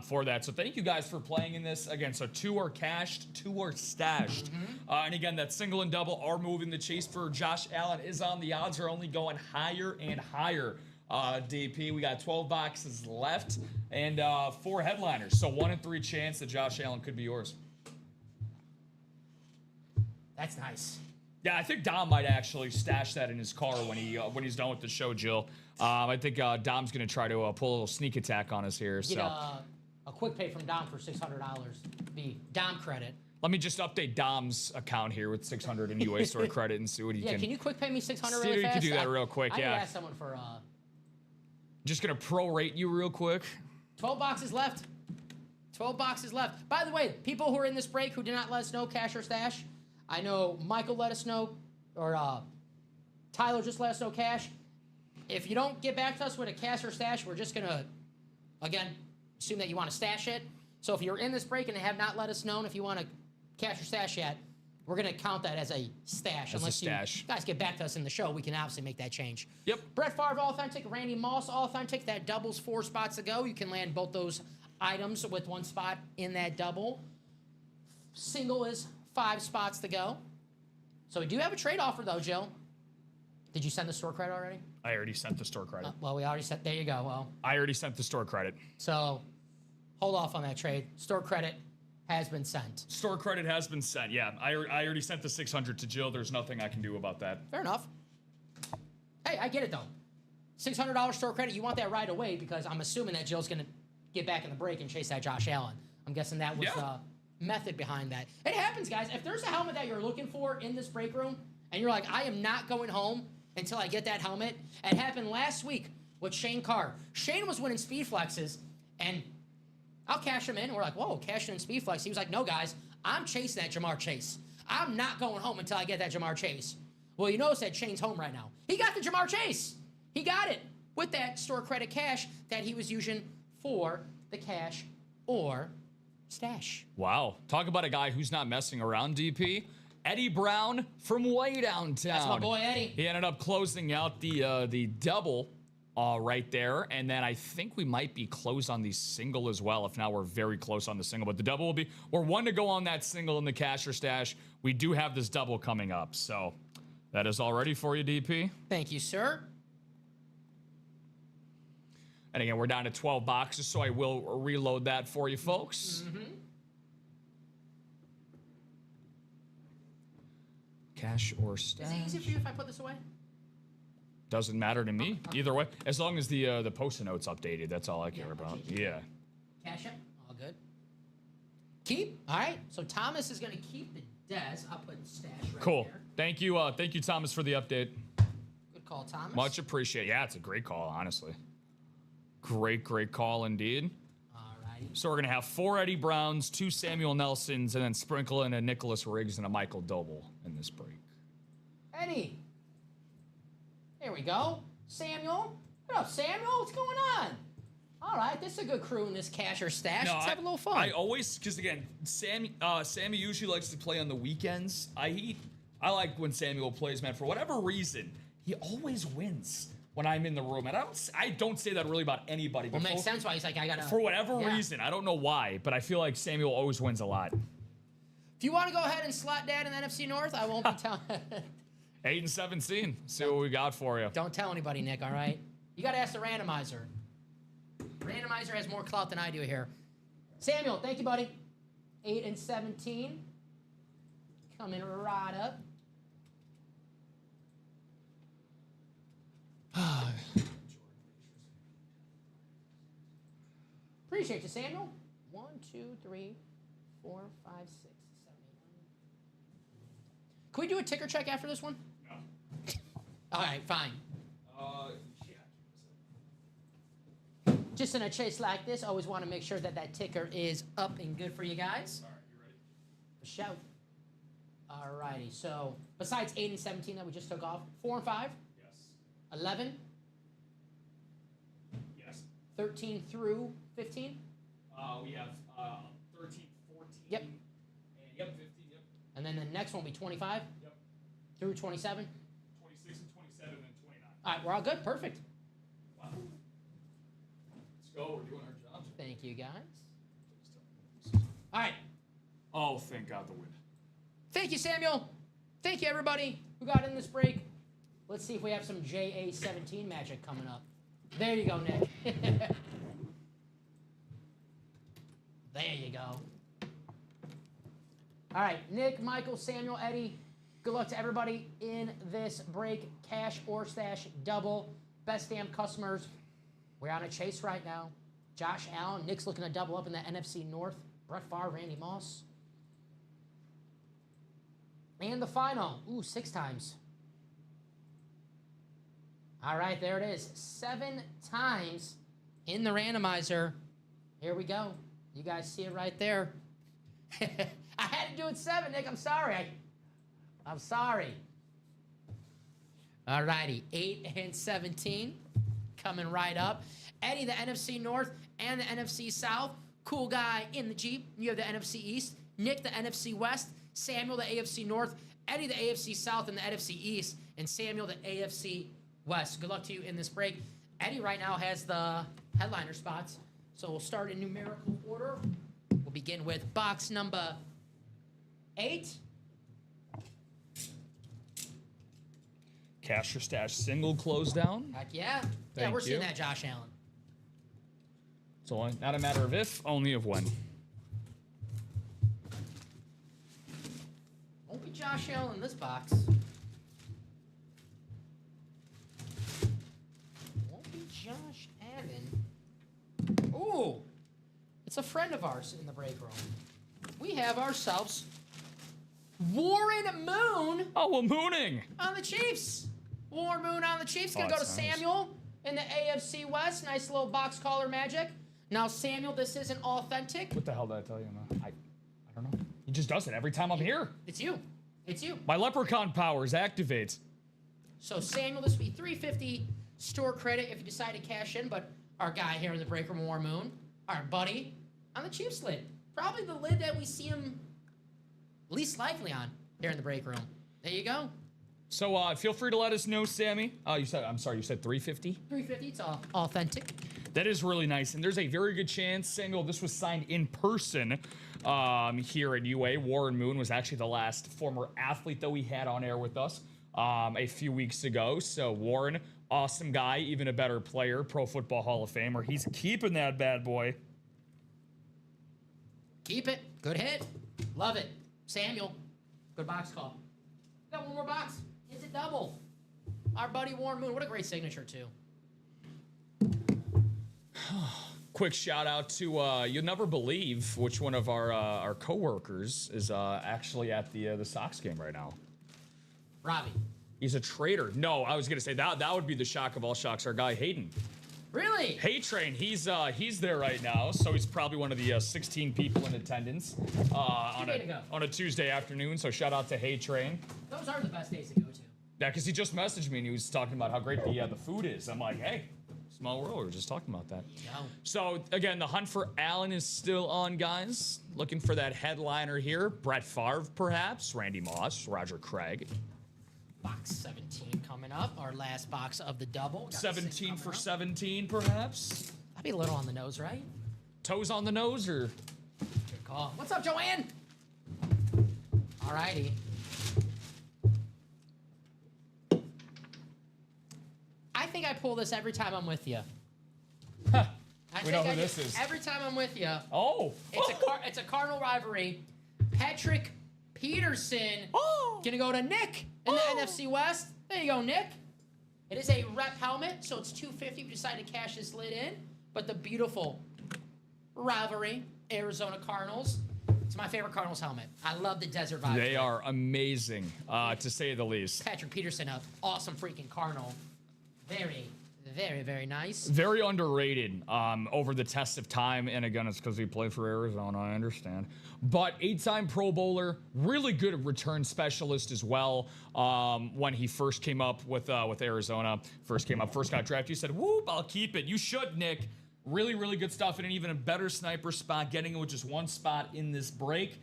for that. So thank you guys for playing in this again. So 2 are cashed, 2 are stashed, and again that single and double are moving. The chase for Josh Allen is on. The odds are only going higher and higher. DP, we got 12 boxes left and 4 headliners. So 1 in 3 chance that Josh Allen could be yours. That's nice. Yeah, I think Dom might actually stash that in his car when he's done with the show, Jill. I think Dom's going to try to pull a little sneak attack on us here. Get a quick pay from Dom for $600. Be Dom credit. Let me just update Dom's account here with 600 in UA Store credit and see what he can. Yeah, can you quick pay me $600 really fast? See if you can do that real quick. I yeah. need to ask someone for. Just gonna prorate you real quick. 12 boxes left. 12 boxes left. By the way, people who are in this break who did not let us know cash or stash. I know Michael let us know, or Tyler just let us know cash. If you don't get back to us with a cash or stash, we're just going to, again, assume that you want to stash it. So if you're in this break and have not let us know if you want to cash or stash yet, we're going to count that as a stash. As a unless stash. you guys get back to us in the show, we can obviously make that change. Yep. Brett Favre, authentic. Randy Moss, authentic. That doubles 4 spots to go. You can land both those items with 1 spot in that double. Single is 5 spots to go. So we do have a trade offer, though, Joe. Did you send the store credit already? I already sent the store credit. Well, we already sent. There you go. Well, I already sent the store credit. so hold off on that trade. Store credit has been sent. Store credit has been sent. Yeah, I already sent the 600 to Jill. There's nothing I can do about that. Fair enough. Hey, I get it, though. $600 store credit, you want that right away because I'm assuming that Jill's going to get back in the break and chase that Josh Allen. I'm guessing that was the method behind that. It happens, guys. If there's a helmet that you're looking for in this break room and you're like, I am not going home until I get that helmet. It happened last week with Shane Carr. Shane was winning speed flexes, and I'll cash him in. We're like, whoa, cash in speed flex. He was like, no, guys, I'm chasing that Jamar Chase. I'm not going home until I get that Jamar Chase. Well, you notice that Shane's home right now. He got the Jamar Chase. He got it with that store credit cash that he was using for the cash or stash. Wow. Talk about a guy who's not messing around, DP. Eddie Brown from way downtown. That's my boy, Eddie. He ended up closing out the double right there. And then I think we might be close on the single as well. If not, we're very close on the single. But the double will be, we're 1 to go on that single in the cash or stash. We do have this double coming up. So that is all ready for you, DP. Thank you, sir. And again, we're down to 12 boxes, so I will reload that for you folks. Cash or stash. Is it easy for you if I put this away? Doesn't matter to me. Either way. As long as the post-it note's updated, that's all I care about. Yeah. Cash it. All good. Keep. All right. So Thomas is going to keep the Des. I'll put stash right Cool. there. Thank you, Thomas, for the update. Good call, Thomas. Much appreciated. Yeah, it's a great call, honestly. Great call indeed. All righty. So we're going to have 4 Eddie Browns, 2 Samuel Nelsons, and then sprinkle in a Nicholas Riggs and a Michael Doble in this break. Eddie. There we go. Samuel. What up, Samuel? What's going on? All right. This is a good crew in this cash or stash. Let's have a little fun. I always, because again, Sammy usually likes to play on the weekends. I like when Samuel plays, man. For whatever reason, he always wins when I'm in the room. And I don't say that really about anybody. Well, it makes sense why he's like, I got to. For whatever reason, I don't know why, but I feel like Samuel always wins a lot. If you want to go ahead and slot dad in the NFC North, I won't be telling. 8-17. See what we got for you. Don't tell anybody, Nick, all right? You got to ask the randomizer. Randomizer has more clout than I do here. Samuel, thank you, buddy. 8-17. Coming right up. Appreciate you, Samuel. 1, 2, 3, 4, 5, 6, 7, 8, 9. Can we do a ticker check after this one? No. All right, fine. Yeah. Just in a chase like this, always want to make sure that that ticker is up and good for you guys. All right, you ready? Shout. All righty. So besides 8-17 that we just took off, 4 and 5. Yes. 11. Yes. 13 through 15. We have 13, 14. Yep. And 15. Yep. And then the next one will be 25. Yep. Through 27. 26 and 27 and 29. All right, we're all good. Perfect. Wow. Let's go. We're doing our jobs. Thank you, guys. All right. Oh, thank God the wind. Thank you, Samuel. Thank you, everybody who got in this break. Let's see if we have some JA-17 magic coming up. There you go, Nick. There you go. All right, Nick, Michael, Samuel, Eddie, good luck to everybody in this break. Cash or stash double. Best damn customers. We're on a chase right now. Josh Allen. Nick's looking to double up in the NFC North. Brett Favre, Randy Moss. And the final. Ooh, 6 times. All right, there it is. 7 times in the randomizer. Here we go. You guys see it right there. I had to do it 7, Nick. I'm sorry. I'm sorry. All righty. 8-17. Coming right up. Eddie, the NFC North and the NFC South. Cool guy in the Jeep. You have the NFC East. Nick, the NFC West. Samuel, the AFC North, Eddie, the AFC South, and the NFC East, and Samuel, the AFC West. Good luck to you in this break. Eddie right now has the headliner spots, so we'll start in numerical order. We'll begin with box number 8. Cash or stash single close down. Heck yeah. Thank We're seeing you. that, Josh Allen. It's only not a matter of if, only of when. Won't be Josh Allen in this box. Won't be Josh Allen. Ooh. It's a friend of ours in the break room. We have ourselves Warren Moon Oh, well, mooning. on the Chiefs. Warren Moon on the Chiefs. Gonna Oh, go to that's nice. Samuel in the AFC West. Nice little box collar magic. Now, Samuel, this isn't authentic. What the hell did I tell you, man? I don't know. He just does it every time I'm here. It's you. It's you. My leprechaun powers activate. So, Samuel, this will be $350 store credit if you decide to cash in. But our guy here in the break room, Warren Moon, our buddy on the Chiefs lid. Probably the lid that we see him least likely on here in the break room. There you go. So feel free to let us know, Sammy. You said 350? $350. It's all authentic. That is really nice, and there's a very good chance, Samuel, this was signed in person here at UA. Warren Moon was actually the last former athlete that we had on air with us a few weeks ago. So Warren, awesome guy, even a better player, Pro Football Hall of Famer. He's keeping that bad boy. Keep it. Good hit. Love it. Samuel, good box call. Got one more box. It's a double. Our buddy Warren Moon. What a great signature, too. Quick shout out to you'll never believe which one of our coworkers is actually at the Sox game right now. Robbie. He's a traitor. No, I was gonna say that would be the shock of all shocks. Our guy Hayden. Really? Hay Train, he's there right now, so he's probably one of the 16 people in attendance on a Tuesday afternoon. So shout out to Hay Train. Those are the best days to go to. Yeah, because he just messaged me and he was talking about how great the food is. I'm like, hey, small world. We were just talking about that. Yeah. So again, the hunt for Allen is still on, guys. Looking for that headliner here. Brett Favre, perhaps. Randy Moss, Roger Craig. Box 17 coming up. Our last box of the double. Got 17 for up. 17, perhaps. That'd be a little on the nose, right? Toes on the nose, or Good call. What's up, Joanne? All righty. I think I pull this every time I'm with you. huh? I We know think who I this do. is. Every time I'm with you. Oh, It's a Cardinal rivalry. Patrick Peterson gonna go to Nick in the NFC West. There you go, Nick. It is a rep helmet, so it's $250 if you decide to cash this lid in. But the beautiful rivalry, Arizona Cardinals. It's my favorite Cardinals helmet. I love the desert vibe. They are amazing, to say the least. Patrick Peterson, an awesome freaking Cardinal. Very, very, very nice. Very underrated over the test of time. And again, it's because he played for Arizona, I understand. But 8-time Pro Bowler, really good return specialist as well. When he first came up with Arizona, first got drafted, he said, whoop, I'll keep it. You should, Nick. Really, really good stuff. And an even a better sniper spot, getting it with just one spot in this break.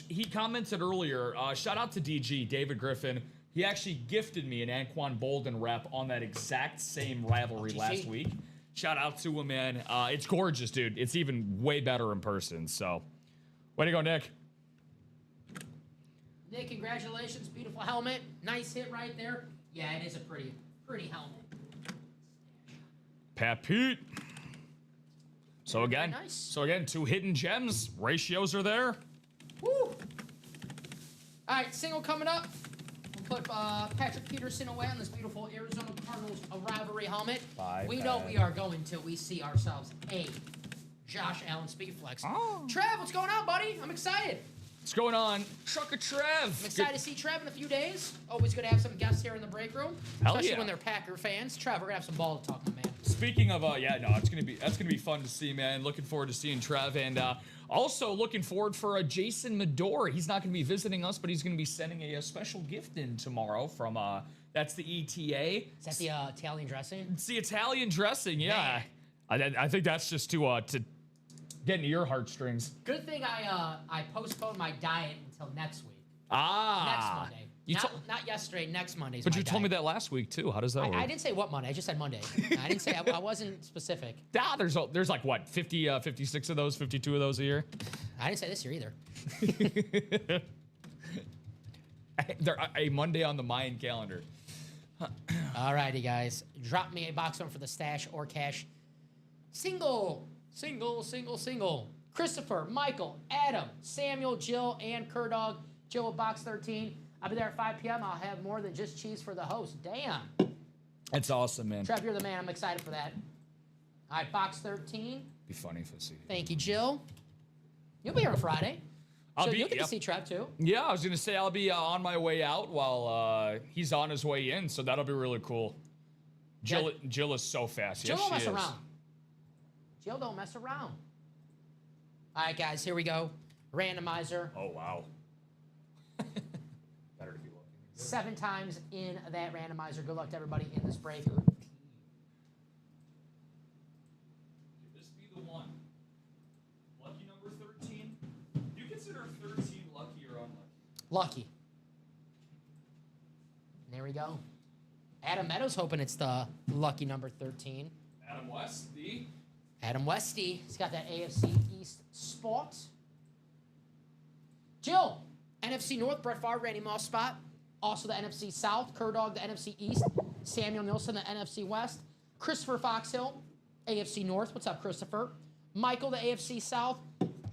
He commented earlier, shout out to DG, David Griffin. He actually gifted me an Anquan Bolden rep on that exact same rivalry last week. Shout out to him, man. It's gorgeous, dude. It's even way better in person. So, way to go, Nick. Nick, congratulations. Beautiful helmet. Nice hit right there. Yeah, it is a pretty helmet. Pat Pete. So Very again, nice. 2 hidden gems. Ratios are there. Woo! All right, single coming up. We'll put Patrick Peterson away on this beautiful Arizona Cardinals rivalry helmet. We know we are going till we see ourselves a Josh Allen speed flex. Oh. Trev, what's going on, buddy? I'm excited. What's going on? Trucker Trev. I'm excited to see Trev in a few days. Always good to have some guests here in the break room, Hell especially yeah. when they're Packer fans. Trev, we're gonna have some ball to talk, my man. Speaking of, that's gonna be fun to see, man. Looking forward to seeing Trev, and also looking forward for Jason Medore. He's not gonna be visiting us, but he's gonna be sending a special gift in tomorrow from that's the ETA. Is that the Italian dressing? It's the Italian dressing, yeah. I think that's just to getting to your heartstrings. Good thing I postponed my diet until next week. Ah. Next Monday. You Not yesterday, next Monday. But you told me that last week, too. How does that work? I didn't say what Monday. I just said Monday. I didn't say, I wasn't specific. There's like, what, 50, 56 of those, 52 of those a year? I didn't say this year either. They're a Monday on the Mayan calendar. All righty, guys. Drop me a box one for the stash or cash. Single. Christopher, Michael, Adam, Samuel, Jill, and Kerdog. Jill with box 13. I'll be there at 5 p.m. I'll have more than just cheese for the host. Damn. That's awesome, man. Trev, you're the man. I'm excited for that. All right, box 13. Be funny if I see you. Thank you, Jill. You'll be here on Friday. You'll get to see Trev, too. Yeah, I was going to say I'll be on my way out while he's on his way in, so that'll be really cool. Jill is so fast. Jill yes, don't mess she is. around. Jill don't mess around. All right, guys, here we go. Randomizer. Oh, wow. Better to be looking. 7 times in that randomizer. Good luck to everybody in this break. Could this be the one? Lucky number 13? Do you consider 13 lucky or unlucky? Lucky. There we go. Adam Meadows hoping it's the lucky number 13. Adam West, the... Adam Westy. He's got that AFC East spot. Jill, NFC North, Brett Favre, Randy Moss spot. Also the NFC South, Kerdog, the NFC East. Samuel Nielsen, the NFC West. Christopher Foxhill, AFC North. What's up, Christopher? Michael, the AFC South.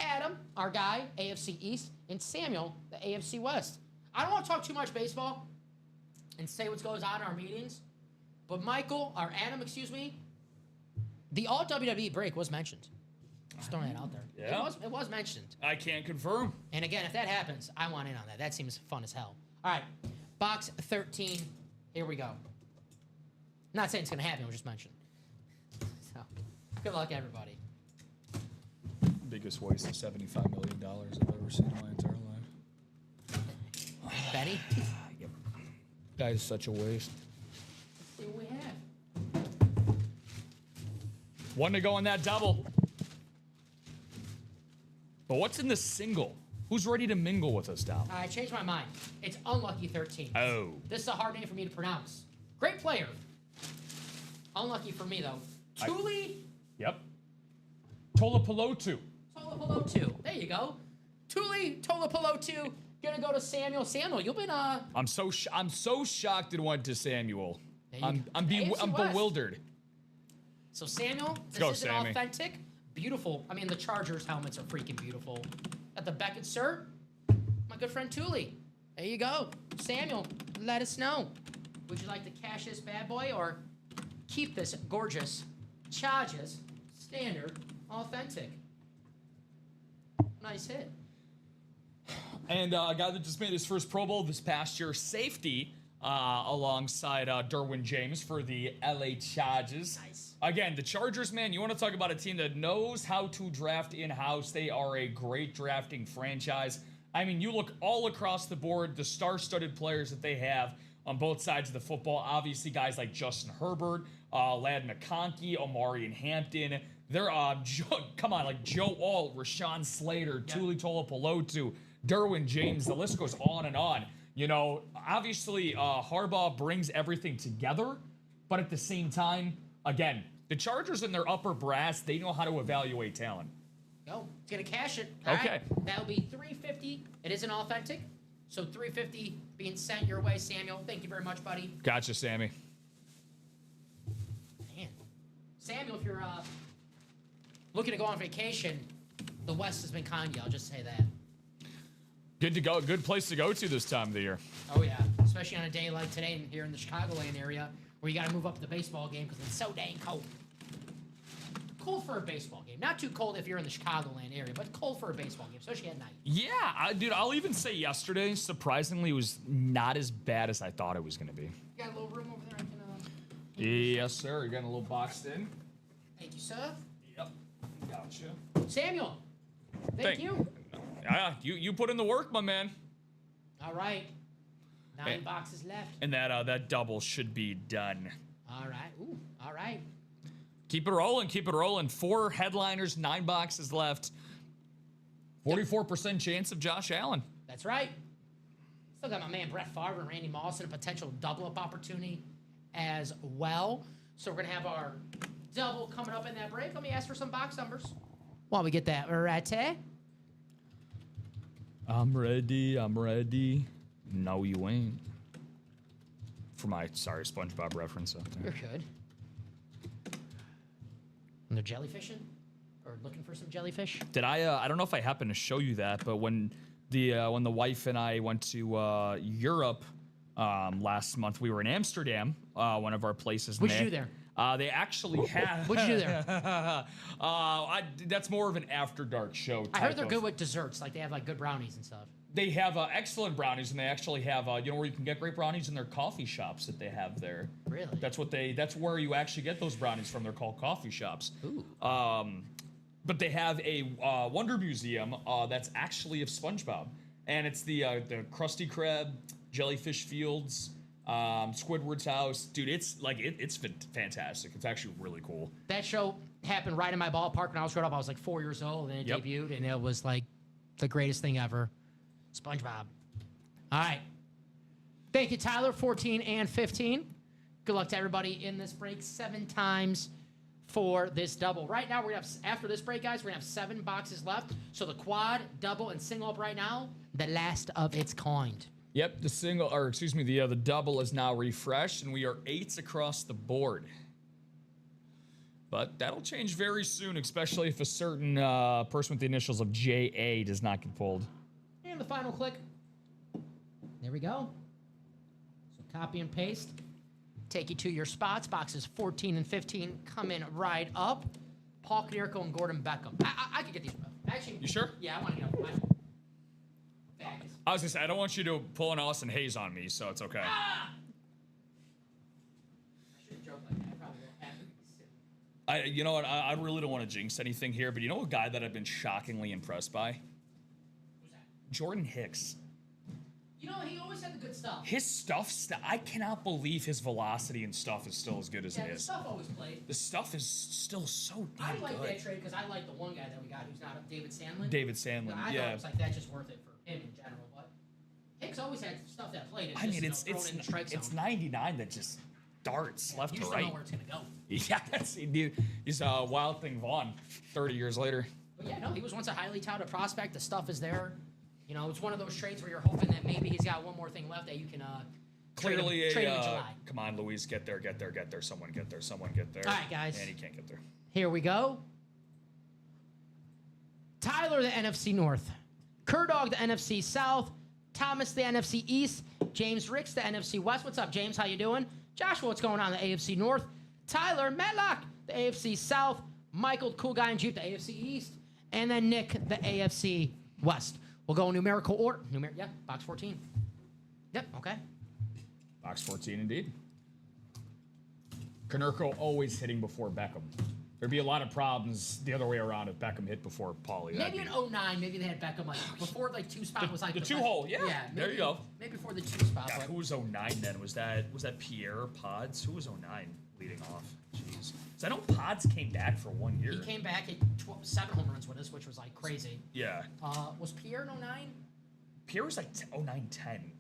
Adam, our guy, AFC East. And Samuel, the AFC West. I don't want to talk too much baseball and say what goes on in our meetings, but Adam, the all WWE break was mentioned. Just throwing that out there. Yeah. It was mentioned. I can't confirm. And again, if that happens, I want in on that. That seems fun as hell. All right, box 13. Here we go. Not saying it's going to happen. It was just mentioned. So, good luck, everybody. Biggest waste of $75 million I've ever seen in my entire life. Benny? Yep. That is such a waste. Let's see what we have. One to go on that double. But what's in the single? Who's ready to mingle with us now? I changed my mind. It's unlucky 13. Oh. This is a hard name for me to pronounce. Great player. Unlucky for me, though. Tuli Yep. Tolopolotu. Tolopolotu. There you go. Tuli Tolopolotu. Gonna go to Samuel. Samuel, you've been I'm so shocked it went to Samuel. There you I'm go. AFC West. bewildered. So Samuel, this go, is an Sammy. authentic, beautiful. I mean, the Chargers helmets are freaking beautiful. Got the Beckett, sir. My good friend Tuli. There you go. Samuel, let us know. Would you like to cash this bad boy or keep this gorgeous, charges, standard, authentic? Nice hit. And a guy that just made his first Pro Bowl this past year, safety, alongside Derwin James for the LA Chargers. Nice. Again, the Chargers, man, you want to talk about a team that knows how to draft in-house. They are a great drafting franchise. I mean, you look all across the board, the star-studded players that they have on both sides of the football. Obviously, guys like Justin Herbert, Ladd McConkey, Omarion Hampton. They're, like Joe Alt, Rashawn Slater, Tuli Tolopolotu, Derwin James. The list goes on and on. You know, obviously, Harbaugh brings everything together, but at the same time, again, the Chargers and their upper brass, they know how to evaluate talent. Go. It's going to cash it. All Okay. right. That'll be $350. It isn't authentic. So $350 being sent your way, Samuel. Thank you very much, buddy. Gotcha, Sammy. Man. Samuel, if you're looking to go on vacation, the West has been kind to you. I'll just say that. Good to go. Good place to go to this time of the year. Oh, yeah. Especially on a day like today here in the Chicagoland area where you got to move up to the baseball game because it's so dang cold. Cold for a baseball game. Not too cold if you're in the Chicagoland area, but cold for a baseball game, especially at night. Yeah, dude, I'll even say yesterday, surprisingly, was not as bad as I thought it was going to be. You got a little room over there I can... Yes, sir. You're getting a little boxed in. Thank you, sir. Yep. Gotcha. Samuel, thank you. Yeah, you put in the work, my man. All right. 9 boxes left. And that double should be done. All right. Ooh, all right. Keep it rolling. Keep it rolling. 4 headliners, 9 boxes left. 44% chance of Josh Allen. That's right. Still got my man Brett Favre and Randy Moss and a potential double-up opportunity as well. So we're going to have our double coming up in that break. Let me ask for some box numbers while we get that right. I'm ready. No, you ain't. For my, SpongeBob reference out there. You're good. And they're jellyfishing? Or looking for some jellyfish? Did I don't know if I happened to show you that, but when the wife and I went to Europe last month, we were in Amsterdam, one of our places. What'd you do there? They actually have. What'd you do there? That's more of an after dark show. I heard they're good with desserts. Like they have like good brownies and stuff. They have excellent brownies, and they actually have where you can get great brownies in their coffee shops that they have there. Really? That's where you actually get those brownies from. They're called coffee shops. Ooh. But they have a Wonder Museum that's actually of SpongeBob, and it's the Krusty Krab, Jellyfish Fields, Squidward's house. Dude, it's fantastic. It's actually really cool. That show happened right in my ballpark when I was growing up. I was like 4 years old, and it debuted, and it was like the greatest thing ever. SpongeBob. All right. Thank you, Tyler. 14 and 15. Good luck to everybody in this break. 7 times for this double. Right now, we're going to have, after this break, guys, we're going to have 7 boxes left. So the quad, double, and single up right now, the last of its kind. Yep, the double is now refreshed, and we are 8s across the board. But that'll change very soon, especially if a certain person with the initials of JA does not get pulled. And the final click. There we go. So copy and paste. Take you to your spots. Boxes 14 and 15 coming right up. Paul Konerko and Gordon Beckham. I could get these. Actually, you sure? Yeah, I want to get them. I was going to say, I don't want you to pull an Austin Hayes on me, so it's okay. Ah! I shouldn't joke like that. I probably won't have to. You know what? I really don't want to jinx anything here, but you know a guy that I've been shockingly impressed by? Who's that? Jordan Hicks. You know, he always had the good stuff. His stuff, I cannot believe his velocity and stuff is still as good as it The is. stuff always played. The stuff is still so damn I like good. that trade because I like the one guy that we got who's not David Sandlin. David Sandlin, I yeah. thought it was like that's just worth it for him in general. But Hicks always had stuff that played. I mean, it's 99 that just darts left to don't right. know where it's gonna go. Yeah, he's a Wild Thing Vaughn 30 years later. But yeah, no, he was once a highly touted prospect. The stuff is there. You know, it's one of those trades where you're hoping that maybe he's got one more thing left that you can Clearly trade him in July. Come on, Luis, get there. Someone get there. All right, guys. And he can't get there. Here we go. Tyler, the NFC North. Kerdog, the NFC South. Thomas, the NFC East. James Ricks, the NFC West. What's up, James? How you doing? Joshua, what's going on in the AFC North? Tyler, Matlock, the AFC South. Michael, cool guy in Jeep, the AFC East. And then Nick, the AFC West. We'll go in numerical order. Yeah, box 14. Yep, okay. Box 14, indeed. Konerko always hitting before Beckham. There'd be a lot of problems the other way around if Beckham hit before Paulie. Maybe in 09, maybe they had Beckham like before like 2 spot was like the 2-hole. Yeah, maybe, there you go. Maybe before the 2 spot. God, who was 09 then? Was that Pierre Pods? Who was 09 leading off? Jeez. So I know Pods came back for 1 year. He came back at 7 home runs with us, which was like crazy. Yeah. Was Pierre in 09? Pierre was like 09, 10.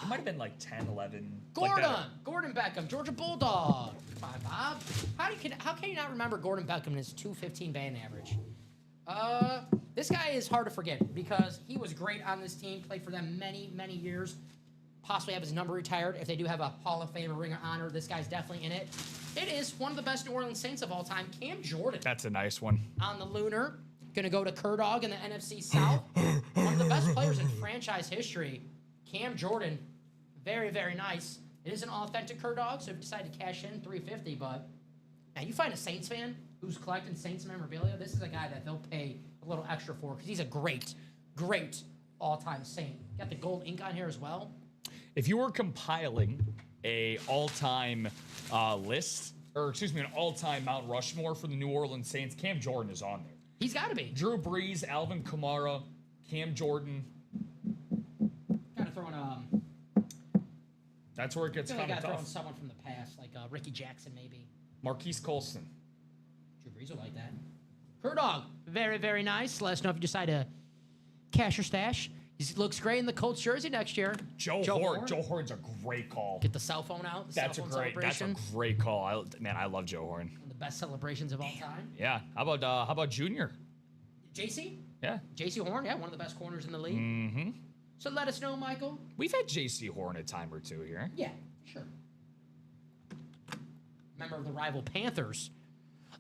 It might have been like 10, 11. Gordon! Like Gordon Beckham, Georgia Bulldog. Bye, Bob. How can you not remember Gordon Beckham and his .215 batting average? This guy is hard to forget because he was great on this team, played for them many, many years. Possibly have his number retired. If they do have a Hall of Fame or Ring of Honor, this guy's definitely in it. It is one of the best New Orleans Saints of all time, Cam Jordan. That's a nice one. On the Lunar. Gonna go to Kerdog in the NFC South. One of the best players in franchise history. Cam Jordan, very, very nice. It is an authentic Kerdog, so if you decide to cash in, $350. But now you find a Saints fan who's collecting Saints memorabilia, this is a guy that they'll pay a little extra for because he's a great, great all-time Saint. Got the gold ink on here as well. If you were compiling a all-time list, or excuse me, an all-time Mount Rushmore for the New Orleans Saints, Cam Jordan is on there. He's got to be. Drew Brees, Alvin Kamara, Cam Jordan. Gotta throw in That's where it gets kind of gotta throw in tough. someone from the past, like Ricky Jackson, maybe. Marquise Colston. These are like that. Her dog, very, very nice. Let us know if you decide to cash or stash. He looks great in the Colts jersey next year. Joe Horn. Joe Horn's a great call. Get the cell phone out. That's a great call. Man, I love Joe Horn. One of the best celebrations of all time. Yeah. How about Junior? JC? Yeah. JC Horn, yeah, one of the best corners in the league. Mm-hmm. So let us know, Michael. We've had JC Horn a time or two here. Yeah, sure. Member of the rival Panthers.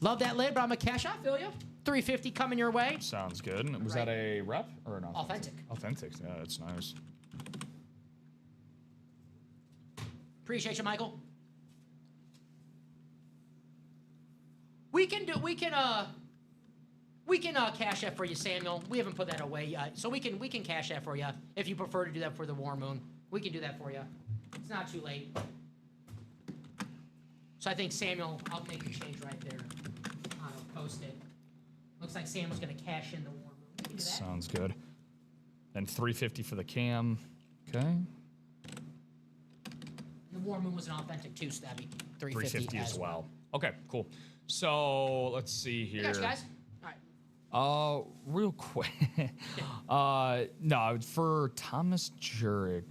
Love that lid, but I'm a cash out, feel you. $350 coming your way. Sounds good. Was that a rep or an authentic? Authentic. Yeah, that's nice. Appreciate you, Michael. We can cash that for you, Samuel. We haven't put that away yet, so we can cash that for you if you prefer to do that for the War Moon. We can do that for you. It's not too late. So I think Samuel, I'll make the change right there. I'll post it. Looks like Samuel's gonna cash in the War Moon. We can do that. Sounds good. And $350 for the cam. Okay. The War Moon was an authentic too, so that'd be $350 as well. Okay, cool. So let's see here. I got you guys. All right. Real quick. No, for Thomas Jurek,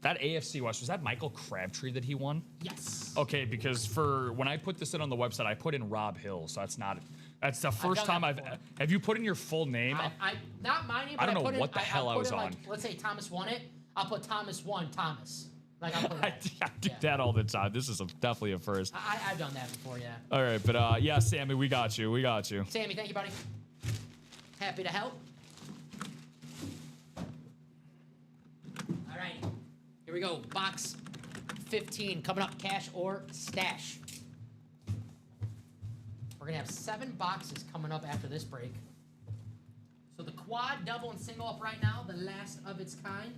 that AFC West, was that Michael Crabtree that he won? Yes. Okay, because for when I put this in on the website, I put in Rob Hill, so that's the first time have you put in your full name? Not my name, but I don't know what the hell I was on. Like, let's say Thomas won it. I'll put Thomas won Thomas. Like I'll put I do that all the time. This is definitely a first. I've done that before, yeah. All right, but yeah, Sammy, we got you. Sammy, thank you, buddy. Happy to help. All right, here we go. Box 15 coming up, cash or stash. We're gonna have 7 boxes coming up after this break. So the quad, double, and single up right now, the last of its kind.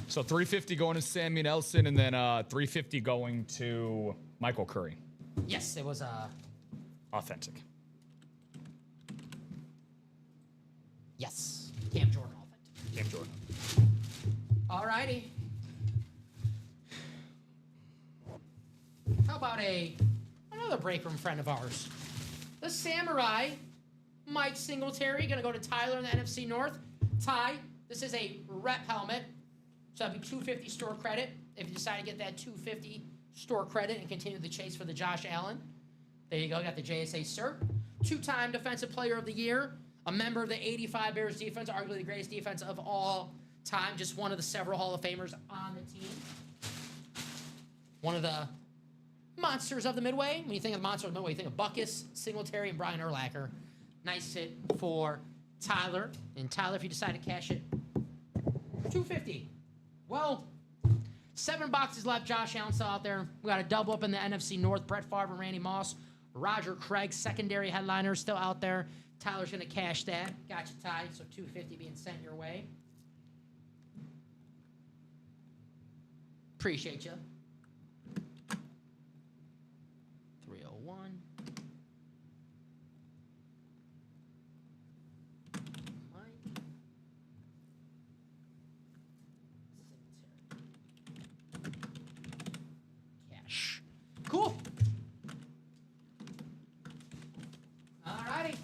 So $350 going to Sammy Nelson, and then $350 going to Michael Curry. Yes, it was Authentic. Yes, Cam Jordan authentic. Cam Jordan. All righty. How about another break room friend of ours? The Samurai, Mike Singletary, gonna go to Tyler in the NFC North. Ty, this is a rep helmet, so that'd be $250 store credit. If you decide to get that $250 store credit and continue the chase for the Josh Allen, there you go. Got the JSA cert. 2-time Defensive Player of the Year, a member of the '85 Bears defense, arguably the greatest defense of all time. Just one of the several Hall of Famers on the team. One of the monsters of the Midway. When you think of monsters of the Midway, you think of Buckus, Singletary, and Brian Urlacher. Nice hit for Tyler. And Tyler, if you decide to cash it, $250. Well, 7 boxes left. Josh Allen still out there. We got a double up in the NFC North. Brett Favre and Randy Moss. Roger Craig, secondary headliner, still out there. Tyler's going to cash that. Got you, Ty. So $250 being sent your way. Appreciate you. 301. Mike. Cash. Cool. Alrighty.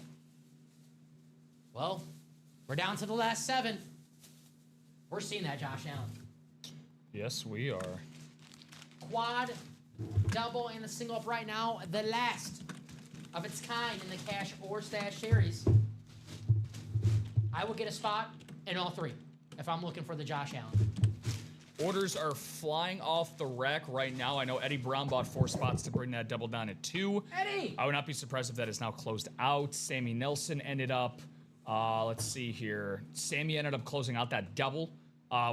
Well, we're down to the last 7. We're seeing that, Josh Allen. Yes, we are. Quad, double, and a single up right now. The last of its kind in the cash or stash series. I will get a spot in all 3 if I'm looking for the Josh Allen. Orders are flying off the rack right now. I know Eddie Brown bought 4 spots to bring that double down at 2. Eddie! I would not be surprised if that is now closed out. Sammy Nelson ended up, let's see here. Sammy ended up closing out that double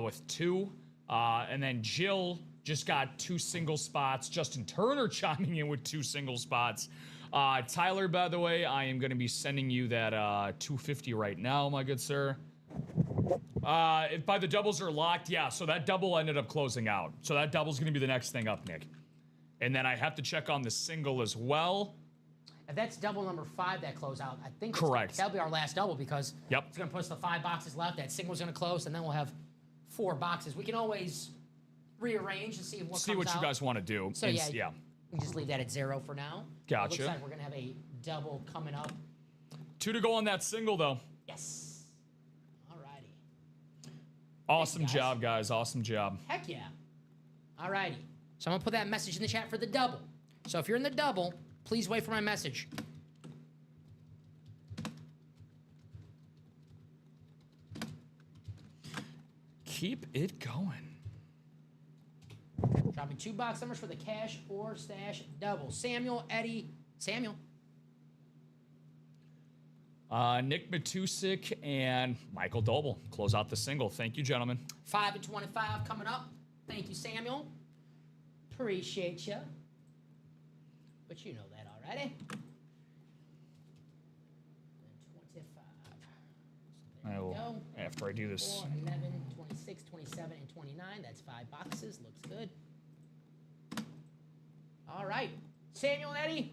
with 2. And then Jill just got 2 single spots. Justin Turner chiming in with 2 single spots. Tyler, by the way, I am going to be sending you that $250 right now, my good sir. If by the doubles are locked, yeah, so that double ended up closing out. So that double's going to be the next thing up, Nick. And then I have to check on the single as well. If that's double number 5 that close out, I think correct. That'll be our last double because yep. It's going to put us the 5 boxes left. That single's going to close, and then we'll have 4 boxes. We can always rearrange and see what comes out. See what you guys want to do. So, yeah. We just leave that at 0 for now. Gotcha. It looks like we're going to have a double coming up. 2 to go on that single, though. Yes. All righty. Awesome job, guys. Awesome job. Heck yeah. All righty. So I'm going to put that message in the chat for the double. So if you're in the double, please wait for my message. Keep it going. Dropping 2 box numbers for the cash or stash double. Samuel, Eddie, Samuel. Nick Matusik and Michael Doble close out the single. Thank you, gentlemen. 5 and 25 coming up. Thank you, Samuel. Appreciate you. But you know that already. And 25. So there we go. After I do this. 4, 11, 26, 27, and 29. That's 5 boxes. Looks good. All right. Samuel and Eddie.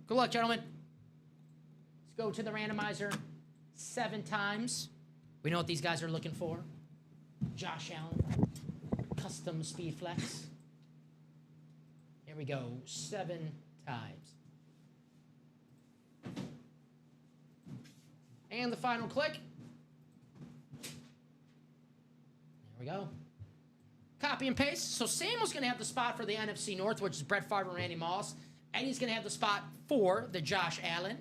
Good luck, gentlemen. Let's go to the randomizer 7 times. We know what these guys are looking for. Josh Allen. Custom Speed Flex. Here we go. 7 times. And the final click. There we go. Copy and paste. So Samuel's going to have the spot for the NFC North, which is Brett Favre and Randy Moss. And he's going to have the spot for the Josh Allen.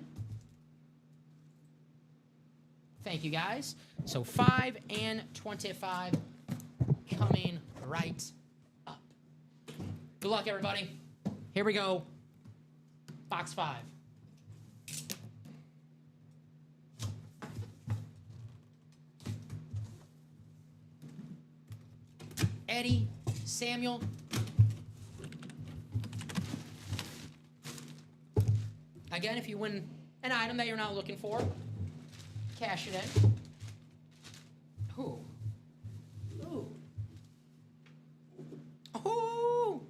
Thank you, guys. So 5 and 25 coming right up. Good luck, everybody. Here we go. Box 5. Eddie, Samuel. Again, if you win an item that you're not looking for, cash it in. Ooh. Ooh. Ooh.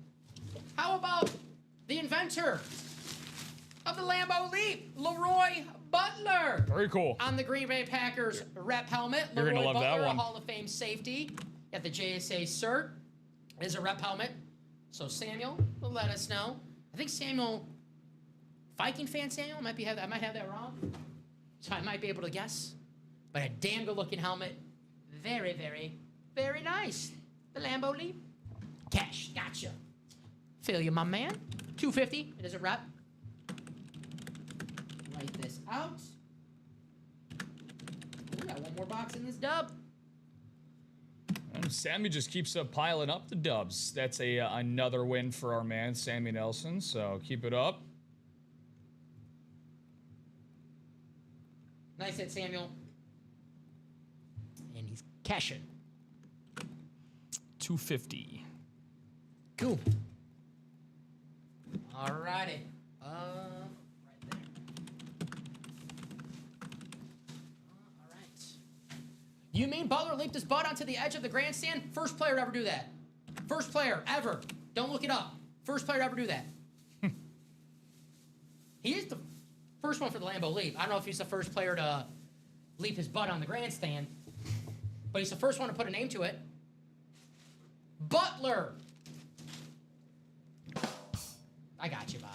How about the inventor of the Lambeau Leap, Leroy Butler? Very cool. On the Green Bay Packers rep helmet. You're Leroy gonna love Butler, that one. a Hall of Fame safety. Got the JSA cert. It is a rep helmet. So Samuel will let us know. I think Samuel, Viking fan Samuel, I might have that wrong. So I might be able to guess. But a damn good looking helmet. Very, very, very nice. The Lambeau Leap. Cash. Gotcha. Feel you, my man. $250. It is a rep. Write this out. We got one more box in this dub. And Sammy just keeps piling up the dubs. That's another win for our man, Sammy Nelson. So keep it up. Nice hit, Samuel. And he's cashing. $250. Cool. All righty. Right there. All right. You mean Butler leaped his butt onto the edge of the grandstand? First player to ever do that. First player ever. Don't look it up. First player to ever do that. He is the first one for the Lambeau Leap. I don't know if he's the first player to leap his butt on the grandstand, but he's the first one to put a name to it. Butler. I got you, Bob.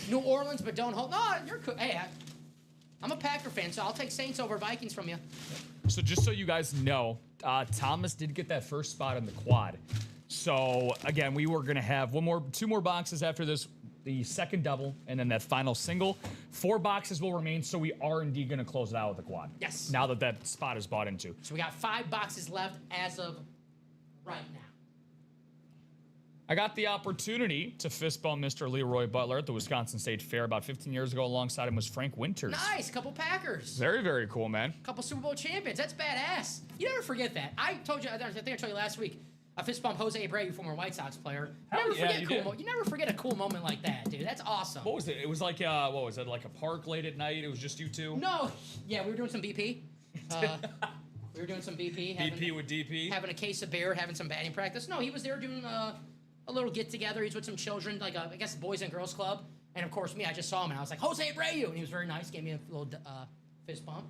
New Orleans, but don't hold. No, you're cool. Hey, I'm a Packer fan, so I'll take Saints over Vikings from you. So just so you guys know, Thomas did get that first spot in the quad. So again, we were gonna have two more boxes after this, the second double, and then that final single. 4 boxes will remain, so we are indeed gonna close it out with the quad. Yes. Now that spot is bought into. So we got 5 boxes left as of right now. I got the opportunity to fist bump Mr. Leroy Butler at the Wisconsin State Fair about 15 years ago. Alongside him was Frank Winters. Nice, couple Packers. Very, very cool, man. Couple Super Bowl champions. That's badass. You never forget that. I told you, I think I told you last week, I fist bumped Jose Brady, former White Sox player. You never forget a cool moment like that, dude. That's awesome. What was it? It was like, what was it, like a park late at night? It was just you two? No. Yeah, we were doing some BP. We were doing some BP. BP with DP? Having a case of beer, having some batting practice. No, he was there doing a little get-together. He's with some children, like, I guess, Boys and Girls Club. And, of course, me, I just saw him, and I was like, Jose Abreu! And he was very nice, gave me a little fist bump.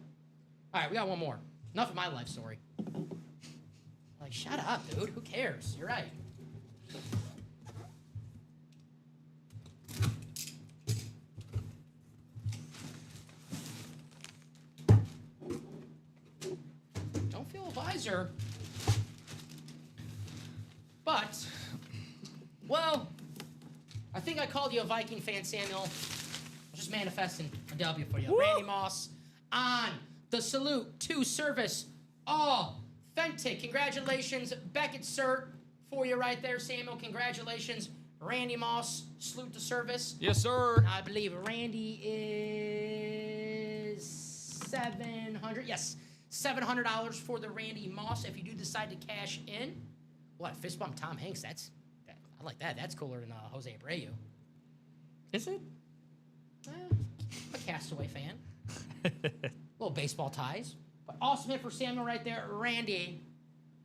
All right, we got one more. Enough of my life story. Like, shut up, dude. Who cares? You're right. visor. But, well, I think I called you a Viking fan, Samuel. I'm just manifesting a W for you. Woo! Randy Moss on the salute to service. Authentic. Congratulations, Beckett Cert, for you right there, Samuel. Congratulations, Randy Moss. Salute to service. Yes, sir. I believe Randy is 700. Yes, $700 for the Randy Moss. If you do decide to cash in, what, fist bump Tom Hanks? I like that. That's cooler than Jose Abreu. Is it? I'm a Castaway fan. Little baseball ties. But awesome hit for Samuel right there. Randy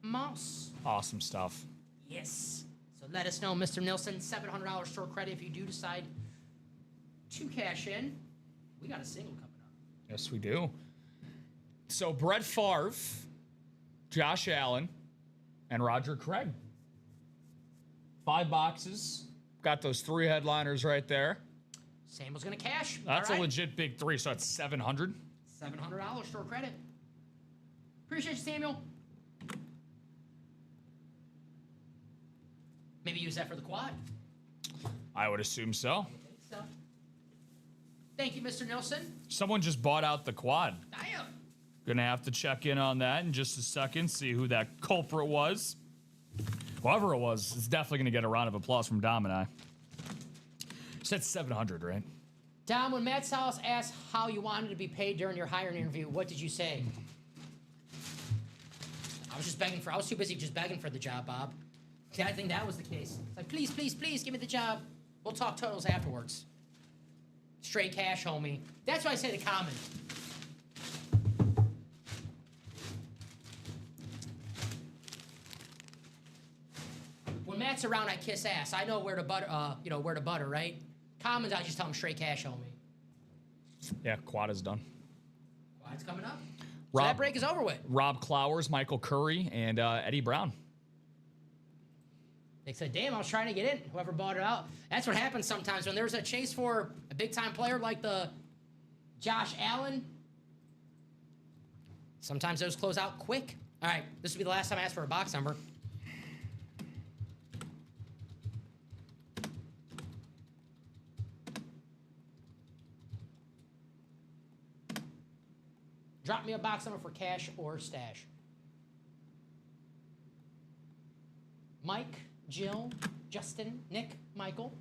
Moss. Awesome stuff. Yes. So let us know, Mr. Nilsson. $700 store credit if you do decide to cash in. We got a single coming up. Yes, we do. So Brett Favre, Josh Allen, and Roger Craig. 5 boxes. Got those 3 headliners right there. Samuel's going to cash. That's a legit big 3, so that's $700. $700 store credit. Appreciate you, Samuel. Maybe use that for the quad. I would assume so. Thank you, Mr. Nilsson. Someone just bought out the quad. Damn. Gonna have to check in on that in just a second, see who that culprit was. Whoever it was, is definitely gonna get a round of applause from Dom and I. Said 700, right? Dom, when Matt Salas asked how you wanted to be paid during your hiring interview, what did you say? I was too busy just begging for the job, Bob. I think that was the case. It's like, please, please, please, give me the job. We'll talk totals afterwards. Straight cash, homie. That's why I say the common. When Matt's around, I kiss ass. I know where to butter, where to butter, right? Commons, I just tell him straight cash, homie. Yeah, quad is done. Quad's coming up. So that break is over with. Rob Clowers, Michael Curry, and Eddie Brown. They said, damn, I was trying to get in. Whoever bought it out. That's what happens sometimes when there's a chase for a big-time player like the Josh Allen. Sometimes those close out quick. All right, this will be the last time I ask for a box number. Drop me a box number for cash or stash. Mike, Jill, Justin, Nick, Michael.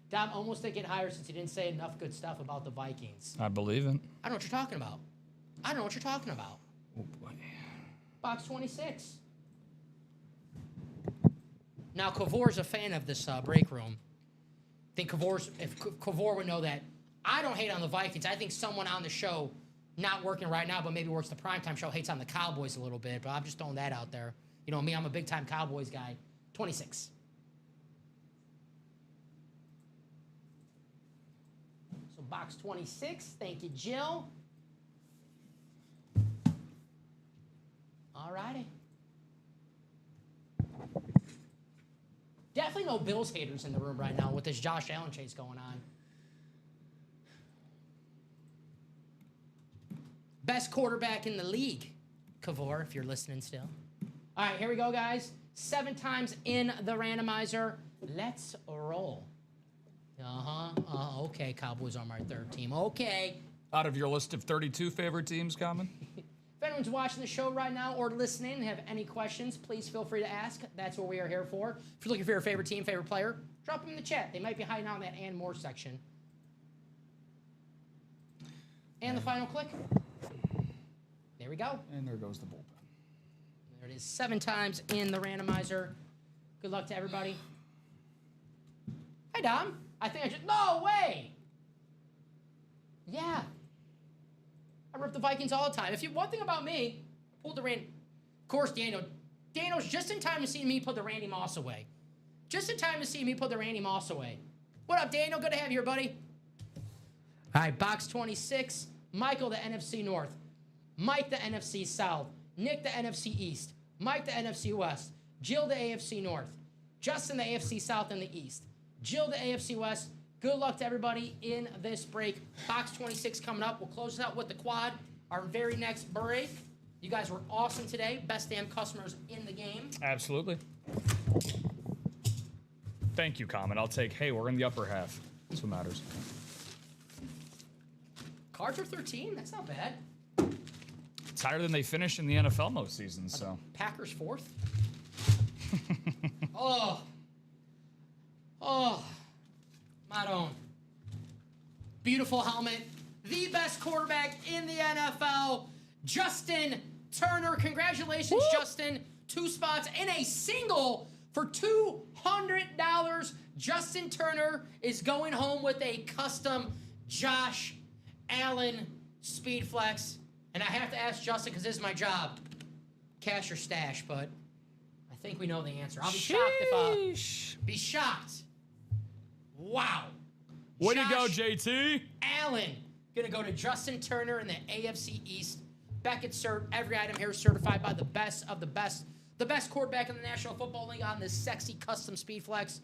Dom almost didn't get hired since he didn't say enough good stuff about the Vikings. I believe it. I don't know what you're talking about. Oh, boy. Box 26. Now, Kavor's a fan of this break room. I think if Kavor would know that, I don't hate on the Vikings. I think someone on the show, not working right now, but maybe works the primetime show, hates on the Cowboys a little bit, but I'm just throwing that out there. You know me, I'm a big-time Cowboys guy. 26. So box 26. Thank you, Jill. All righty. Definitely no Bills haters in the room right now with this Josh Allen chase going on. Best quarterback in the league, Kavor, if you're listening still. All right, here we go, guys. 7 times in the randomizer. Let's roll. Okay, Cowboys are my 3rd team. Okay. Out of your list of 32 favorite teams, Common? If anyone's watching the show right now or listening and have any questions, please feel free to ask. That's what we are here for. If you're looking for your favorite team, favorite player, drop them in the chat. They might be hiding out in that and more section. And the final click. There we go. And there goes the bullpen. There it is. 7 times in the randomizer. Good luck to everybody. Hi, Dom. No way! Yeah. I rip the Vikings all the time. One thing about me, I pulled the Randy. Of course, Daniel's just in time to see me put the Randy Moss away. Just in time to see me put the Randy Moss away. What up, Daniel? Good to have you here, buddy. All right, box 26. Michael, the NFC North. Mike, the NFC South. Nick, the NFC East. Mike, the NFC West. Jill, the AFC North. Justin, the AFC South and the East. Jill, the AFC West. Good luck to everybody in this break. Box 26 coming up. We'll close it out with the quad. Our very next break. You guys were awesome today. Best damn customers in the game. Absolutely. Thank you, comment. I'll take, hey, we're in the upper half. That's what matters. Cards are 13. That's not bad. It's higher than they finish in the NFL most seasons, so. Packers 4th. Oh, my own. Beautiful helmet. The best quarterback in the NFL, Justin Turner. Congratulations, Woo! Justin. 2 spots in a single for $200. Justin Turner is going home with a custom Josh Allen Speed Flex. And I have to ask Justin, because this is my job, cash or stash, but I think we know the answer. I'll be shocked if be shocked. Wow. Way to go, JT. Allen gonna go to Justin Turner in the AFC East. Beckett cert. Every item here is certified by the best of the best. The best quarterback in the National Football League on this sexy custom Speed Flex.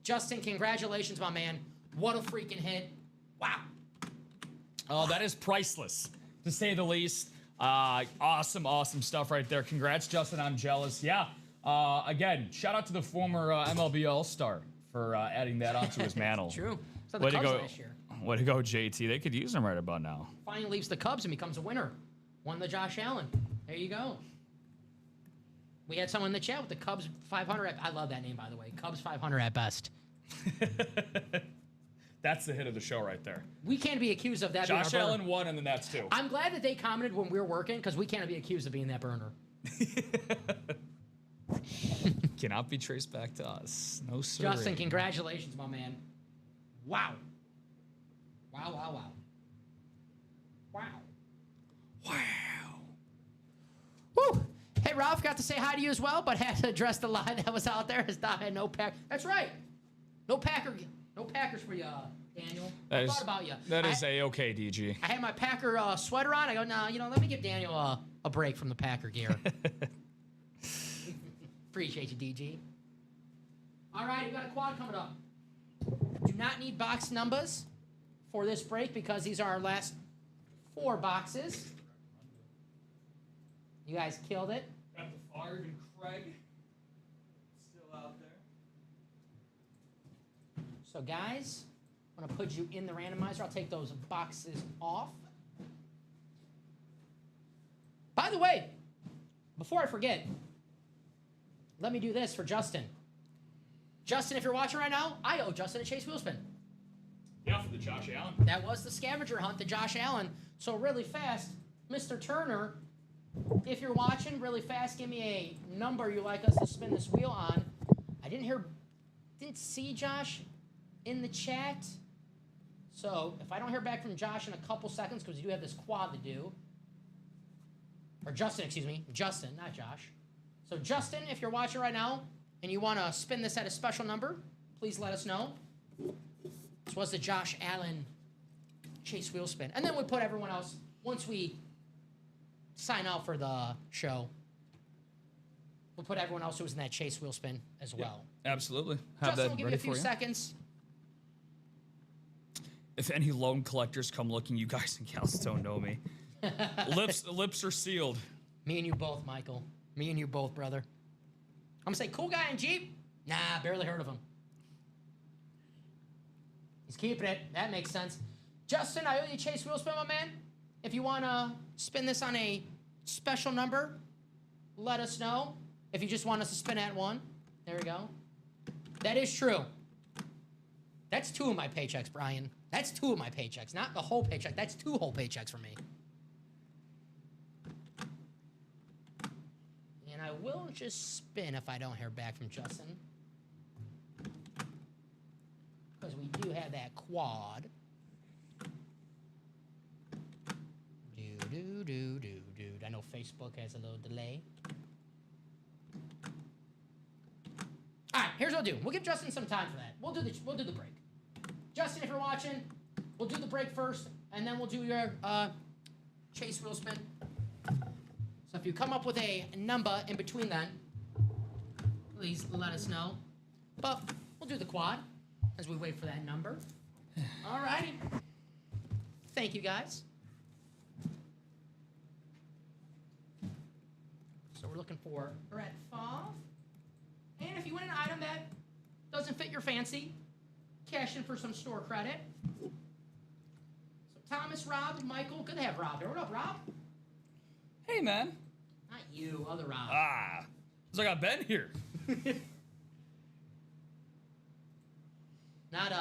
Justin, congratulations, my man. What a freaking hit. Wow. Oh, that is priceless, to say the least. Awesome stuff right there. Congrats, Justin. I'm jealous. Yeah. Again, shout out to the former MLB All-Star for adding that onto his mantle. True. So the Way to Cubs go. last year. Way to go, JT. They could use him right about now. Finally leaves the Cubs and becomes a winner. Won the Josh Allen. There you go. We had someone in the chat with the Cubs 500. I love that name, by the way. Cubs 500 at best. That's the hit of the show right there. We can't be accused of that. Josh being our Allen burner. won, and then that's 2. I'm glad that they commented when we were working, because we can't be accused of being that burner. Cannot be traced back to us. No, sir. Justin, congratulations, my man. Wow. Wow. Woo! Hey, Ralph, got to say hi to you as well, but had to address the lie that was out there. His dad had no pack. That's right. No Packers for you, Daniel. I thought about you. That is A-okay, DG. I had my Packer sweater on. I go, no, let me give Daniel a break from the Packer gear. Appreciate you, DG. All right, we've got a quad coming up. Do not need box numbers for this break because these are our last 4 boxes. You guys killed it. Got the Favre and Craig still out there. So, guys, I'm going to put you in the randomizer. I'll take those boxes off. By the way, before I forget, let me do this for Justin. Justin, if you're watching right now, I owe Justin a Chase Wheelspin. Yeah, for the Josh Allen. That was the scavenger hunt, the Josh Allen. So really fast, Mr. Turner, if you're watching, really fast, give me a number you like us to spin this wheel on. I didn't see Josh in the chat. So if I don't hear back from Josh in a couple seconds, because we do have this quad to do, or Justin, excuse me, Justin, not Josh. So Justin, if you're watching right now and you want to spin this at a special number, please let us know. This was the Josh Allen Chase Wheel Spin. And then we put everyone else, once we sign out for the show, we'll put everyone else who was in that Chase Wheel Spin as well. Yeah, absolutely. Have Justin that will give ready you a few for you. seconds. If any loan collectors come looking, you guys and gals don't know me. lips are sealed. Me and you both, Michael. Me and you both, brother. I'm going to say, cool guy in Jeep? Nah, barely heard of him. He's keeping it. That makes sense. Justin, I owe you Chase Wheel Spin, my man. If you want to spin this on a special number, let us know. If you just want us to spin at 1, there we go. That is true. That's 2 of my paychecks, Brian. That's 2 of my paychecks, not the whole paycheck. That's 2 whole paychecks for me. And I will just spin if I don't hear back from Justin. Because we do have that quad. I know Facebook has a little delay. All right, here's what we'll do. We'll give Justin some time for that. We'll do the break. Justin, if you're watching, we'll do the break first, and then we'll do your Chase Wheel Spin. So if you come up with a number in between then, please let us know. But we'll do the quad as we wait for that number. All righty. Thank you, guys. So we're looking for Brett Favre. And if you win an item that doesn't fit your fancy, cash in for some store credit. So Thomas, Rob, Michael. Good to have Rob here. What up, Rob? Hey, man. Not you, other Rob. Looks like I've been here. Not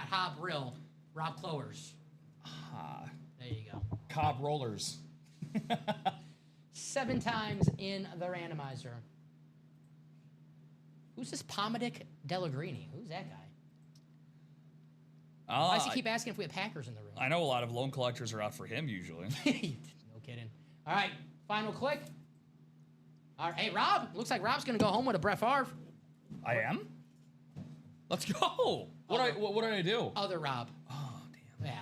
Hob Rill, Rob Clowers. There you go. Cobb Rollers. 7 times in the randomizer. Who's this Pomadic Delagrini? Who's that guy? Why does he keep asking if we have Packers in the room? I know a lot of loan collectors are out for him usually. No kidding. All right, final click. All right, hey, Rob. Looks like Rob's going to go home with a Brett Favre. I am? Let's go. What did I do? Other Rob. Oh, damn. Yeah.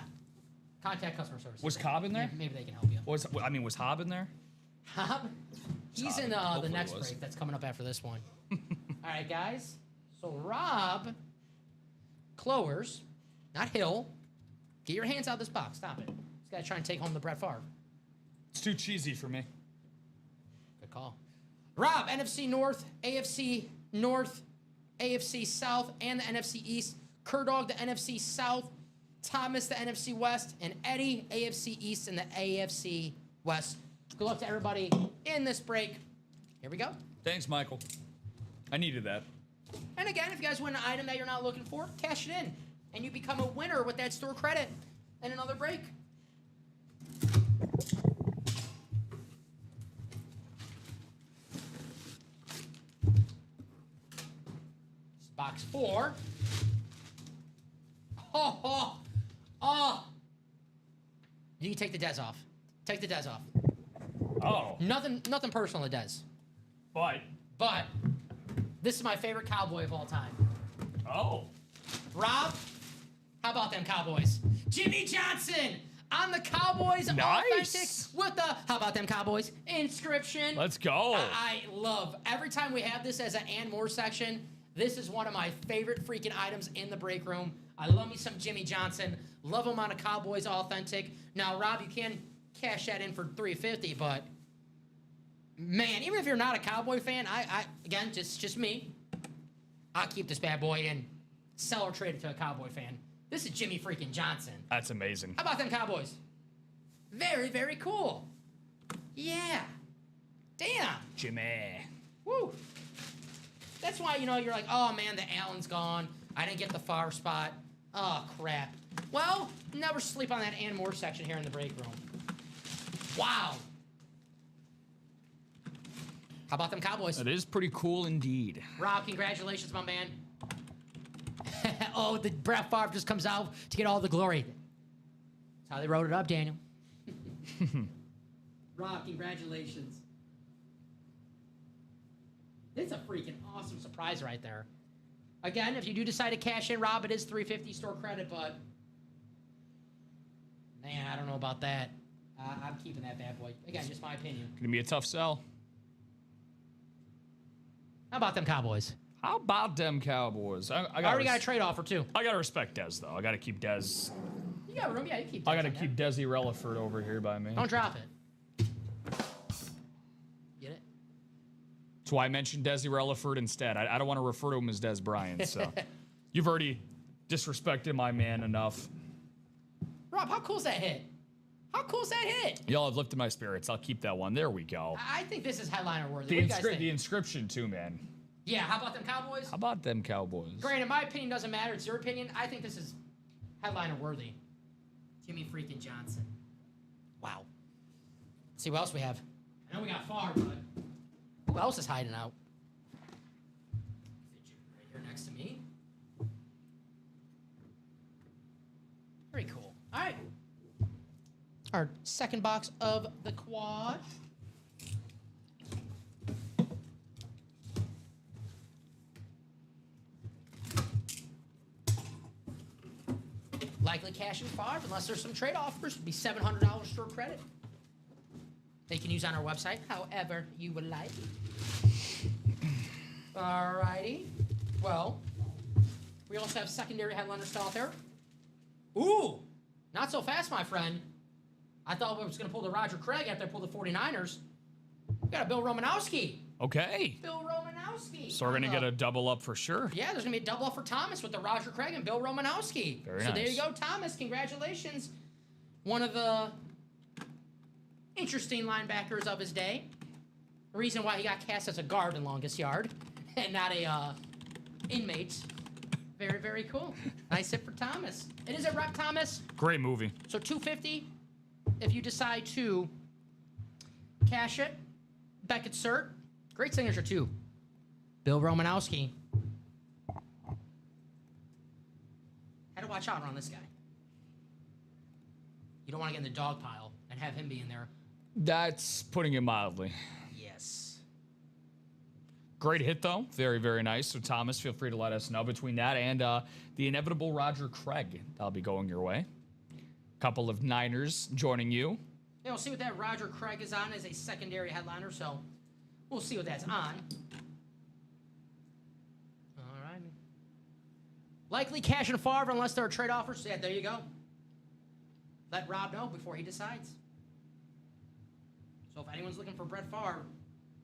Contact customer service. Was Cobb in there? Maybe they can help you. Was Hobb in there? Hob? He's in the Hopefully next it was. break that's coming up after this one. All right, guys. So Rob Clowers, not Hill. Get your hands out of this box. Stop it. This guy trying to take home the Brett Favre. It's too cheesy for me. Good call. Rob, NFC North, AFC North, AFC South, and the NFC East. Kerdog, the NFC South. Thomas, the NFC West. And Eddie, AFC East, and the AFC West. Good luck to everybody in this break. Here we go. Thanks, Michael. I needed that. And again, if you guys win an item that you're not looking for, cash it in. And you become a winner with that store credit and another break. Box 4. Oh. You can take the Dez off. Take the Dez off. Oh. Nothing personal to Dez. But this is my favorite Cowboy of all time. Oh. Rob, how about them Cowboys? Jimmy Johnson on the Cowboys Nice. Authentic with the how about them Cowboys inscription. Let's go. I love every time we have this as an and more section. This is one of my favorite freaking items in the break room. I love me some Jimmy Johnson. Love him on a Cowboys Authentic. Now, Rob, you can cash that in for $350, but man, even if you're not a Cowboy fan, I again, just me. I'll keep this bad boy and sell or trade it to a Cowboy fan. This is Jimmy freaking Johnson. That's amazing. How about them Cowboys? Very, very cool. Yeah. Damn. Jimmy. Woo. That's why, you're like, oh, man, the Allen's gone. I didn't get the far spot. Oh, crap. Well, never sleep on that and more section here in the break room. Wow. How about them Cowboys? That is pretty cool indeed. Rob, congratulations, my man. Oh, the Brett Favre just comes out to get all the glory. That's how they wrote it up, Daniel. Rob, congratulations. It's a freaking awesome surprise right there. Again, if you do decide to cash in, Rob, it is $350 store credit, but man, I don't know about that. I'm keeping that bad boy. Again, just my opinion. Gonna be a tough sell. How about them Cowboys? How about them Cowboys? I already got a trade offer too. I gotta respect Dez though. I gotta keep Dez. You got room, yeah. You keep. I gotta keep Desi Relaford over here by me. Don't drop it. Get it? That's why I mentioned Desi Relaford instead. I don't want to refer to him as Des Bryant. So you've already disrespected my man enough. Rob, how cool is that hit? How cool is that hit? Y'all have lifted my spirits. I'll keep that one. There we go. I think this is headliner worthy. What do you guys think? The inscription too, man. Yeah, how about them Cowboys? How about them Cowboys? Granted, my opinion doesn't matter. It's your opinion. I think this is headliner worthy. Jimmy freaking Johnson. Wow. Let's see what else we have. I know we got Favre, but who else is hiding out? Right here next to me. Very cool. All right. Our second box of the quad. Likely cash in Favre, unless there's some trade offers. It'd be $700 store credit. They can use on our website however you would like. Alrighty. Well, we also have secondary headliner style out there. Ooh, not so fast, my friend. I thought we was going to pull the Roger Craig after I pulled the 49ers. We got a Bill Romanowski. Okay. Bill Romanowski. So we're going to get a double up for sure. Yeah, there's going to be a double up for Thomas with the Roger Craig and Bill Romanowski. Very so nice. there you go, Thomas. Congratulations. One of the interesting linebackers of his day. The reason why he got cast as a guard in longest yard and not a inmate. Very, very cool. Nice hit for Thomas. It is a rep, Thomas. Great movie. So $250 if you decide to cash it. Beckett Cert. Great signature, too. Bill Romanowski. Had to watch out around this guy. You don't want to get in the dog pile and have him be in there. That's putting it mildly. Yes. Great hit, though. Very, very nice. So, Thomas, feel free to let us know between that and the inevitable Roger Craig. That'll be going your way. Couple of Niners joining you. Yeah, we'll see what that Roger Craig is on as a secondary headliner, so we'll see what that's on. All right. Likely cash and Favre unless there are trade offers. Yeah, there you go. Let Rob know before he decides. So if anyone's looking for Brett Favre,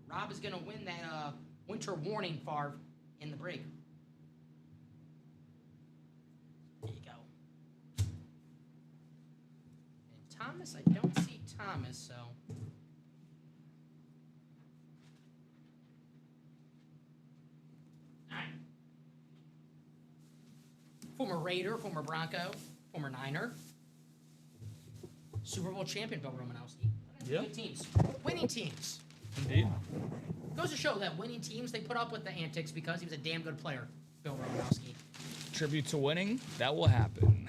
Rob is going to win that winter warning Favre in the break. There you go. And Thomas, I don't see Thomas, so. All right. Former Raider, former Bronco, former Niner. Super Bowl champion Bill Romanowski. Yeah. Good teams. Winning teams. Indeed. Goes to show that winning teams, they put up with the antics because he was a damn good player, Bill Romanowski. Tribute to winning, that will happen.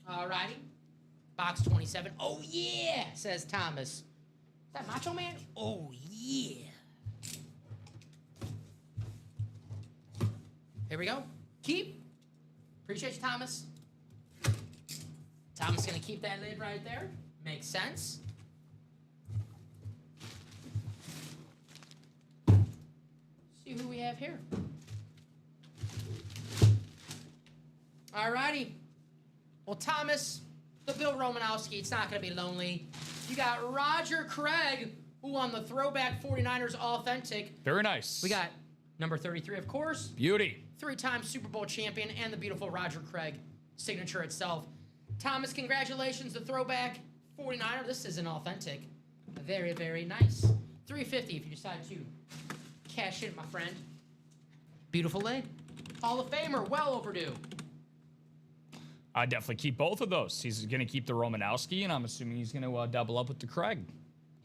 Alrighty. Box 27. Oh, yeah, says Thomas. Is that Macho Man? Oh, yeah. Here we go. Keep. Appreciate you, Thomas. Thomas going to keep that lid right there. Makes sense. See who we have here. Alrighty. Well, Thomas, the Bill Romanowski, it's not going to be lonely. You got Roger Craig, who on the throwback 49ers Authentic. Very nice. We got number 33, of course. Beauty. Three-time Super Bowl champion and the beautiful Roger Craig signature itself. Thomas, congratulations, the throwback 49er. This is an authentic. Very, very nice. $350 if you decide to cash in, my friend. Beautiful leg. Hall of Famer, well overdue. I definitely keep both of those. He's going to keep the Romanowski, and I'm assuming he's going to double up with the Craig.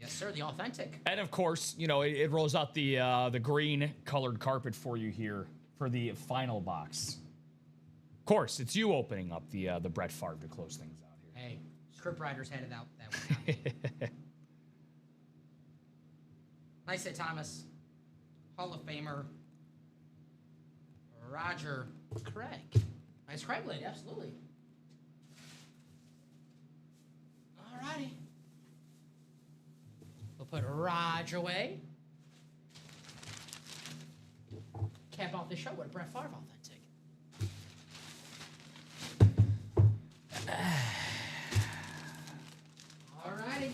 Yes, sir, the authentic. And, of course, you know, it rolls out the green-colored carpet for you here for the final box. Of course, it's you opening up the Brett Favre to close things out here. Hey, script writers had it out that way. Nice hit, Thomas. Hall of Famer Roger Craig. Nice Craig lady, absolutely. Alrighty. We'll put Roger away. Cap off the show with a Brett Favre authentic. Alrighty.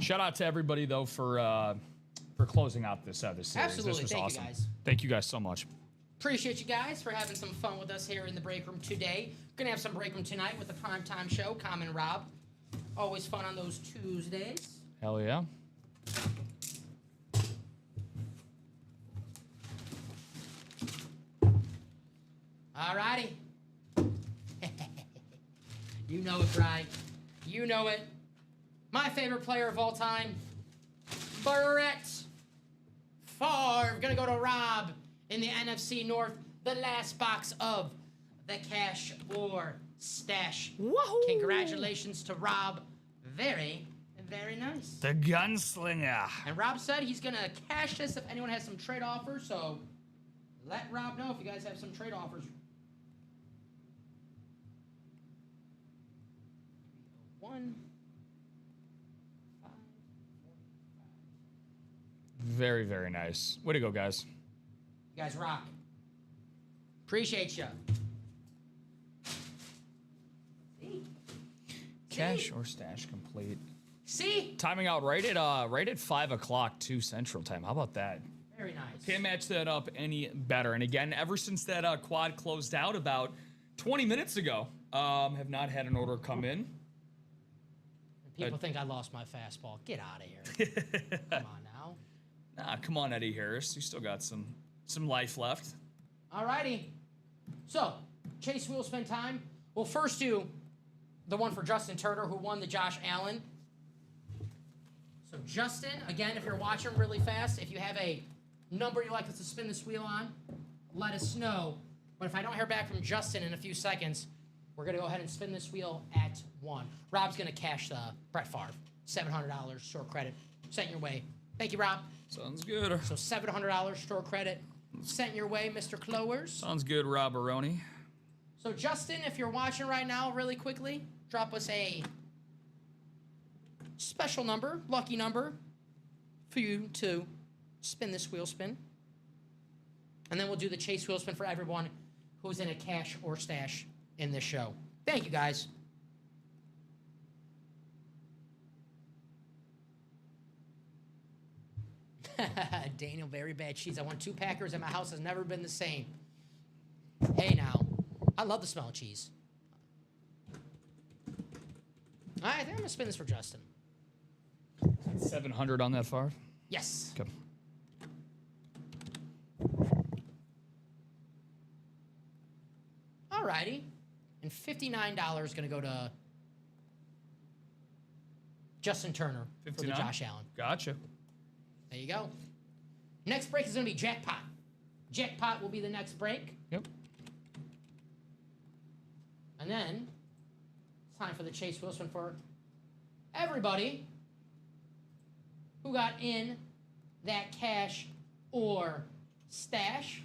Shout out to everybody, though, for closing out this series. Absolutely. This was Thank awesome. you, guys. Thank you guys so much. Appreciate you guys for having some fun with us here in the break room today. Gonna have some break room tonight with the primetime show, Common Rob. Always fun on those Tuesdays. Hell yeah. Alrighty. You know it, Bri. You know it. My favorite player of all time, Brett Favre. Gonna go to Rob in the NFC North. The last box of the Cash or Stash. Wahoo! Congratulations to Rob. Very, Very nice. The gunslinger. And Rob said he's going to cash this if anyone has some trade offers. So let Rob know if you guys have some trade offers. 1, 5, 4, 5. Very, very nice. Way to go, guys. You guys rock. Appreciate you. Cash or stash complete. See? Timing out right at 5 o'clock 2 Central Time. How about that? Very nice. Can't match that up any better. And again, ever since that quad closed out about 20 minutes ago, have not had an order come in. People think I lost my fastball. Get out of here. Come on now. Nah, come on, Eddie Harris. You still got some life left. Alrighty. So, Chase wheel spin time. We'll first do the one for Justin Turner, who won the Josh Allen. So, Justin, again, if you're watching really fast, if you have a number you'd like us to spin this wheel on, let us know. But if I don't hear back from Justin in a few seconds, we're going to go ahead and spin this wheel at 1. Rob's going to cash the Brett Favre. $700 store credit sent your way. Thank you, Rob. Sounds good. So $700 store credit sent your way, Mr. Clowers. Sounds good, Rob Baroni. So Justin, if you're watching right now, really quickly, drop us a special number, lucky number, for you to spin this wheel spin. And then we'll do the Chase wheel spin for everyone who's in a cash or stash in this show. Thank you, guys. Daniel, very bad cheese. I won 2 Packers and my house has never been the same. Hey, now. I love the smell of cheese. All right, I think I'm going to spin this for Justin. 700 on that far? Yes. Okay. All righty. And $59 is going to go to Justin Turner 59? for the Josh Allen. Gotcha. There you go. Next break is going to be Jackpot. Jackpot will be the next break. Yep. And then it's time for the Chase Wilson for everybody who got in that cash or stash.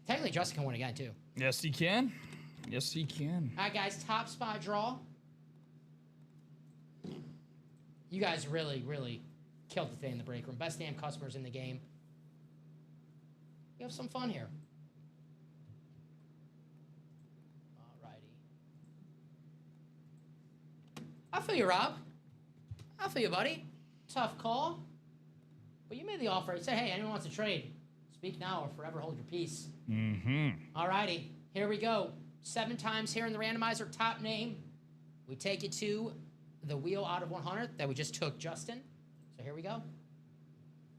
Technically, Justin can win again, too. Yes, he can. Yes, he can. All right, guys, top spot draw. You guys really, really killed it today in the break room. Best damn customers in the game. We have some fun here. Alrighty. I feel you, Rob. I feel you, buddy. Tough call. But you made the offer. You said, hey, anyone wants to trade, speak now or forever hold your peace. Mm-hmm. Alrighty. Here we go. 7 times here in the randomizer. Top name. We take it to the wheel out of 100 that we just took, Justin. So here we go.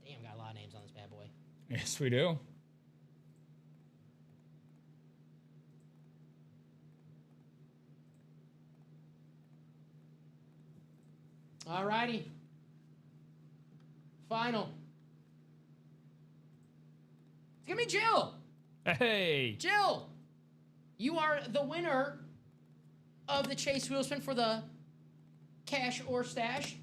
Damn, got a lot of names on this bad boy. Yes, we do. Alrighty. Final. It's gonna be Jill. Hey. Jill, you are the winner of the Chase wheel spin for the cash or stash.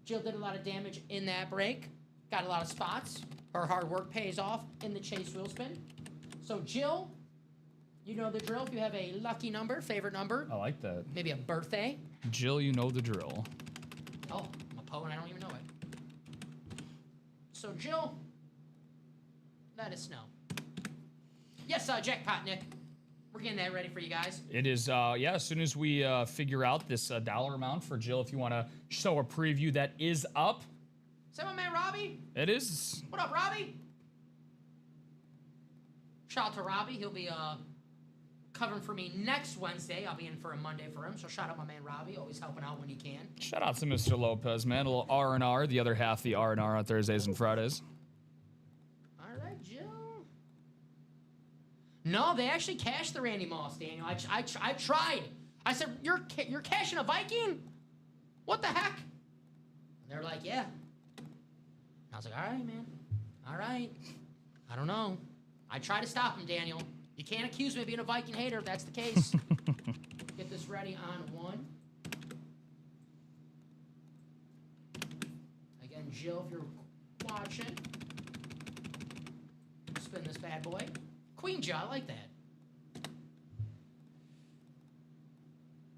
Jill did a lot of damage in that break. Got a lot of spots. Her hard work pays off in the Chase wheel spin. So Jill, you know the drill. If you have a lucky number, favorite number, I like that. maybe a birthday. Jill, you know the drill. Oh, I'm a poet. I don't even know it. So Jill, let us know. Yes, jackpot, Nick. We're getting that ready for you guys. It is, yeah, as soon as we figure out this dollar amount for Jill, if you want to show a preview that is up. Is that my man, Robbie? It is. What up, Robbie? Shout out to Robbie. He'll be covering for me next Wednesday. I'll be in for a Monday for him. So shout out my man, Robbie. Always helping out when he can. Shout out to Mr. Lopez, man. A little R&R, the other half the R&R on Thursdays and Fridays. All right, Jill. No, they actually cashed the Randy Moss, Daniel. I tried. I said, you're cashing a Viking? What the heck? And they're like, yeah. I was like, all right, man. All right. I don't know. I try to stop him, Daniel. You can't accuse me of being a Viking hater if that's the case. Get this ready on 1. Jill, if you're watching. Spin this bad boy. Queen Jill, I like that.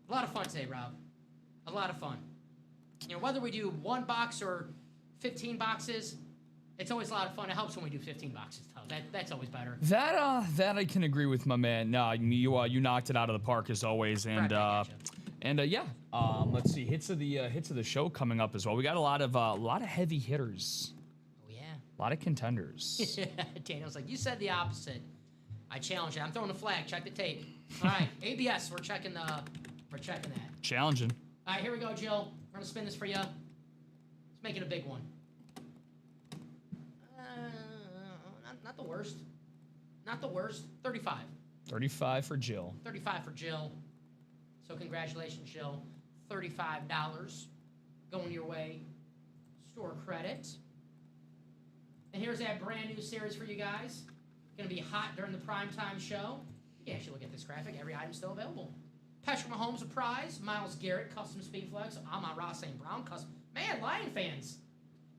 A lot of fun today, Rob. A lot of fun. You know, whether we do 1 box or 15 boxes, it's always a lot of fun. It helps when we do 15 boxes, though. That's always better. That I can agree with, my man. No, you knocked it out of the park as always, and yeah. Let's see, hits of the show coming up as well. We got a lot of heavy hitters. Oh yeah. A lot of contenders. Daniel's like, you said the opposite. I challenge it. I'm throwing a flag. Check the tape. All right, ABS. We're checking that. Challenging. All right, here we go, Jill. We're gonna spin this for you. Let's make it a big one. Not the worst. Not the worst. 35. 35 for Jill. 35 for Jill. So congratulations, Jill. $35 going your way. Store credit. And here's that brand new series for you guys. Gonna be hot during the primetime show. You can actually look at this graphic. Every item's still available. Patrick Mahomes a prize. Miles Garrett custom speed flex. Amon-Ra St. Brown custom. Man, Lion fans.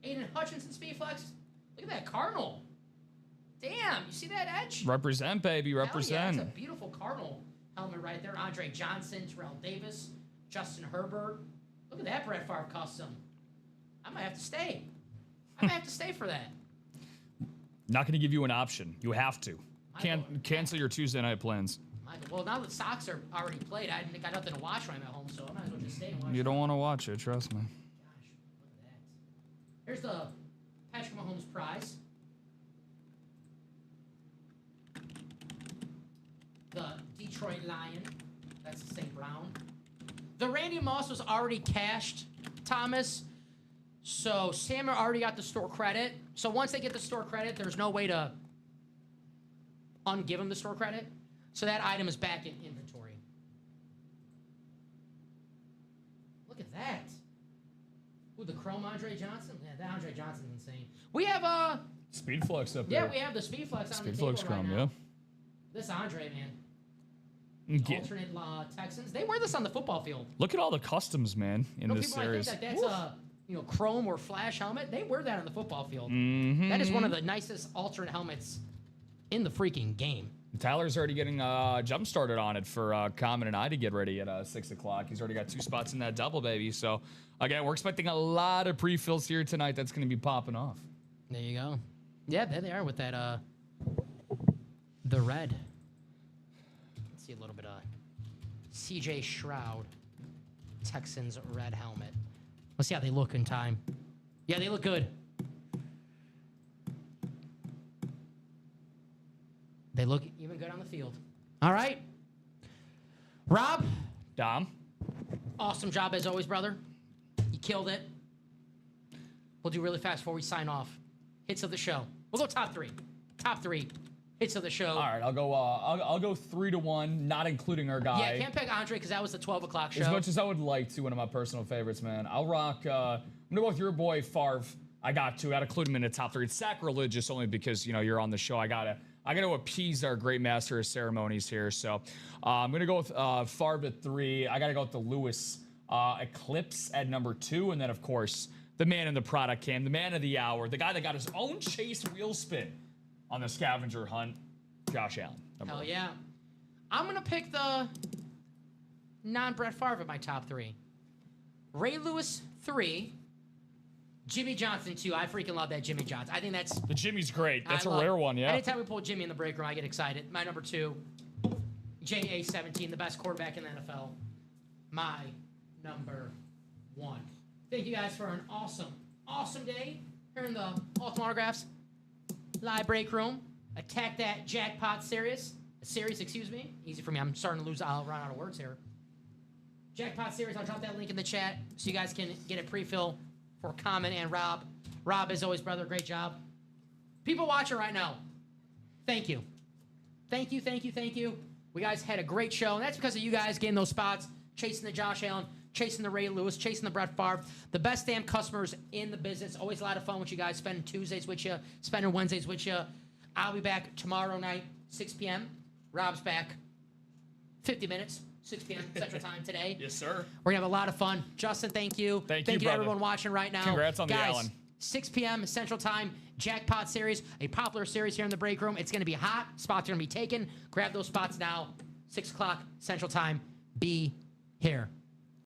Aiden Hutchinson speed flex. Look at that Cardinal. Damn, you see that edge? Represent, baby, represent. Yeah, that's a beautiful Cardinal helmet right there. Andre Johnson, Terrell Davis, Justin Herbert. Look at that Brett Favre custom. I might have to stay. I might have to stay for that. Not going to give you an option. You have to. Cancel your Tuesday night plans. Well, now that Sox are already played, I got nothing to watch when I'm at home, so I might as well just stay and watch. You don't want to watch it, trust me. Gosh, look at that. Here's the Patrick Mahomes prize. The Detroit Lion. That's the St. Brown. The Randy Moss was already cashed, Thomas. So Sam already got the store credit. So once they get the store credit, there's no way to ungive them the store credit. So that item is back in inventory. Look at that. Ooh, the Chrome Andre Johnson. Yeah, that Andre Johnson's insane. We have Speed Flex up there. Yeah, we have the Speed Flex on the table Flex Chrome, right now. yeah. This Andre, man. Alternate Texans. They wear this on the football field. Look at all the customs, man, in this series. Might think that that's a chrome or flash helmet. They wear that on the football field. Mm-hmm. That is one of the nicest alternate helmets in the freaking game. Tyler's already getting jump started on it for Common and I to get ready at 6 o'clock. He's already got 2 spots in that double, baby. So, again, we're expecting a lot of pre-fills here tonight. That's going to be popping off. There you go. Yeah, there they are with that, the red. Let's see a little bit of CJ Stroud, Texans red helmet. Let's see how they look in time. Yeah, they look good. They look even good on the field. All right. Rob. Dom. Awesome job as always, brother. You killed it. We'll do really fast before we sign off. Hits of the show. We'll go top 3. Top 3 hits of the show. All right, I'll go 3-1, not including our guy. Yeah, can't pick Andre because that was the 12 o'clock show. As much as I would like to, one of my personal favorites, man. I'll rock. I'm gonna go with your boy Favre. I got to include him in the top 3. It's sacrilegious only because you're on the show. I gotta appease our great master of ceremonies here. So I'm going to go with Favre at 3. I got to go with the Lewis Eclipse at number 2. And then, of course, the man in the product cam, the man of the hour, the guy that got his own chase wheel spin on the scavenger hunt, Josh Allen. Hell yeah. I'm going to pick the non-Brett Favre at my top 3. Ray Lewis, 3. Jimmy Johnson, 2. I freaking love that Jimmy Johnson. I think that's... The Jimmy's great. That's a rare one, yeah. Anytime we pull Jimmy in the break room, I get excited. My number 2, JA-17, the best quarterback in the NFL. My number 1. Thank you guys for an awesome, awesome day here in the Ultimate Autographs live break room. Attack that jackpot series. Excuse me. Easy for me. I'm starting to lose. I'll run out of words here. Jackpot series. I'll drop that link in the chat so you guys can get a pre-fill for Common and Rob. Rob, as always, brother, great job. People watching right now, thank you. Thank you, thank you, thank you. We guys had a great show, and that's because of you guys getting those spots, chasing the Josh Allen, chasing the Ray Lewis, chasing the Brett Favre. The best damn customers in the business. Always a lot of fun with you guys, spending Tuesdays with you, spending Wednesdays with you. I'll be back tomorrow night, 6 p.m. Rob's back 50 minutes. 6 p.m. Central Time today. Yes, sir. We're going to have a lot of fun. Justin, thank you. Thank you, to brother. everyone watching right now. Congrats on the Guys, Allen. 6 p.m. Central Time, Jackpot Series, a popular series here in the break room. It's going to be hot. Spots are going to be taken. Grab those spots now. 6 o'clock Central Time. Be here.